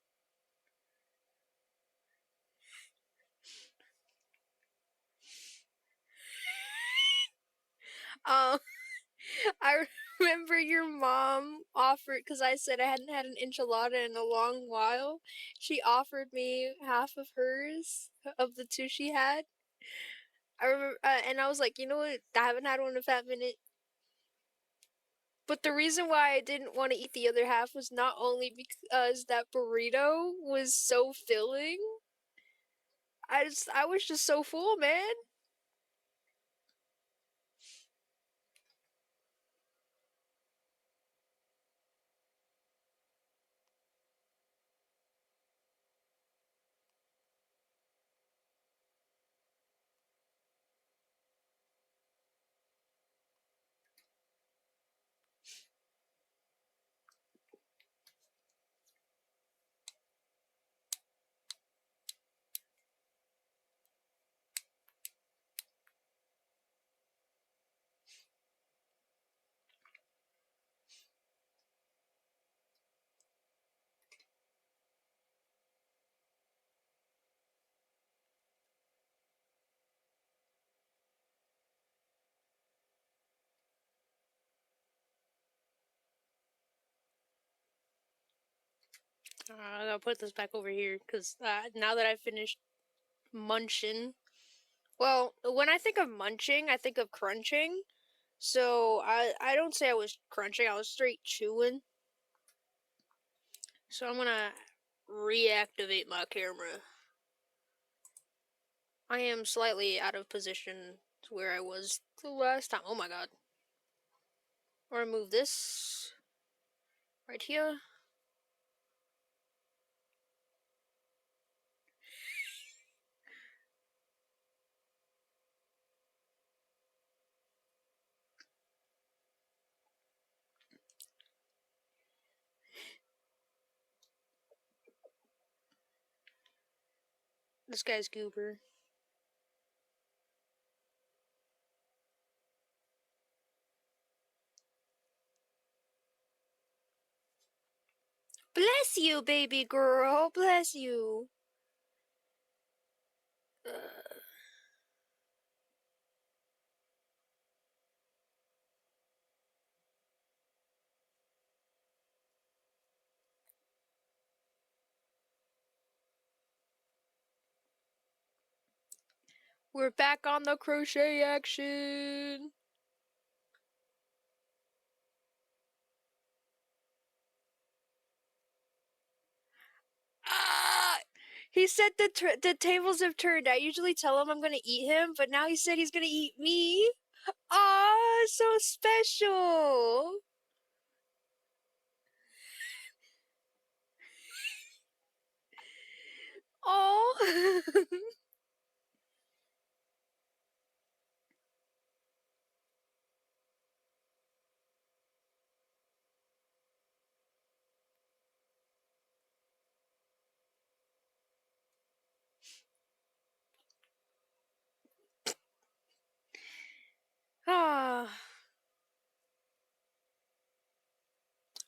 Um, I remember your mom offered, because I said I hadn't had an enchilada in a long while. She offered me half of hers, of the two she had. I remember, and I was like, you know what? I haven't had one in a fat minute. But the reason why I didn't want to eat the other half was not only because that burrito was so filling. I was just so full, man. I gotta put this back over here because now that I've finished munching, well, when I think of munching, I think of crunching. So I don't say I was crunching, I was straight chewing. So I'm gonna reactivate my camera. I am slightly out of position to where I was the last time. Oh my god. Or move this right here. This guy's goober. Bless you, baby girl. Bless you. We're back on the crochet action. Ah! He said the tables have turned. I usually tell him I'm gonna eat him, but now he said he's gonna eat me. Ah, so special.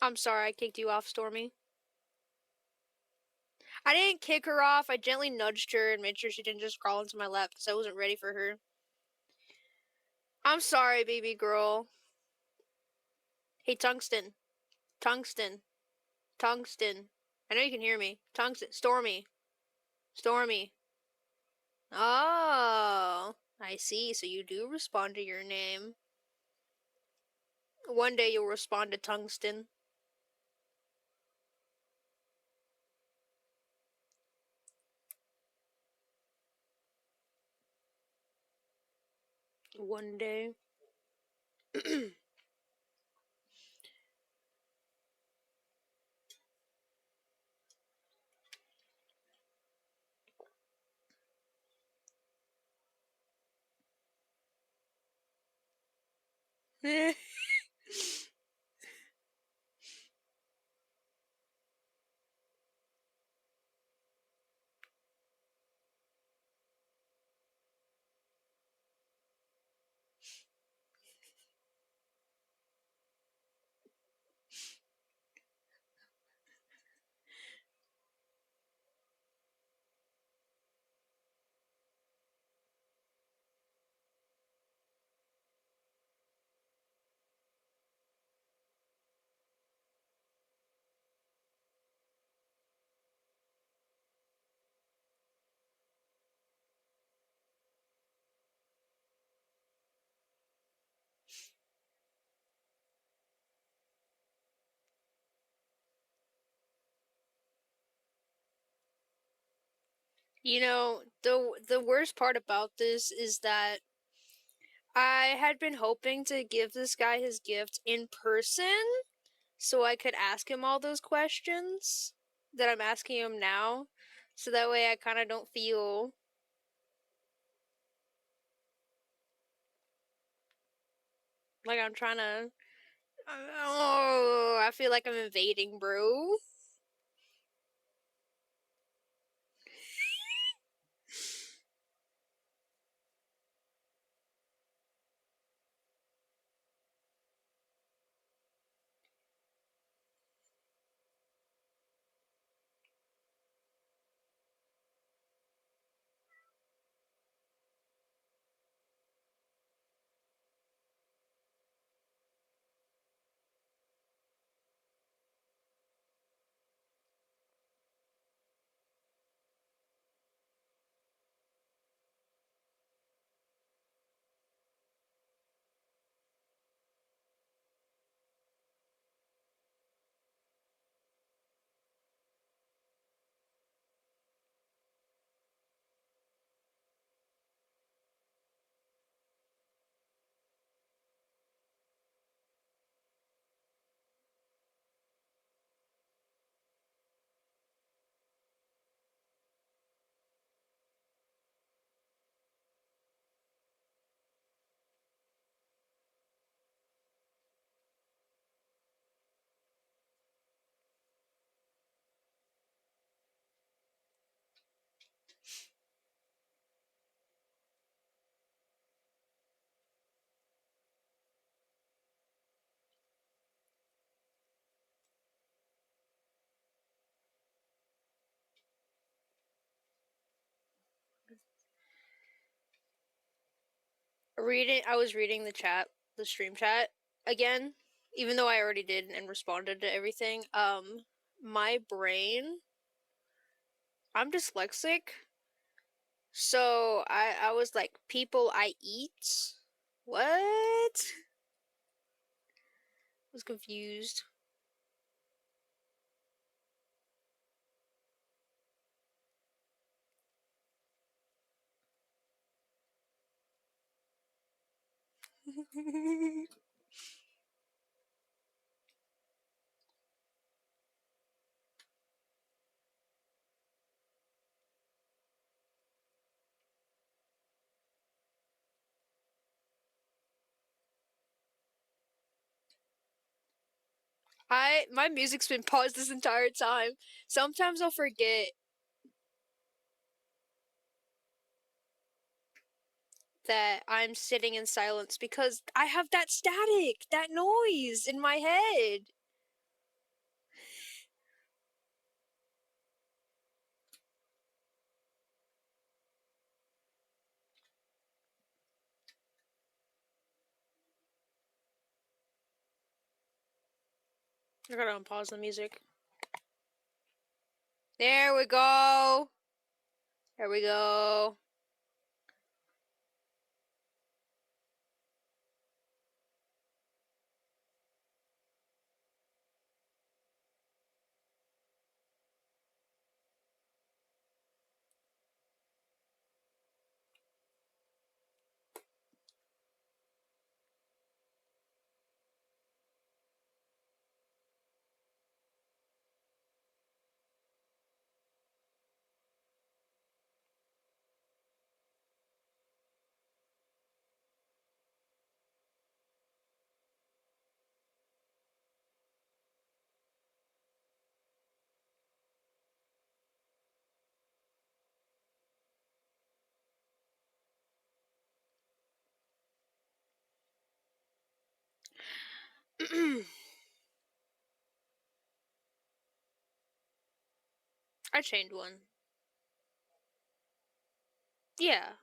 I'm sorry I kicked you off, Stormy. I didn't kick her off. I gently nudged her and made sure she didn't just crawl into my lap because I wasn't ready for her. I'm sorry, baby girl. Hey, Tungsten. Tungsten. Tungsten. I know you can hear me. Tungsten. Stormy. Stormy. Oh, I see. So you do respond to your name. One day you'll respond to Tungsten. One day. You know, the worst part about this is that I had been hoping to give this guy his gift in person so I could ask him all those questions that I'm asking him now. So that way I kind of don't feel like I'm trying to. Oh, I feel like I'm invading, bro. I was reading the chat, the stream chat again, even though I already did and responded to everything. My brain, I'm dyslexic, so I was like, people I eat? What? I was confused. My music's been paused this entire time. Sometimes I'll forget that I'm sitting in silence because I have that static, that noise in my head. I gotta unpause the music. There we go. There we go. I chained one. Yeah.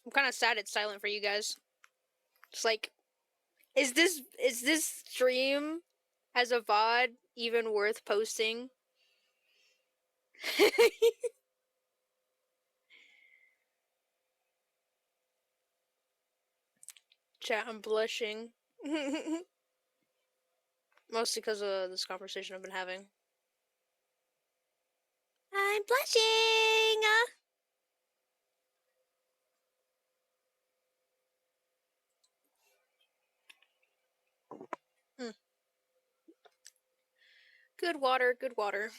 I'm kind of sad it's silent for you guys. It's like, is this stream as a VOD even worth posting? Chat, I'm blushing. Mostly because of this conversation I've been having. I'm blushing! Hmm. Good water, good water.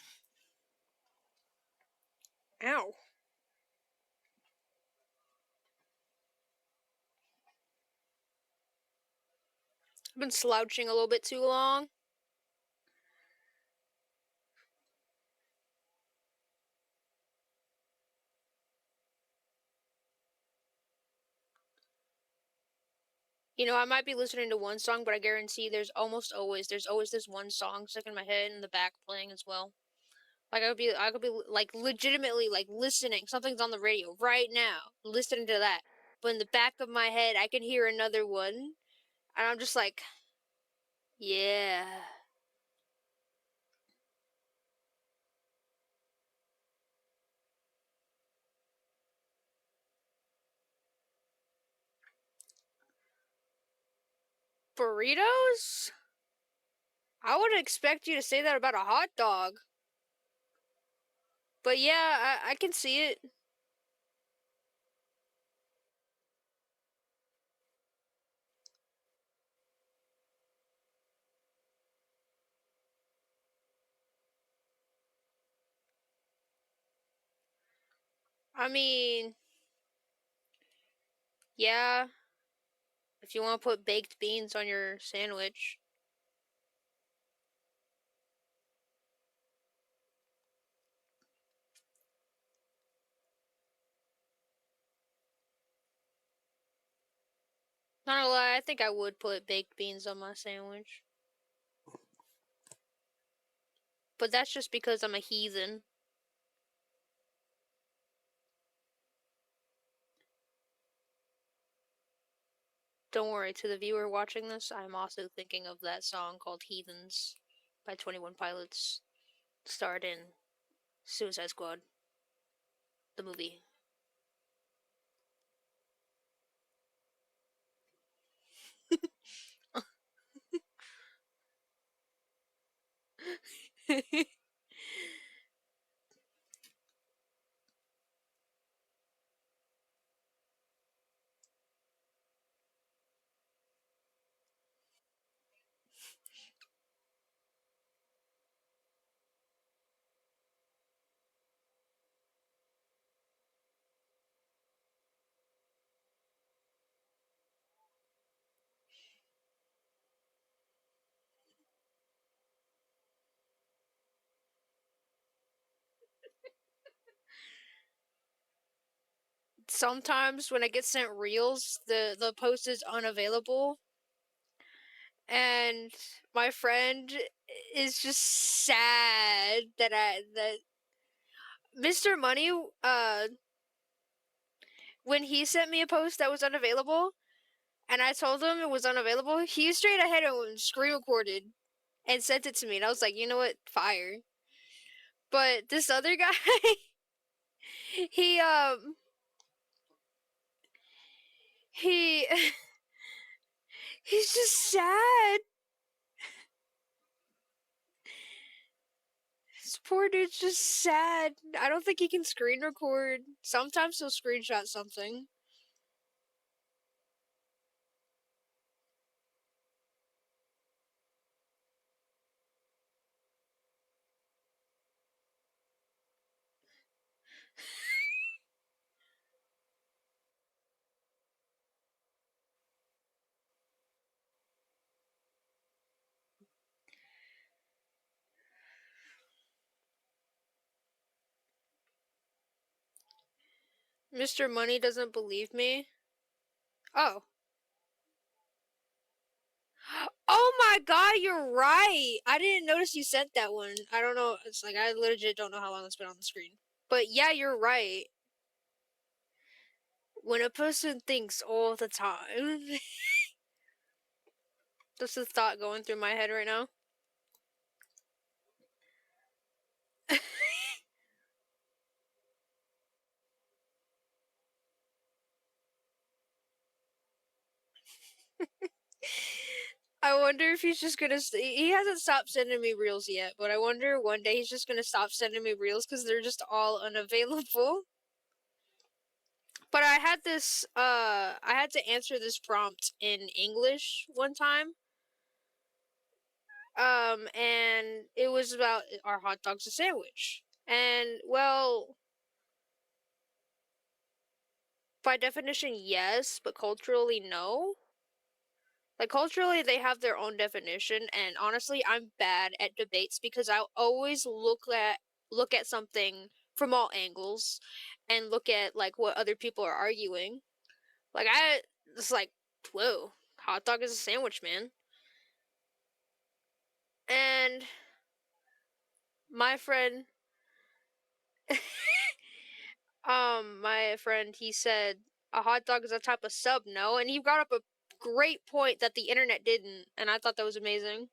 Ow. I've been slouching a little bit too long. You know, I might be listening to one song, but I guarantee there's always this one song stuck in my head in the back playing as well. Like I could be like legitimately like listening. Something's on the radio right now, listening to that. But in the back of my head, I can hear another one, and I'm just like, yeah. Burritos? I would expect you to say that about a hot dog. But yeah, I can see it. I mean, yeah, if you want to put baked beans on your sandwich. Not gonna lie, I think I would put baked beans on my sandwich. But that's just because I'm a heathen. Don't worry, to the viewer watching this, I'm also thinking of that song called Heathens by 21 Pilots, starred in Suicide Squad, the movie. Sometimes when I get sent reels, the post is unavailable, and my friend is just sad that Mr. Money when he sent me a post that was unavailable and I told him it was unavailable, he straight ahead and screen recorded and sent it to me, and I was like, you know what, fire. But this other guy, he he he's just sad. This poor dude's just sad. I don't think he can screen record. Sometimes he'll screenshot something. Mr. Money doesn't believe me. Oh. Oh my god, you're right. I didn't notice you sent that one. I don't know. It's like I legit don't know how long it's been on the screen. But yeah, you're right. When a person thinks all the time. This is thought going through my head right now. I wonder if he's just gonna. He hasn't stopped sending me reels yet, but I wonder one day he's just gonna stop sending me reels because they're just all unavailable. But I had this. I had to answer this prompt in English one time. And it was about are hot dogs a sandwich? And well, by definition, yes, but culturally, no. Like culturally, they have their own definition, and honestly, I'm bad at debates because I always look at something from all angles, and look at like what other people are arguing. Like it's like, whoa, hot dog is a sandwich, man. And my friend, my friend, he said a hot dog is a type of sub, no, and he brought up a great point that the internet didn't, and I thought that was amazing.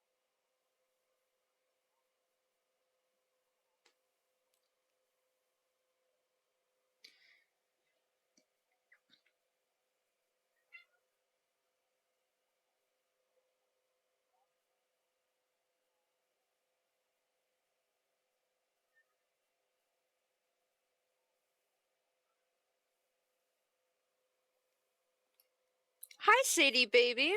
Hi, Sadie, baby.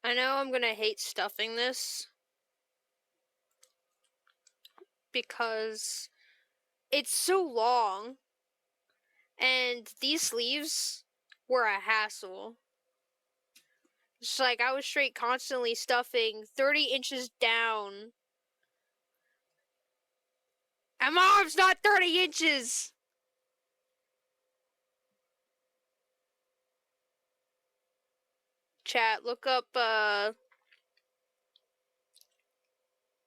I know I'm gonna hate stuffing this because it's so long, and these sleeves were a hassle. It's like I was straight constantly stuffing 30 inches down. And my arm's not 30 inches! Chat, look up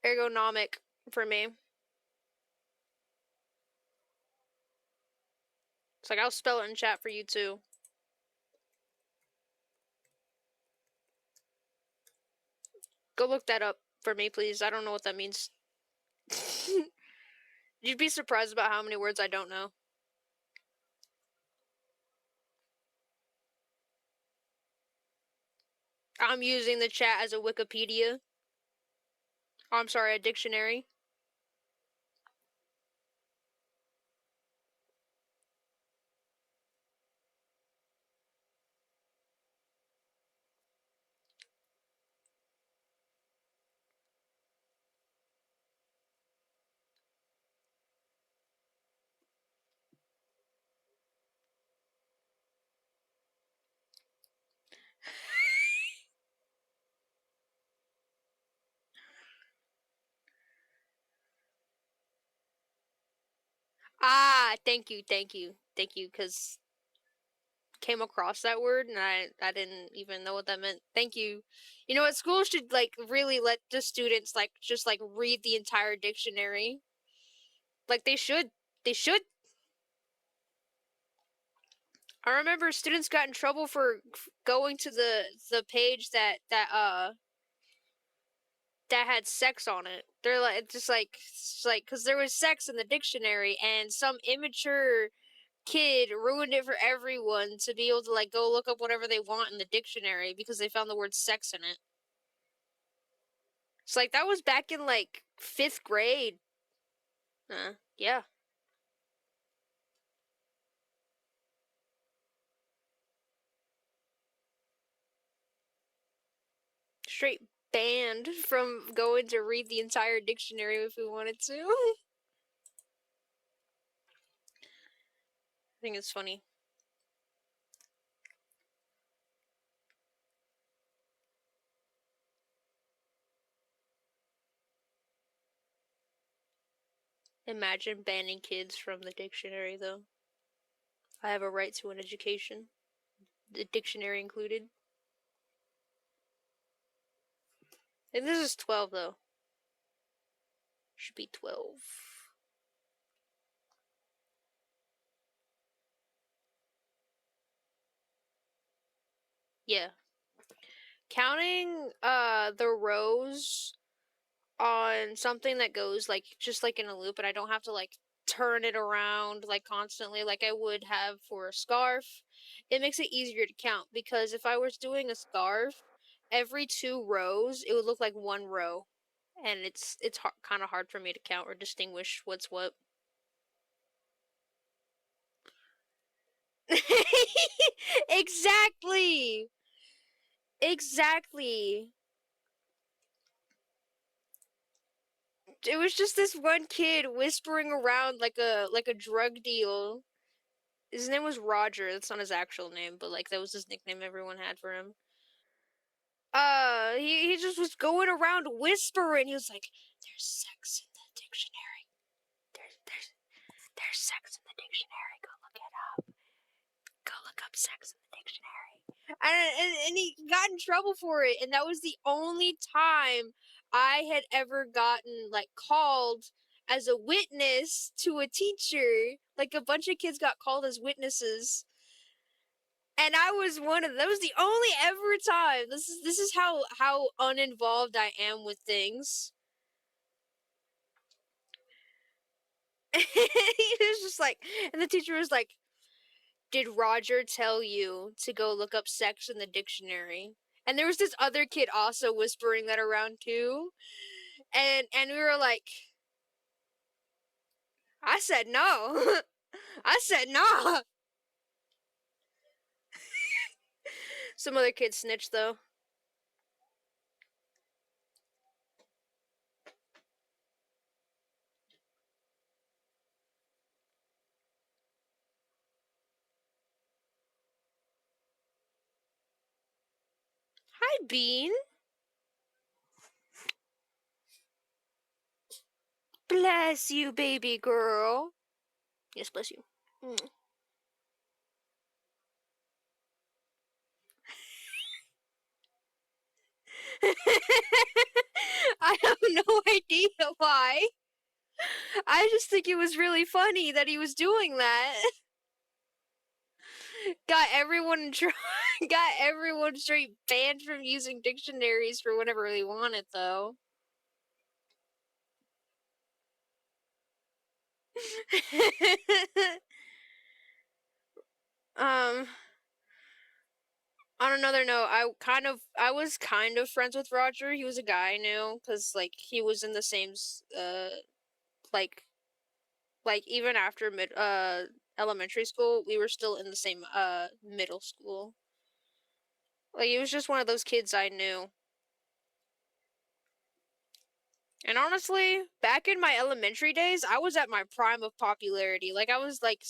ergonomic for me. It's like I'll spell it in chat for you too. Go look that up for me, please. I don't know what that means. You'd be surprised about how many words I don't know. I'm using the chat as a Wikipedia. Oh, I'm sorry, a dictionary. Ah, thank you, because came across that word and I didn't even know what that meant. Thank you. You know what? Schools should like really let the students like just like read the entire dictionary. Like they should. They should. I remember students got in trouble for going to the page that had sex on it. They're like just like because there was sex in the dictionary and some immature kid ruined it for everyone to be able to like go look up whatever they want in the dictionary because they found the word sex in it. It's like that was back in like 5th grade. Yeah. Straight banned from going to read the entire dictionary if we wanted to. I think it's funny. Imagine banning kids from the dictionary, though. I have a right to an education, the dictionary included. And this is 12, though. Should be 12. Yeah. Counting the rows on something that goes like just like in a loop and I don't have to like turn it around like constantly like I would have for a scarf, it makes it easier to count because if I was doing a scarf every 2 rows, it would look like 1 row, and it's kind of hard for me to count or distinguish what's what. Exactly. Exactly. It was just this one kid whispering around like a drug deal. His name was Roger. That's not his actual name, but like that was his nickname everyone had for him. He just was going around whispering. He was like, "There's sex in the dictionary. There's sex in the dictionary. Go look it up. Go look up sex in the dictionary." And he got in trouble for it, and that was the only time I had ever gotten like called as a witness to a teacher. Like a bunch of kids got called as witnesses, and I was one of them. That was the only ever time. This is how uninvolved I am with things. He was just like, and the teacher was like, "Did Roger tell you to go look up sex in the dictionary?" And there was this other kid also whispering that around too. And we were like, "I said no." I said no. Some other kid snitched though. Hi, Bean. Bless you, baby girl. Yes, bless you. Mm. I have no idea why. I just think it was really funny that he was doing that. Got everyone in got everyone straight banned from using dictionaries for whatever they wanted, though. um, on another note, I was kind of friends with Roger. He was a guy I knew because like he was in the same like even after mid elementary school, we were still in the same middle school. Like he was just one of those kids I knew. And honestly, back in my elementary days, I was at my prime of popularity. Like I was like,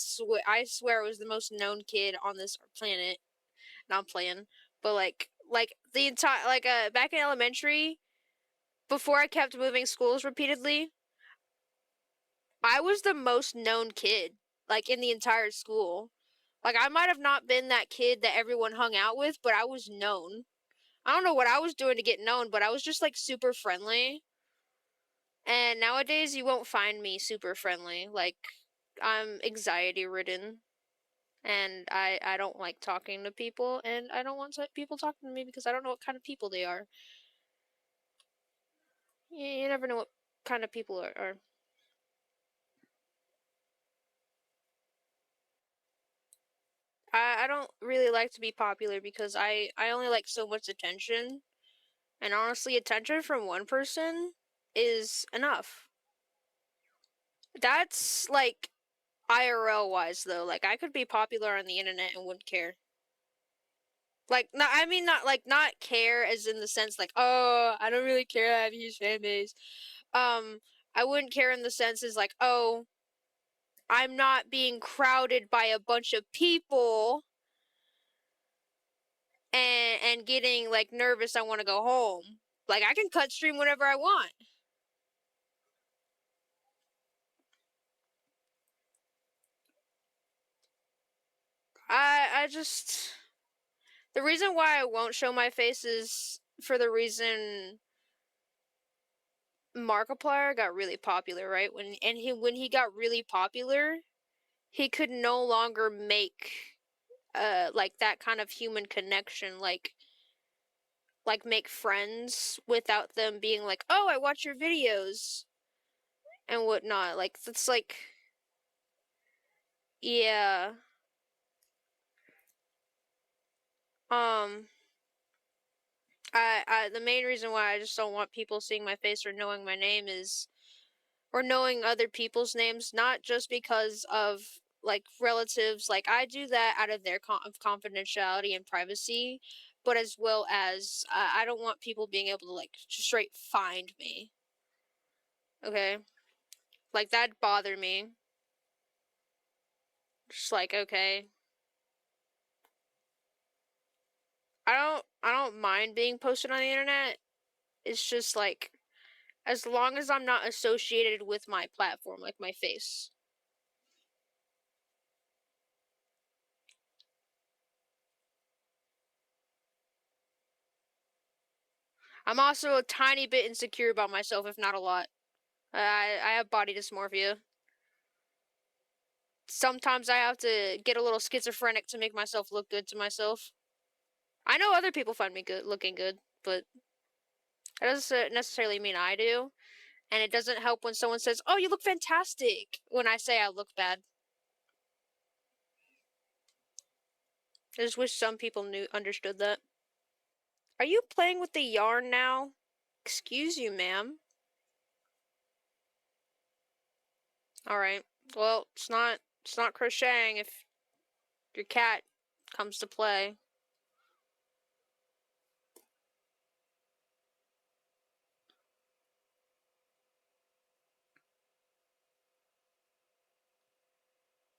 I swear I was the most known kid on this planet. Not playing, but like the entire back in elementary, before I kept moving schools repeatedly, I was the most known kid like in the entire school. Like I might have not been that kid that everyone hung out with, but I was known. I don't know what I was doing to get known, but I was just like super friendly. And nowadays, you won't find me super friendly. Like, I'm anxiety ridden, and I don't like talking to people, and I don't want people talking to me because I don't know what kind of people they are. You never know what kind of people are. I don't really like to be popular because I only like so much attention, and honestly, attention from one person is enough. That's like IRL wise though. Like, I could be popular on the internet and wouldn't care. Like, not, I mean, not like not care as in the sense like, oh, I don't really care. I have a huge fan base. Um, I wouldn't care in the sense is like, oh, I'm not being crowded by a bunch of people and getting like nervous. I want to go home. Like, I can cut stream whenever I want. I just the reason why I won't show my face is for the reason Markiplier got really popular, right? When he got really popular, he could no longer make like that kind of human connection, like make friends without them being like, oh, I watch your videos and whatnot. Like that's like, yeah. um The main reason why I just don't want people seeing my face or knowing my name is, or knowing other people's names, not just because of like relatives. Like I do that out of their confidentiality and privacy, but as well as I don't want people being able to like straight find me. Okay, like that'd bother me. Just like okay, I don't mind being posted on the internet. It's just like as long as I'm not associated with my platform, like my face. I'm also a tiny bit insecure about myself, if not a lot. I have body dysmorphia. Sometimes I have to get a little schizophrenic to make myself look good to myself. I know other people find me good, looking good, but that doesn't necessarily mean I do. And it doesn't help when someone says, "Oh, you look fantastic," when I say I look bad. I just wish some people understood that. Are you playing with the yarn now? Excuse you, ma'am. All right. Well, it's not crocheting if your cat comes to play.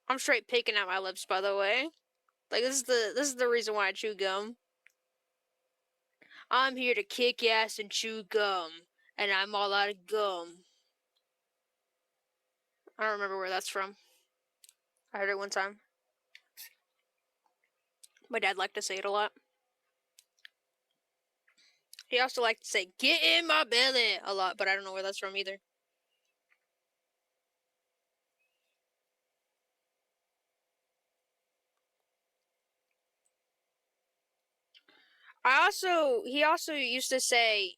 I'm straight picking at my lips, by the way. Like this is the reason why I chew gum. I'm here to kick ass and chew gum, and I'm all out of gum. I don't remember where that's from. I heard it one time. My dad liked to say it a lot. He also liked to say "get in my belly" a lot, but I don't know where that's from either. He also used to say,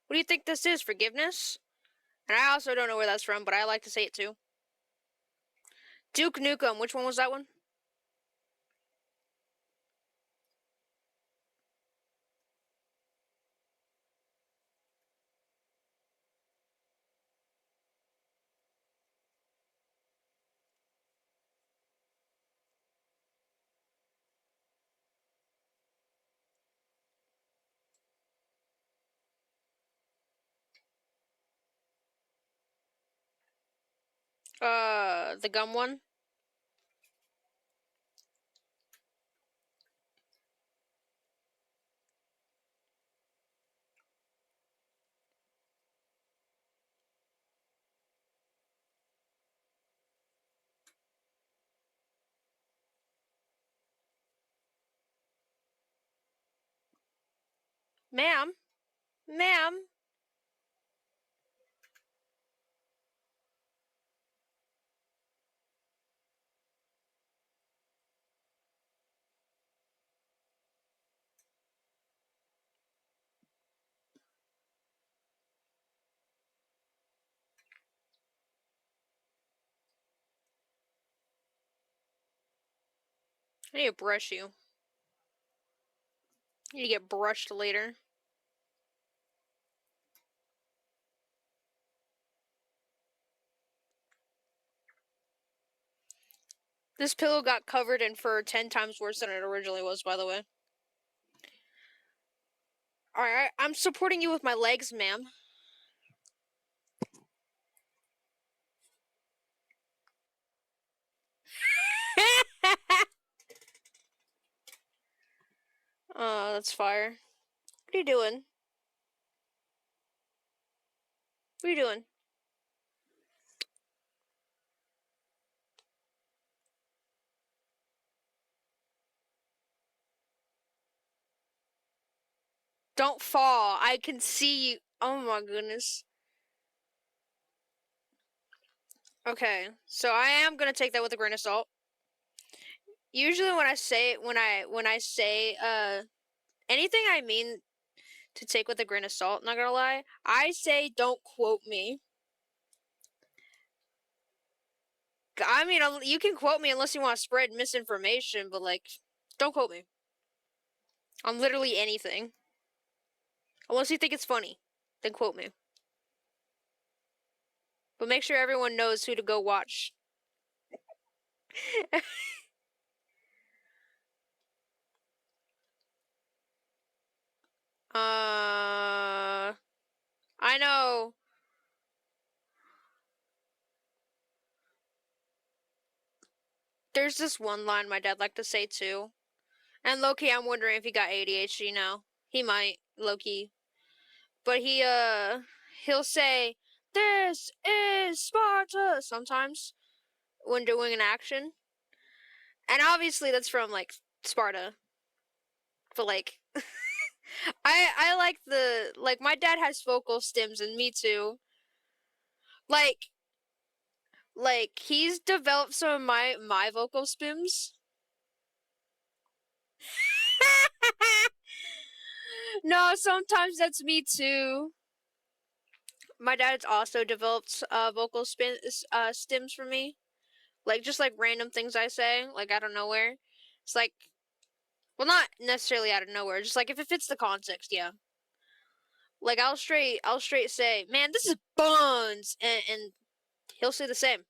"What do you think this is? Forgiveness?" And I also don't know where that's from, but I like to say it too. Duke Nukem. Which one was that one? The gum one. Ma'am, ma'am. I need to brush you. I need to get brushed later. This pillow got covered in fur 10 times worse than it originally was, by the way. Alright, I'm supporting you with my legs, ma'am. Oh, that's fire. What are you doing? What are you doing? Don't fall. I can see you. Oh my goodness. Okay, so I am gonna take that with a grain of salt. Usually when I say anything I mean to take with a grain of salt, not gonna lie, I say don't quote me. I mean, you can quote me unless you want to spread misinformation, but like, don't quote me on literally anything. Unless you think it's funny, then quote me. But make sure everyone knows who to go watch. I know. There's this one line my dad liked to say too. And Loki, I'm wondering if he got ADHD now. He might, Loki. But he'll say, "This is Sparta" sometimes when doing an action. And obviously that's from like Sparta. But like I like the like my dad has vocal stims and me too. Like he's developed some of my vocal stims. No, sometimes that's me too. My dad's also developed vocal stims for me. Like just like random things I say, like out of nowhere. It's like, well, not necessarily out of nowhere, just like if it fits the context, yeah. Like I'll straight say, "Man, this is buns," and he'll say the same.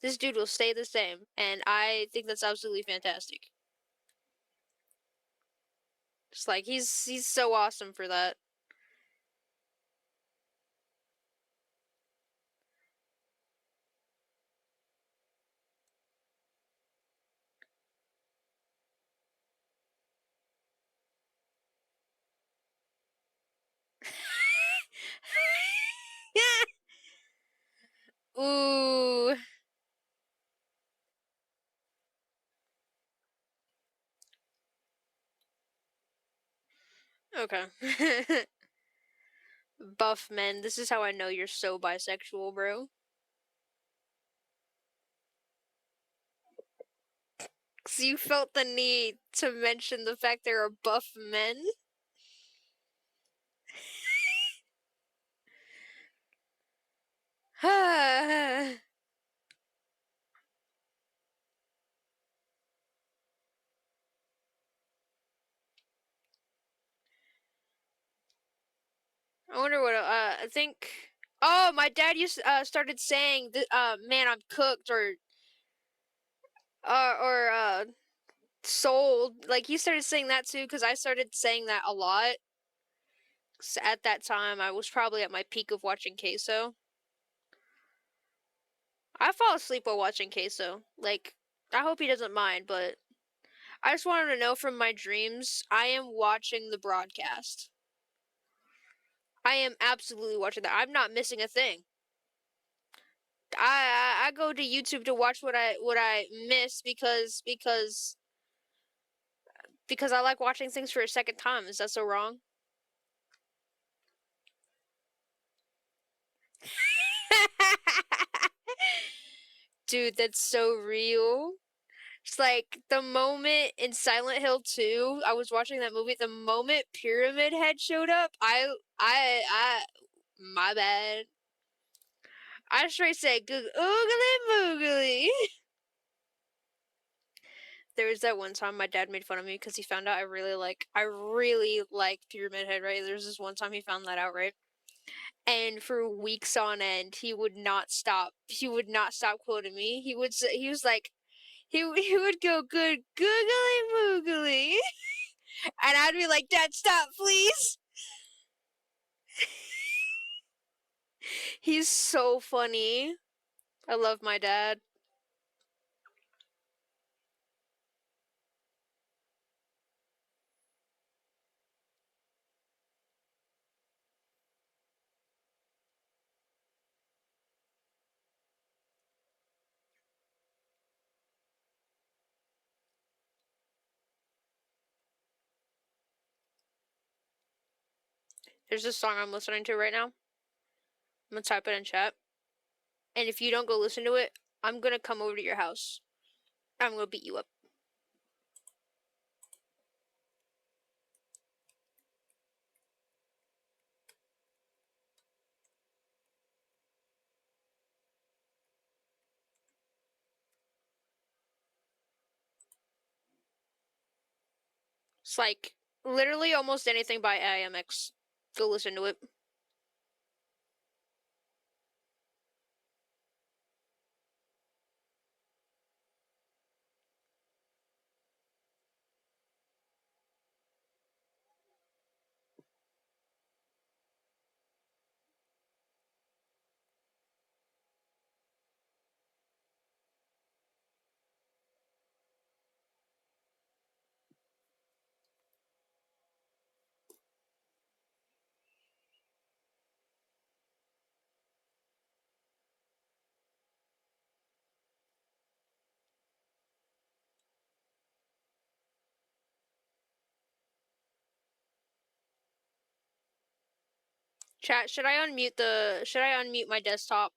This dude will stay the same, and I think that's absolutely fantastic. Just like he's so awesome for that. Ooh. Okay. Buff men, this is how I know you're so bisexual, bro. 'Cause you felt the need to mention the fact there are buff men. I wonder what I think. Oh, my dad used started saying, "Man, I'm cooked," or "sold." Like he started saying that too, because I started saying that a lot. 'Cause at that time, I was probably at my peak of watching Queso. I fall asleep while watching Queso. Like, I hope he doesn't mind, but I just want him to know from my dreams, I am watching the broadcast. I am absolutely watching that. I'm not missing a thing. I go to YouTube to watch what I miss because I like watching things for a second time. Is that so wrong? Dude, that's so real. It's like the moment in Silent Hill 2, I was watching that movie, the moment Pyramid Head showed up, my bad. I straight said, oogly moogly. There was that one time my dad made fun of me because he found out I really like Pyramid Head, right? There's this one time he found that out, right? And for weeks on end, he would not stop. He would not stop quoting me. He was like, he would go, "Good googly moogly," and I'd be like, "Dad, stop, please." He's so funny. I love my dad. There's this song I'm listening to right now. I'm gonna type it in chat. And if you don't go listen to it, I'm gonna come over to your house. I'm gonna beat you up. It's like literally almost anything by IMX. Go listen to it. Chat, should I unmute my desktop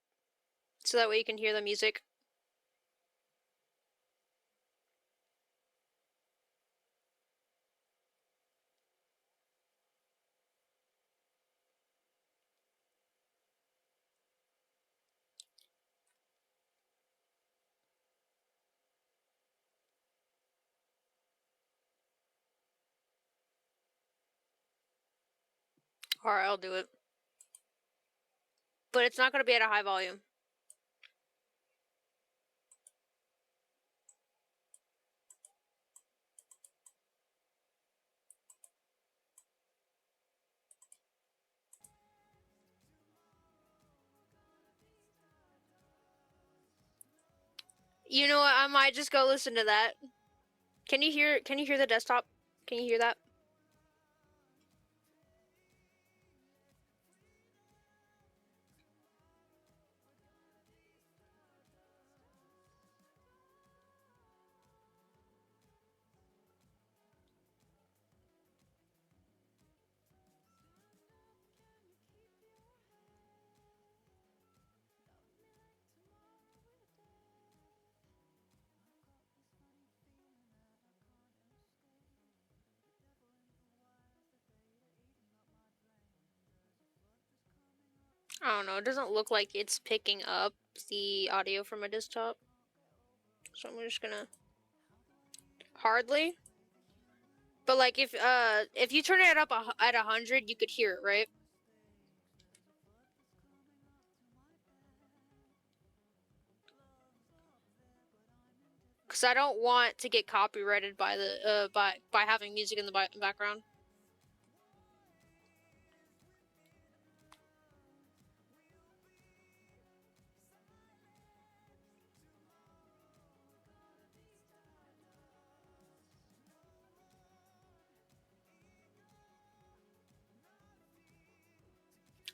so that way you can hear the music? Alright, I'll do it. But it's not going to be at a high volume. You know what? I might just go listen to that. Can you hear the desktop? Can you hear that? I don't know. It doesn't look like it's picking up the audio from my desktop. So I'm just gonna hardly. But like if you turn it up at 100, you could hear it, right? Because I don't want to get copyrighted by the by having music in the background.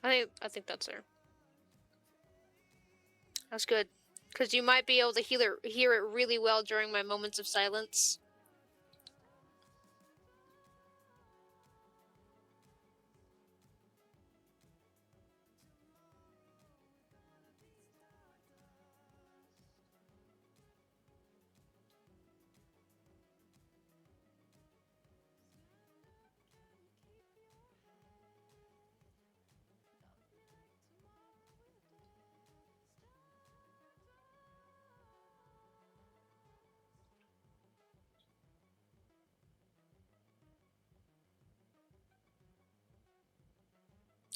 I think that's there. That's good. Because you might be able to hear it really well during my moments of silence.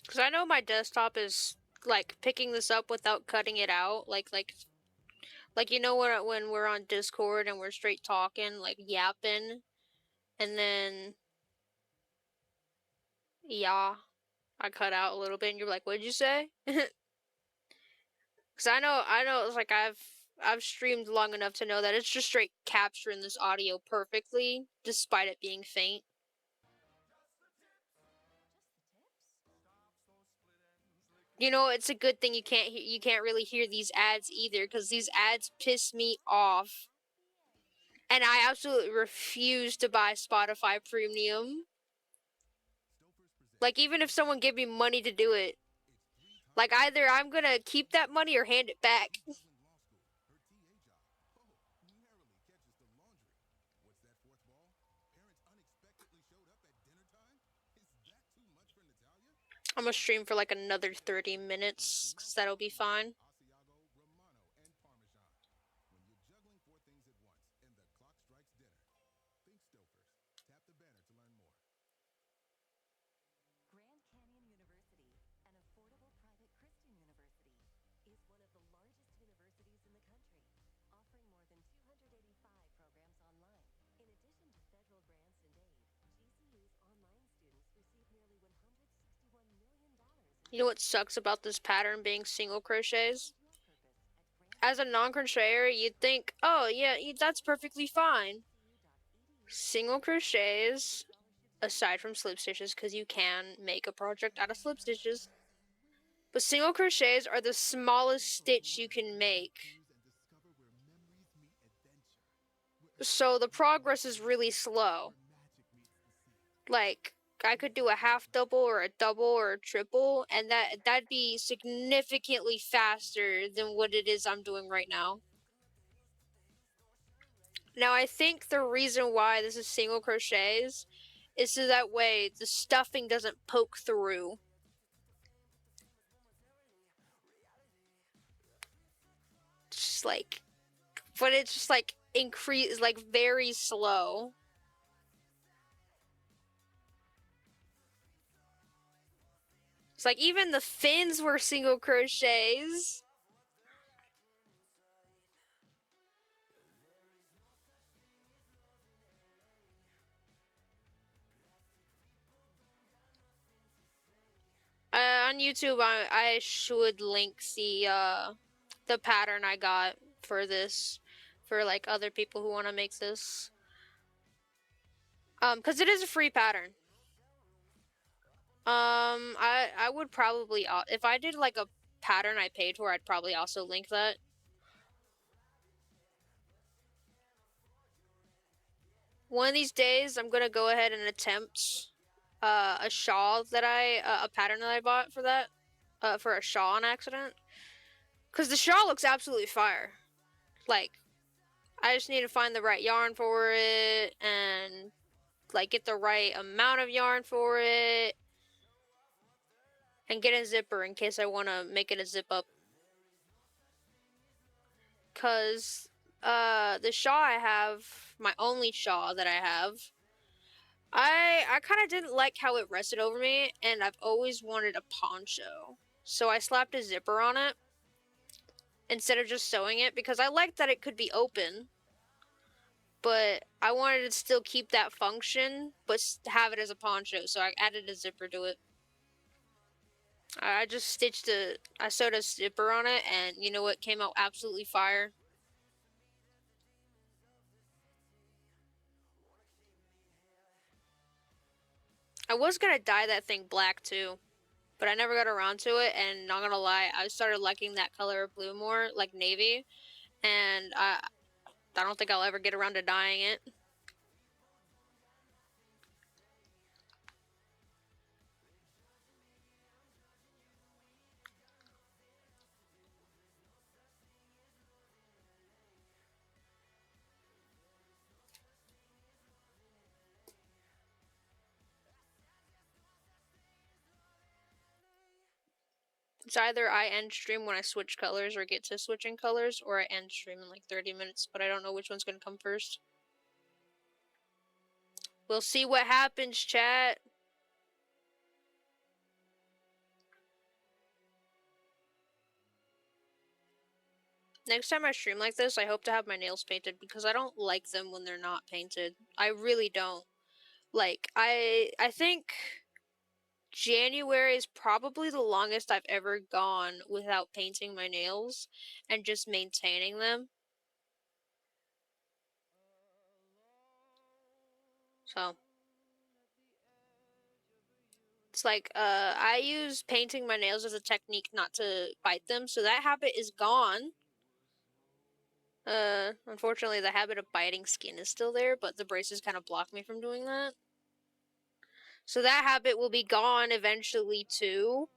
Because I know my desktop is like picking this up without cutting it out. Like you know when we're on Discord and we're straight talking, like yapping, and then yeah, I cut out a little bit, and you're like, "What'd you say?" Because I know, it's like I've streamed long enough to know that it's just straight capturing this audio perfectly, despite it being faint. You know, it's a good thing you can't really hear these ads either, because these ads piss me off, and I absolutely refuse to buy Spotify Premium. Like even if someone gave me money to do it, like either I'm gonna keep that money or hand it back. I'm gonna stream for like another 30 minutes, because that'll be fine. You know what sucks about this pattern being single crochets? As a non-crocheter, you'd think, oh yeah, that's perfectly fine. Single crochets, aside from slip stitches, because you can make a project out of slip stitches, but single crochets are the smallest stitch you can make. So the progress is really slow. Like, I could do a half double or a double or a triple, and that'd be significantly faster than what it is I'm doing right now. Now, I think the reason why this is single crochets is so that way the stuffing doesn't poke through. Just like, but it's just like increase, like very slow. It's like even the fins were single crochets. On YouTube, I should link the pattern I got for this, for like other people who want to make this. Because it is a free pattern. I would probably if I did like a pattern I paid for, I'd probably also link that. One of these days, I'm gonna go ahead and attempt a shawl that a pattern that I bought for that, for a shawl on accident. Cause the shawl looks absolutely fire. Like, I just need to find the right yarn for it and like get the right amount of yarn for it and get a zipper in case I want to make it a zip up. Cause the shawl I have, my only shawl that I have, I kind of didn't like how it rested over me, and I've always wanted a poncho. So I slapped a zipper on it instead of just sewing it because I liked that it could be open, but I wanted to still keep that function but have it as a poncho, so I added a zipper to it. I just I sewed a zipper on it, and you know what came out absolutely fire? I was gonna dye that thing black too, but I never got around to it, and not gonna lie, I started liking that color of blue more, like navy, and I don't think I'll ever get around to dyeing it. It's either I end stream when I switch colors or get to switching colors, or I end stream in like 30 minutes, but I don't know which one's gonna come first. We'll see what happens, chat. Next time I stream like this, I hope to have my nails painted because I don't like them when they're not painted. I really don't. Like, I think January is probably the longest I've ever gone without painting my nails and just maintaining them. So, it's like, I use painting my nails as a technique not to bite them, so that habit is gone. Unfortunately, the habit of biting skin is still there, but the braces kind of block me from doing that. So that habit will be gone eventually, too.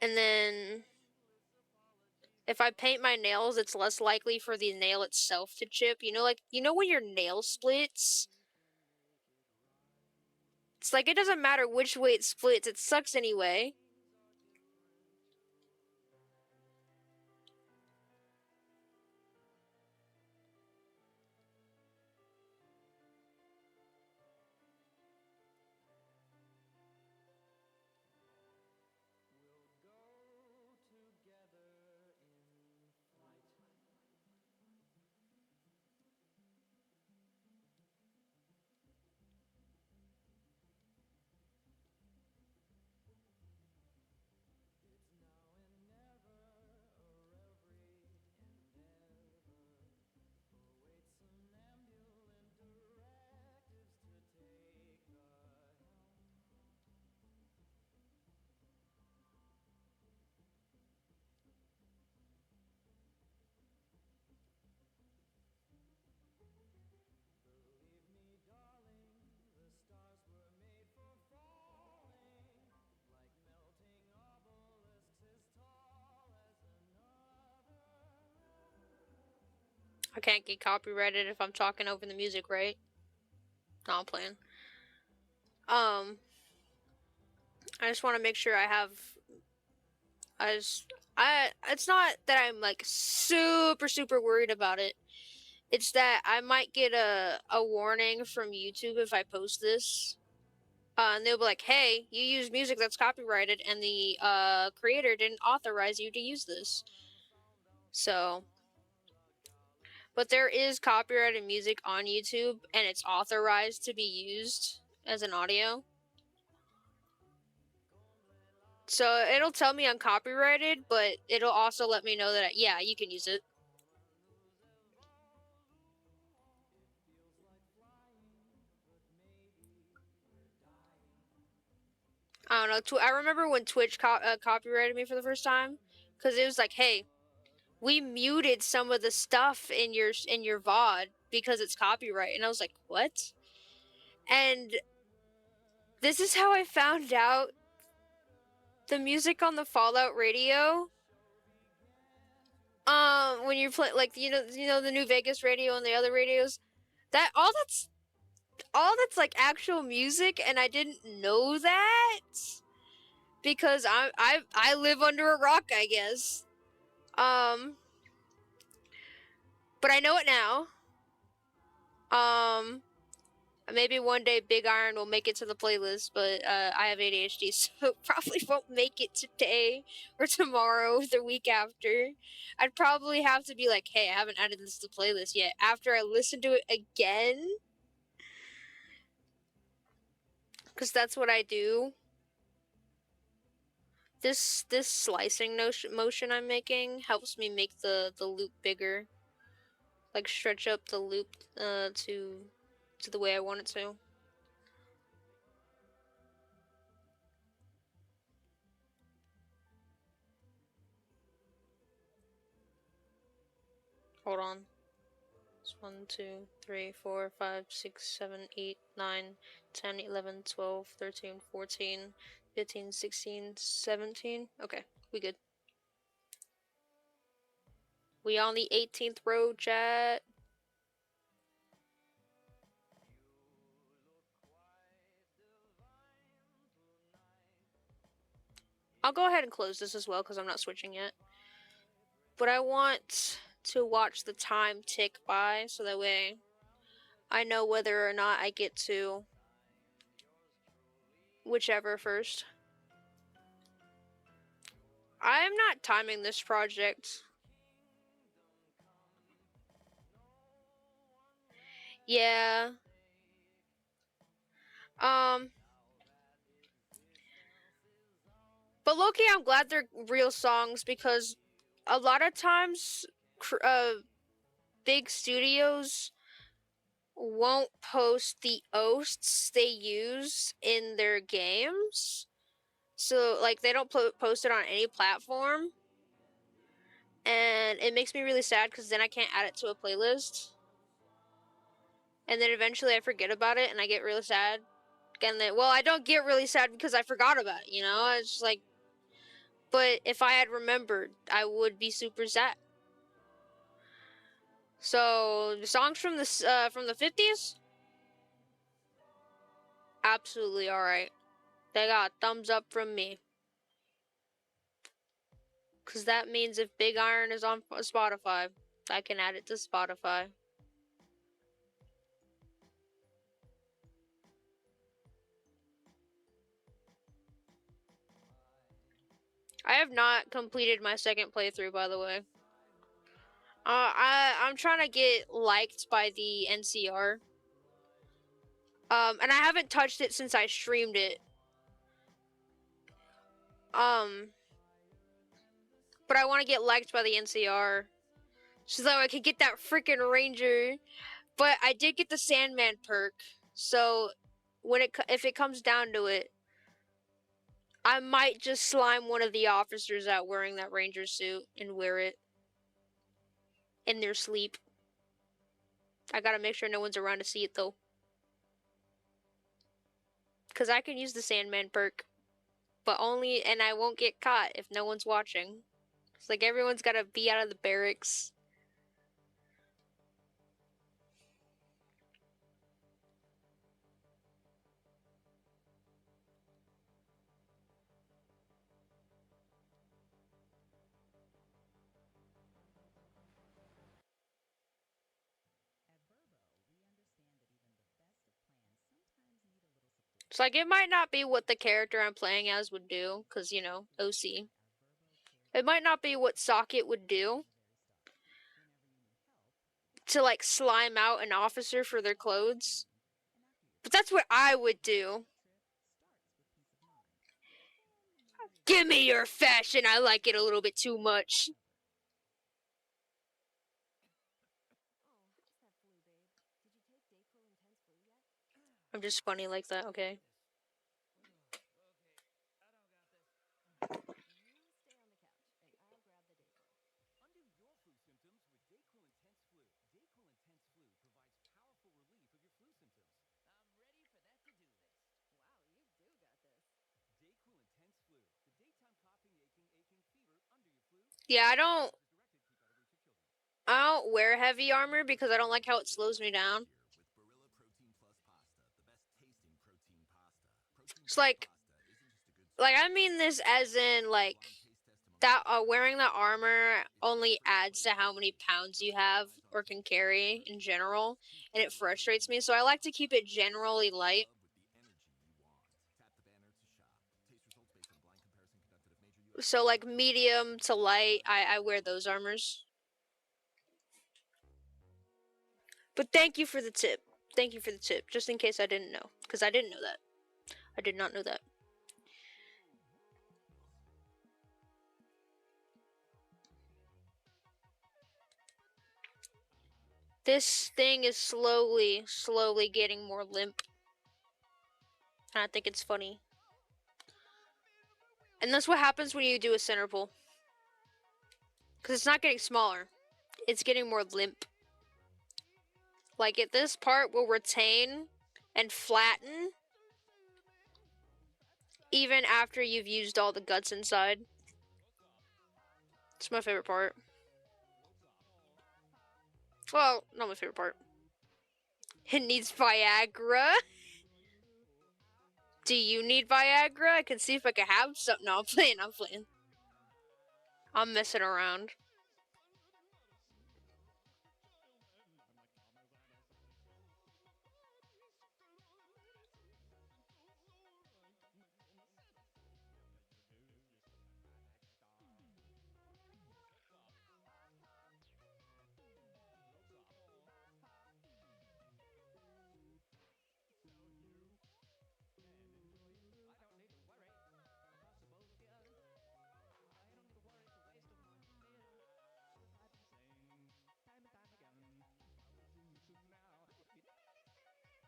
And then, if I paint my nails, it's less likely for the nail itself to chip. You know when your nail splits? It's like, it doesn't matter which way it splits, it sucks anyway. I can't get copyrighted if I'm talking over the music, right? No, I'm playing. I just want to make sure I have. It's not that I'm like super worried about it. It's that I might get a warning from YouTube if I post this. And they'll be like, hey, you use music that's copyrighted and the creator didn't authorize you to use this. So, but there is copyrighted music on YouTube and it's authorized to be used as an audio. So it'll tell me I'm copyrighted, but it'll also let me know that, yeah, you can use it. I don't know. I remember when Twitch copyrighted me for the first time because it was like, hey, we muted some of the stuff in your VOD because it's copyright, and I was like, what? And this is how I found out the music on the Fallout radio. When you play like you know the New Vegas radio and the other radios, that's like actual music, and I didn't know that because I live under a rock, I guess. But I know it now. Maybe one day Big Iron will make it to the playlist, but I have ADHD, so it probably won't make it today or tomorrow or the week after. I'd probably have to be like, hey, I haven't added this to the playlist yet. After I listen to it again, because that's what I do. This slicing motion I'm making helps me make the loop bigger, like stretch up the loop to the way I want it to. Hold on. It's 1, 2, 3, 4, 5, 6, 7, 8, 9, 10, 11, 12, 13, 14, 15, 16, 17. Okay, we good. We on the 18th row, chat. I'll go ahead and close this as well because I'm not switching yet. But I want to watch the time tick by so that way I know whether or not I get to whichever first. I'm not timing this project. Yeah. But low-key, I'm glad they're real songs because a lot of times, big studios won't post the oasts they use in their games. So, like, they don't post it on any platform. And it makes me really sad because then I can't add it to a playlist. And then eventually I forget about it and I get really sad. And then, well, I don't get really sad because I forgot about it, you know? It's just like, but if I had remembered, I would be super sad. So the songs from the 50s, absolutely all right. They got a thumbs up from me. Cause that means if Big Iron is on Spotify, I can add it to Spotify. I have not completed my second playthrough, by the way. I'm trying to get liked by the NCR. And I haven't touched it since I streamed it. But I want to get liked by the NCR. So that I could get that freaking Ranger. But I did get the Sandman perk. So if it comes down to it, I might just slime one of the officers out wearing that Ranger suit and wear it in their sleep. I gotta make sure no one's around to see it though. Cause I can use the Sandman perk. But and I won't get caught if no one's watching. It's like everyone's gotta be out of the barracks. It's like it might not be what the character I'm playing as would do, because, you know, OC. It might not be what Socket would do to, like, slime out an officer for their clothes. But that's what I would do. Give me your fashion. I like it a little bit too much. I'm just funny like that, okay? Yeah, I don't wear heavy armor because I don't like how it slows me down. It's like I mean this as in like that wearing that armor only adds to how many pounds you have or can carry in general, and it frustrates me. So I like to keep it generally light. So like medium to light, I wear those armors. But thank you for the tip. Thank you for the tip, just in case I didn't know, because I didn't know that. I did not know that. This thing is slowly getting more limp. And I think it's funny. And that's what happens when you do a center pull. Because it's not getting smaller. It's getting more limp. Like this part will retain and flatten even after you've used all the guts inside. It's my favorite part. Well, not my favorite part. It needs Viagra. Do you need Viagra? I can see if I can have some. No, I'm playing. I'm messing around.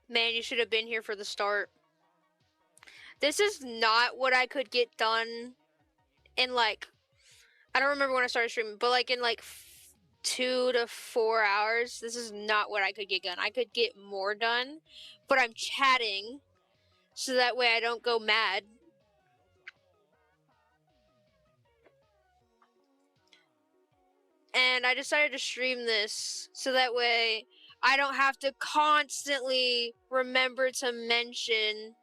Man, you should have been here for the start. This is not what I could get done in like, I don't remember when I started streaming, but like in like 2 to 4 hours. This is not what I could get done. I could get more done, but I'm chatting so that way I don't go mad. And I decided to stream this so that way I don't have to constantly remember to mention,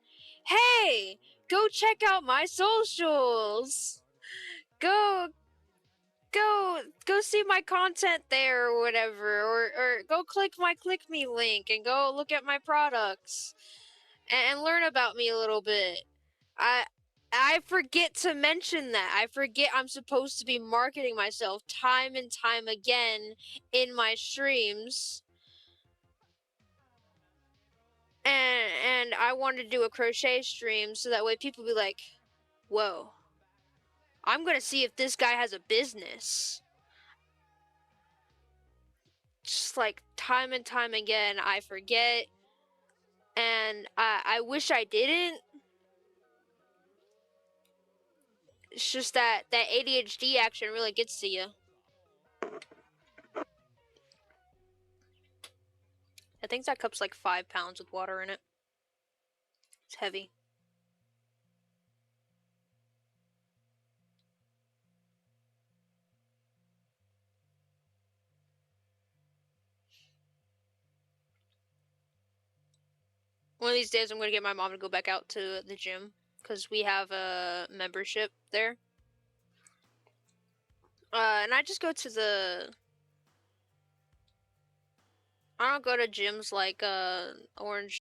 hey, go check out my socials. Go see my content there or whatever, or go click my click me link and go look at my products and learn about me a little bit. I forget to mention that. I forget I'm supposed to be marketing myself time and time again in my streams. And I wanted to do a crochet stream so that way people be like, whoa, I'm gonna see if this guy has a business. Just like time and time again, I forget. And I wish I didn't. It's just that ADHD action really gets to you. I think that cup's like 5 pounds with water in it. It's heavy. One of these days I'm going to get my mom to go back out to the gym because we have a membership there. And I just go to I don't go to gyms like Orange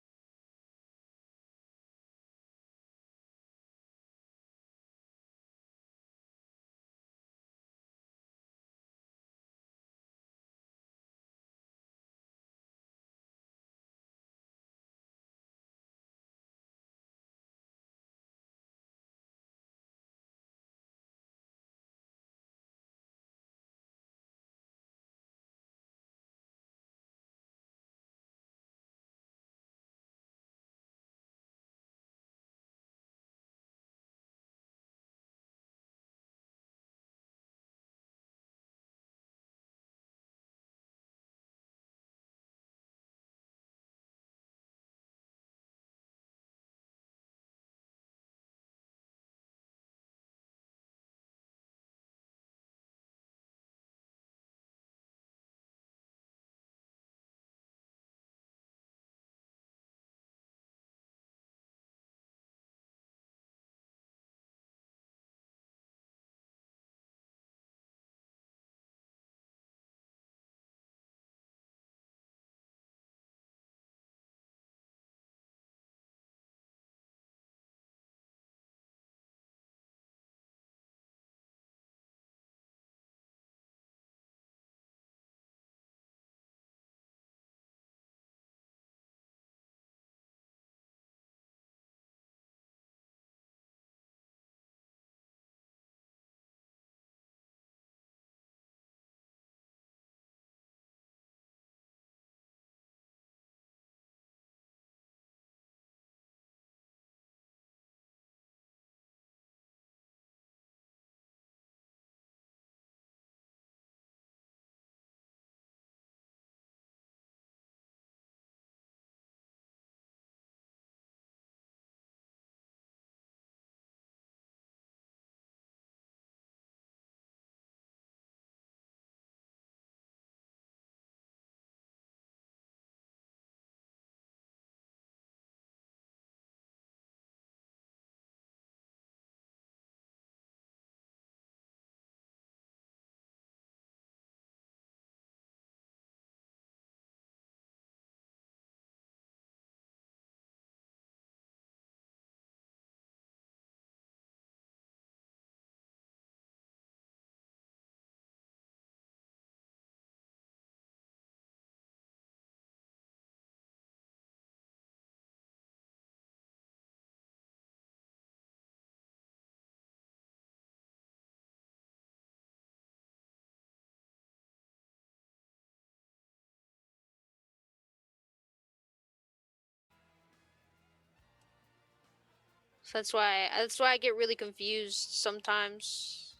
So that's why I get really confused sometimes.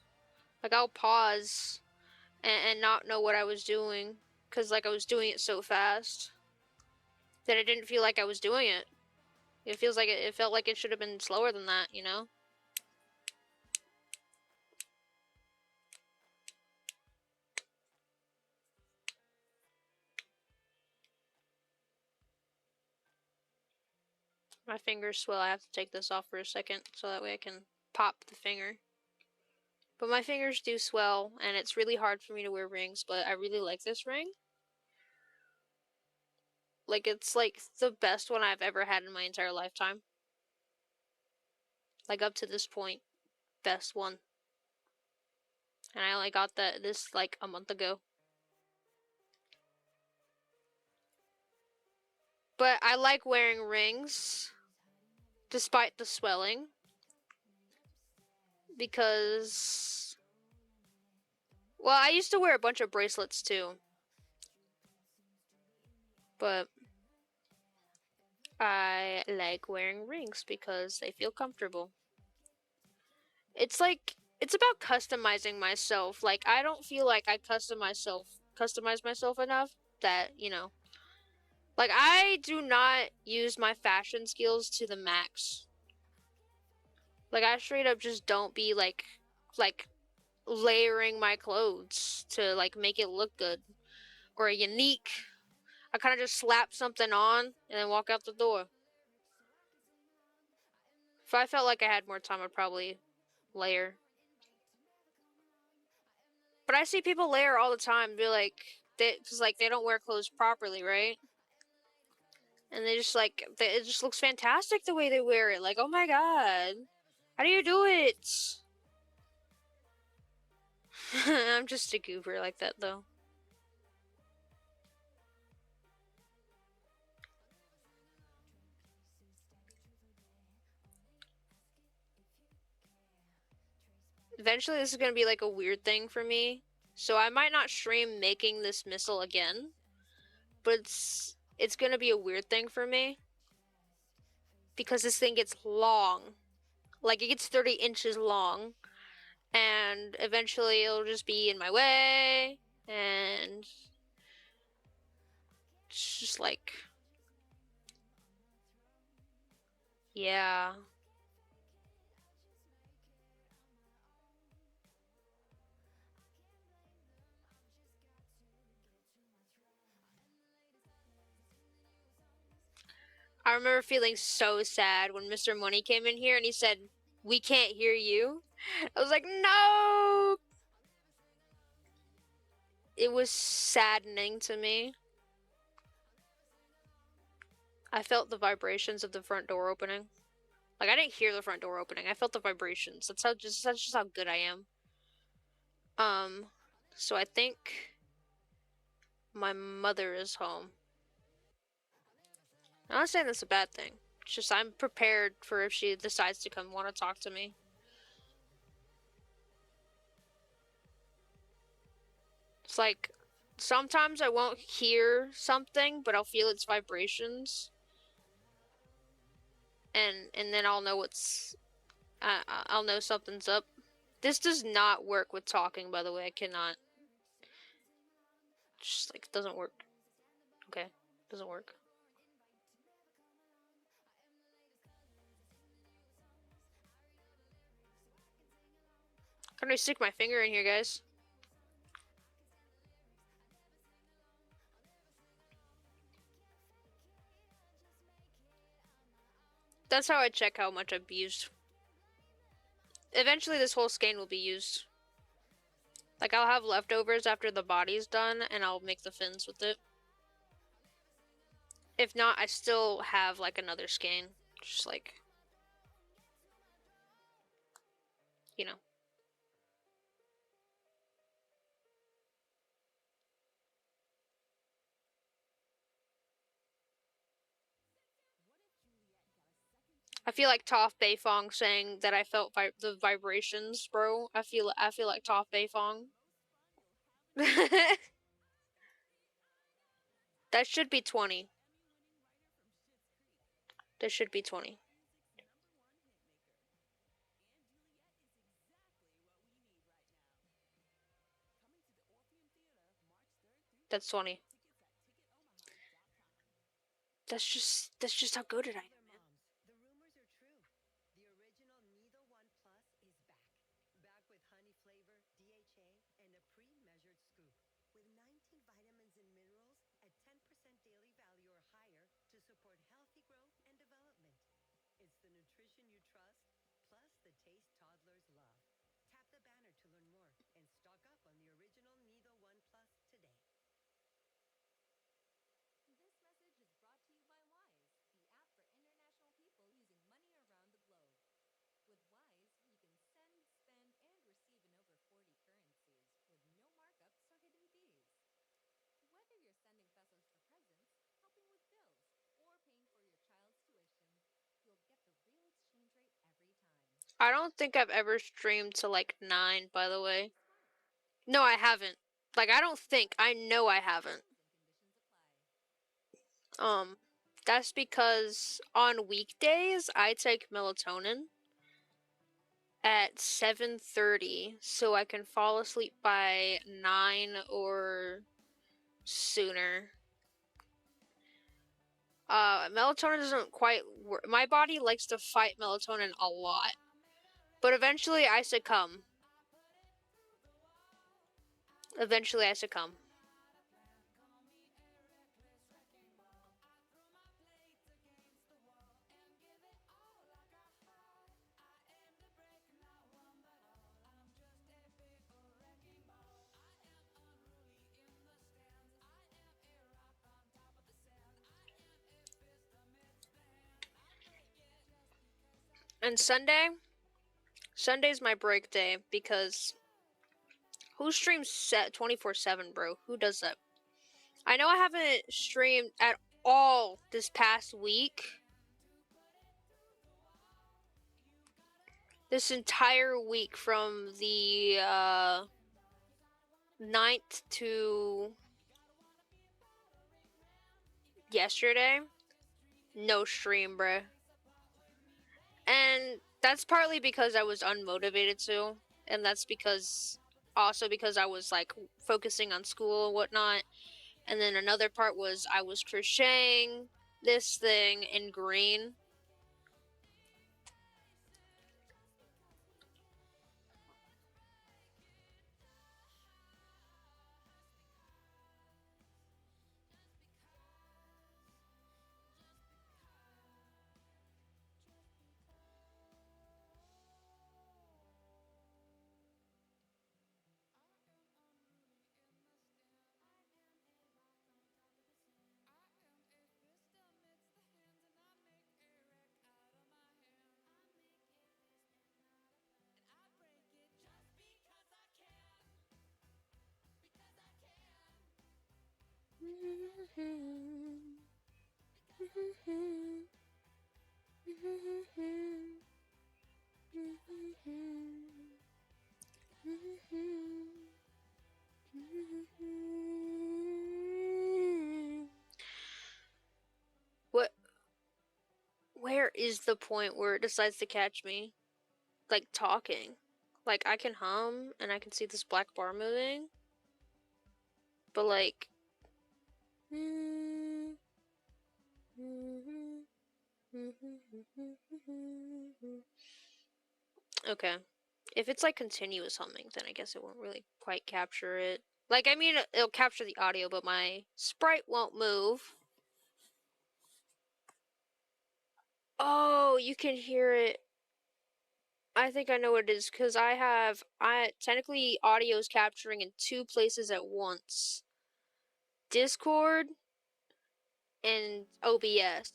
Like I'll pause and not know what I was doing because like I was doing it so fast that I didn't feel like I was doing it. It felt like it should have been slower than that, you know? My fingers swell. I have to take this off for a second so that way I can pop the finger. But my fingers do swell and it's really hard for me to wear rings, but I really like this ring. Like it's like the best one I've ever had in my entire lifetime. Like up to this point, best one. And I only got this like a month ago. But I like wearing rings despite the swelling because well, I used to wear a bunch of bracelets too. But I like wearing rings because they feel comfortable. It's about customizing myself. Like I don't feel like I customize myself enough that, you know. Like I do not use my fashion skills to the max. Like I straight up just don't be like layering my clothes to like make it look good or unique. I kind of just slap something on and then walk out the door. If I felt like I had more time, I'd probably layer. But I see people layer all the time, be like, cause like they don't wear clothes properly, right? And it just looks fantastic the way they wear it. Like, oh my god, how do you do it? I'm just a goober like that though. Eventually, this is gonna be like a weird thing for me. So I might not stream making this missile again, but it's gonna be a weird thing for me because this thing gets long. Like it gets 30 inches long, and eventually it'll just be in my way, and it's just like, yeah. I remember feeling so sad when Mr. Money came in here and he said, "We can't hear you." I was like, no! It was saddening to me. I felt the vibrations of the front door opening. Like I didn't hear the front door opening. I felt the vibrations. That's just how good I am. Um, so I think my mother is home. I'm not saying that's a bad thing. It's just I'm prepared for if she decides to come want to talk to me. It's like sometimes I won't hear something, but I'll feel its vibrations, and then I'll know I'll know something's up. This does not work with talking, by the way. I cannot. Just like it doesn't work. Okay, doesn't work. How do I stick my finger in here, guys? That's how I check how much I've used. Eventually, this whole skein will be used. Like I'll have leftovers after the body's done, and I'll make the fins with it. If not, I still have like another skein. Just like, you know. I feel like Toph Beifong saying that I felt the vibrations, bro. I feel like Toph Beifong. That should be 20. That should be 20. That's 20. That's just how good it I am.
The rumors are true. The original Nido One Plus is back. Back with honey flavor, DHA, and a pre-measured scoop. With 19 vitamins and minerals at 10% daily value or higher to support healthy growth and development. It's the nutrition you trust, plus the taste toddlers love. Tap the banner to learn more and stock up on the original Nido One Plus today.
This message is brought to you by Wise, the app for international people using money around the globe. With Wise, you can send, spend, and receive in over 40 currencies with no markups or hidden fees. Whether you're sending pesos for presents, helping with bills, or paying for your child's tuition, you'll get the real exchange rate every time.
I don't think I've ever streamed to like 9, by the way.
Smart.
No, I haven't. Like, I don't think. I know I haven't.
Terms and conditions apply.
Um, that's because on weekdays I take melatonin at 7:30 so I can fall asleep by 9 or sooner. Melatonin doesn't quite work. My body likes to fight melatonin a lot, but eventually I succumb. Eventually I succumb. And Sunday's my break day because who streams set 24/7, bro? Who does that? I know I haven't streamed at all this past week. This entire week from the 9th to yesterday. No stream, bruh. And that's partly because I was unmotivated to, and that's because also because I was like focusing on school and whatnot. And then another part was I was crocheting this thing in green. What? Where is the point where it decides to catch me? Like talking. Like I can hum and I can see this black bar moving, but like. Okay. If it's like continuous humming, then I guess it won't really quite capture it. Like, I mean, it'll capture the audio, but my sprite won't move. Oh, you can hear it. I think I know what it is because I technically audio is capturing in two places at once: Discord and OBS.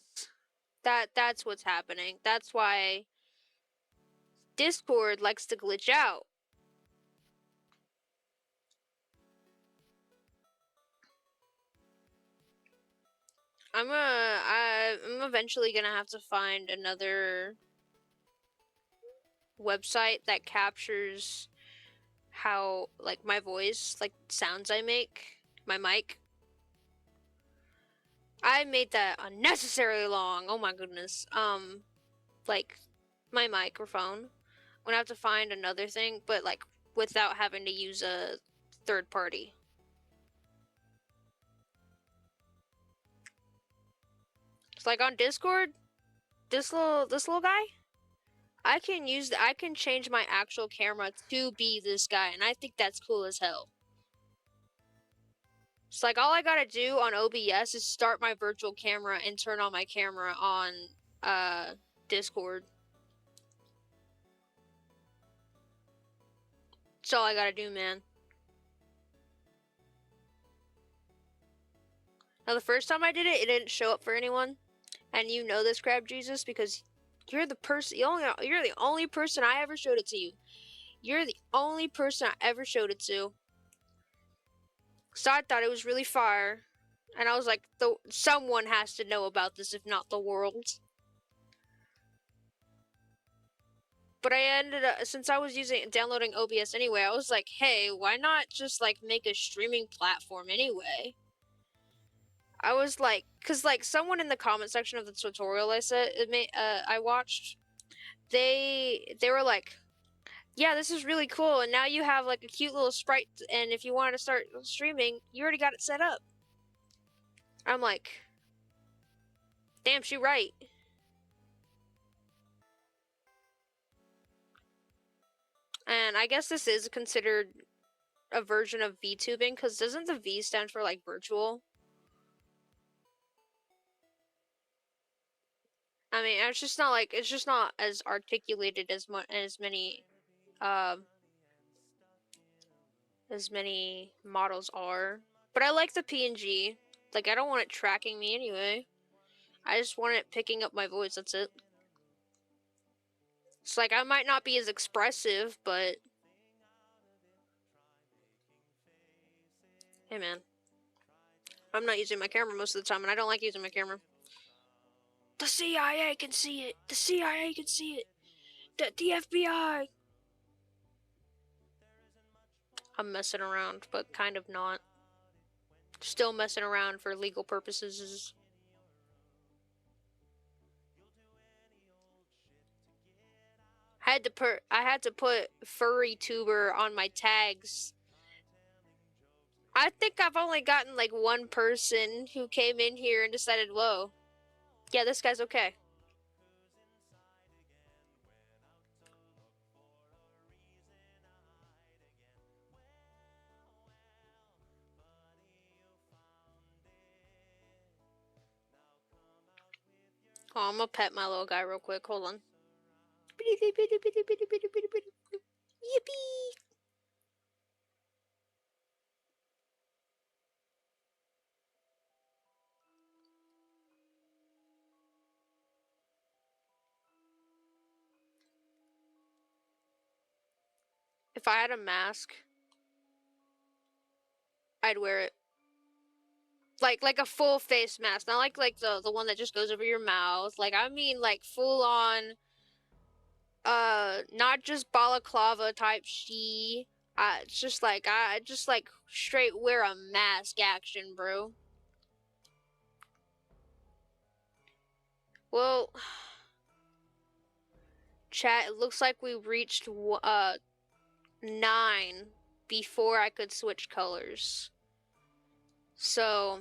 That's what's happening. That's why Discord likes to glitch out. I'm eventually gonna have to find another website that captures how like my voice, like sounds I make, my mic. I made that unnecessarily long. Oh my goodness. Like my microphone. I'm gonna have to find another thing, but like without having to use a third party. like on Discord, this little guy, I can change my actual camera to be this guy, and I think that's cool as hell. It's like all I gotta do on OBS is start my virtual camera and turn on my camera on Discord. That's all I gotta do, man. Now the first time I did it, it didn't show up for anyone, and you know this, Crab Jesus, because you're the only person I ever showed it to you. You're the only person I ever showed it to. So I thought it was really fire. And I was like, someone has to know about this, if not the world. But I ended up, since I was downloading OBS anyway, I was like, hey, why not just like make a streaming platform anyway? I was like, cause like someone in the comment section of the tutorial I watched, they were like, yeah, this is really cool, and now you have like a cute little sprite, and if you want to start streaming, you already got it set up. I'm like, damn, she right. And I guess this is considered a version of VTubing, because doesn't the V stand for like virtual? I mean, it's just not as articulated as many models are. But I like the PNG. Like, I don't want it tracking me anyway. I just want it picking up my voice, that's it. It's like, I might not be as expressive, but... Hey, man. I'm not using my camera most of the time, and I don't like using my camera. The CIA can see it! The CIA can see it! The FBI! I'm messing around, but kind of not. Still messing around for legal purposes. I had to put furry tuber on my tags. I think I've only gotten like one person who came in here and decided, whoa, yeah, this guy's okay. Oh, I'm gonna pet my little guy real quick. Hold on. Yippee! If I had a mask, I'd wear it. Like a full face mask, not like the one that just goes over your mouth. Like, I mean like full on, not just balaclava type she. It's just like, I just like straight wear a mask action, bro. Well, chat, it looks like we reached 9 before I could switch colors. So,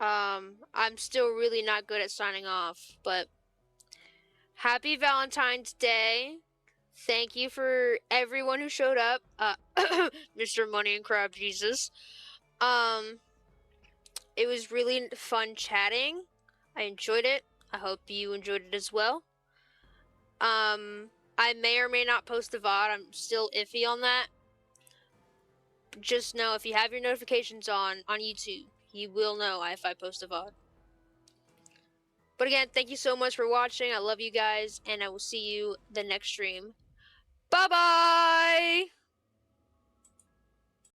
I'm still really not good at signing off, but happy Valentine's Day. Thank you for everyone who showed up. Mr. Money and Crab Jesus. It was really fun chatting. I enjoyed it. I hope you enjoyed it as well. I may or may not post a VOD. I'm still iffy on that. Just know if you have your notifications on YouTube, you will know if I post a VOD. But again, thank you so much for watching. I love you guys, and I will see you the next stream. Bye-bye!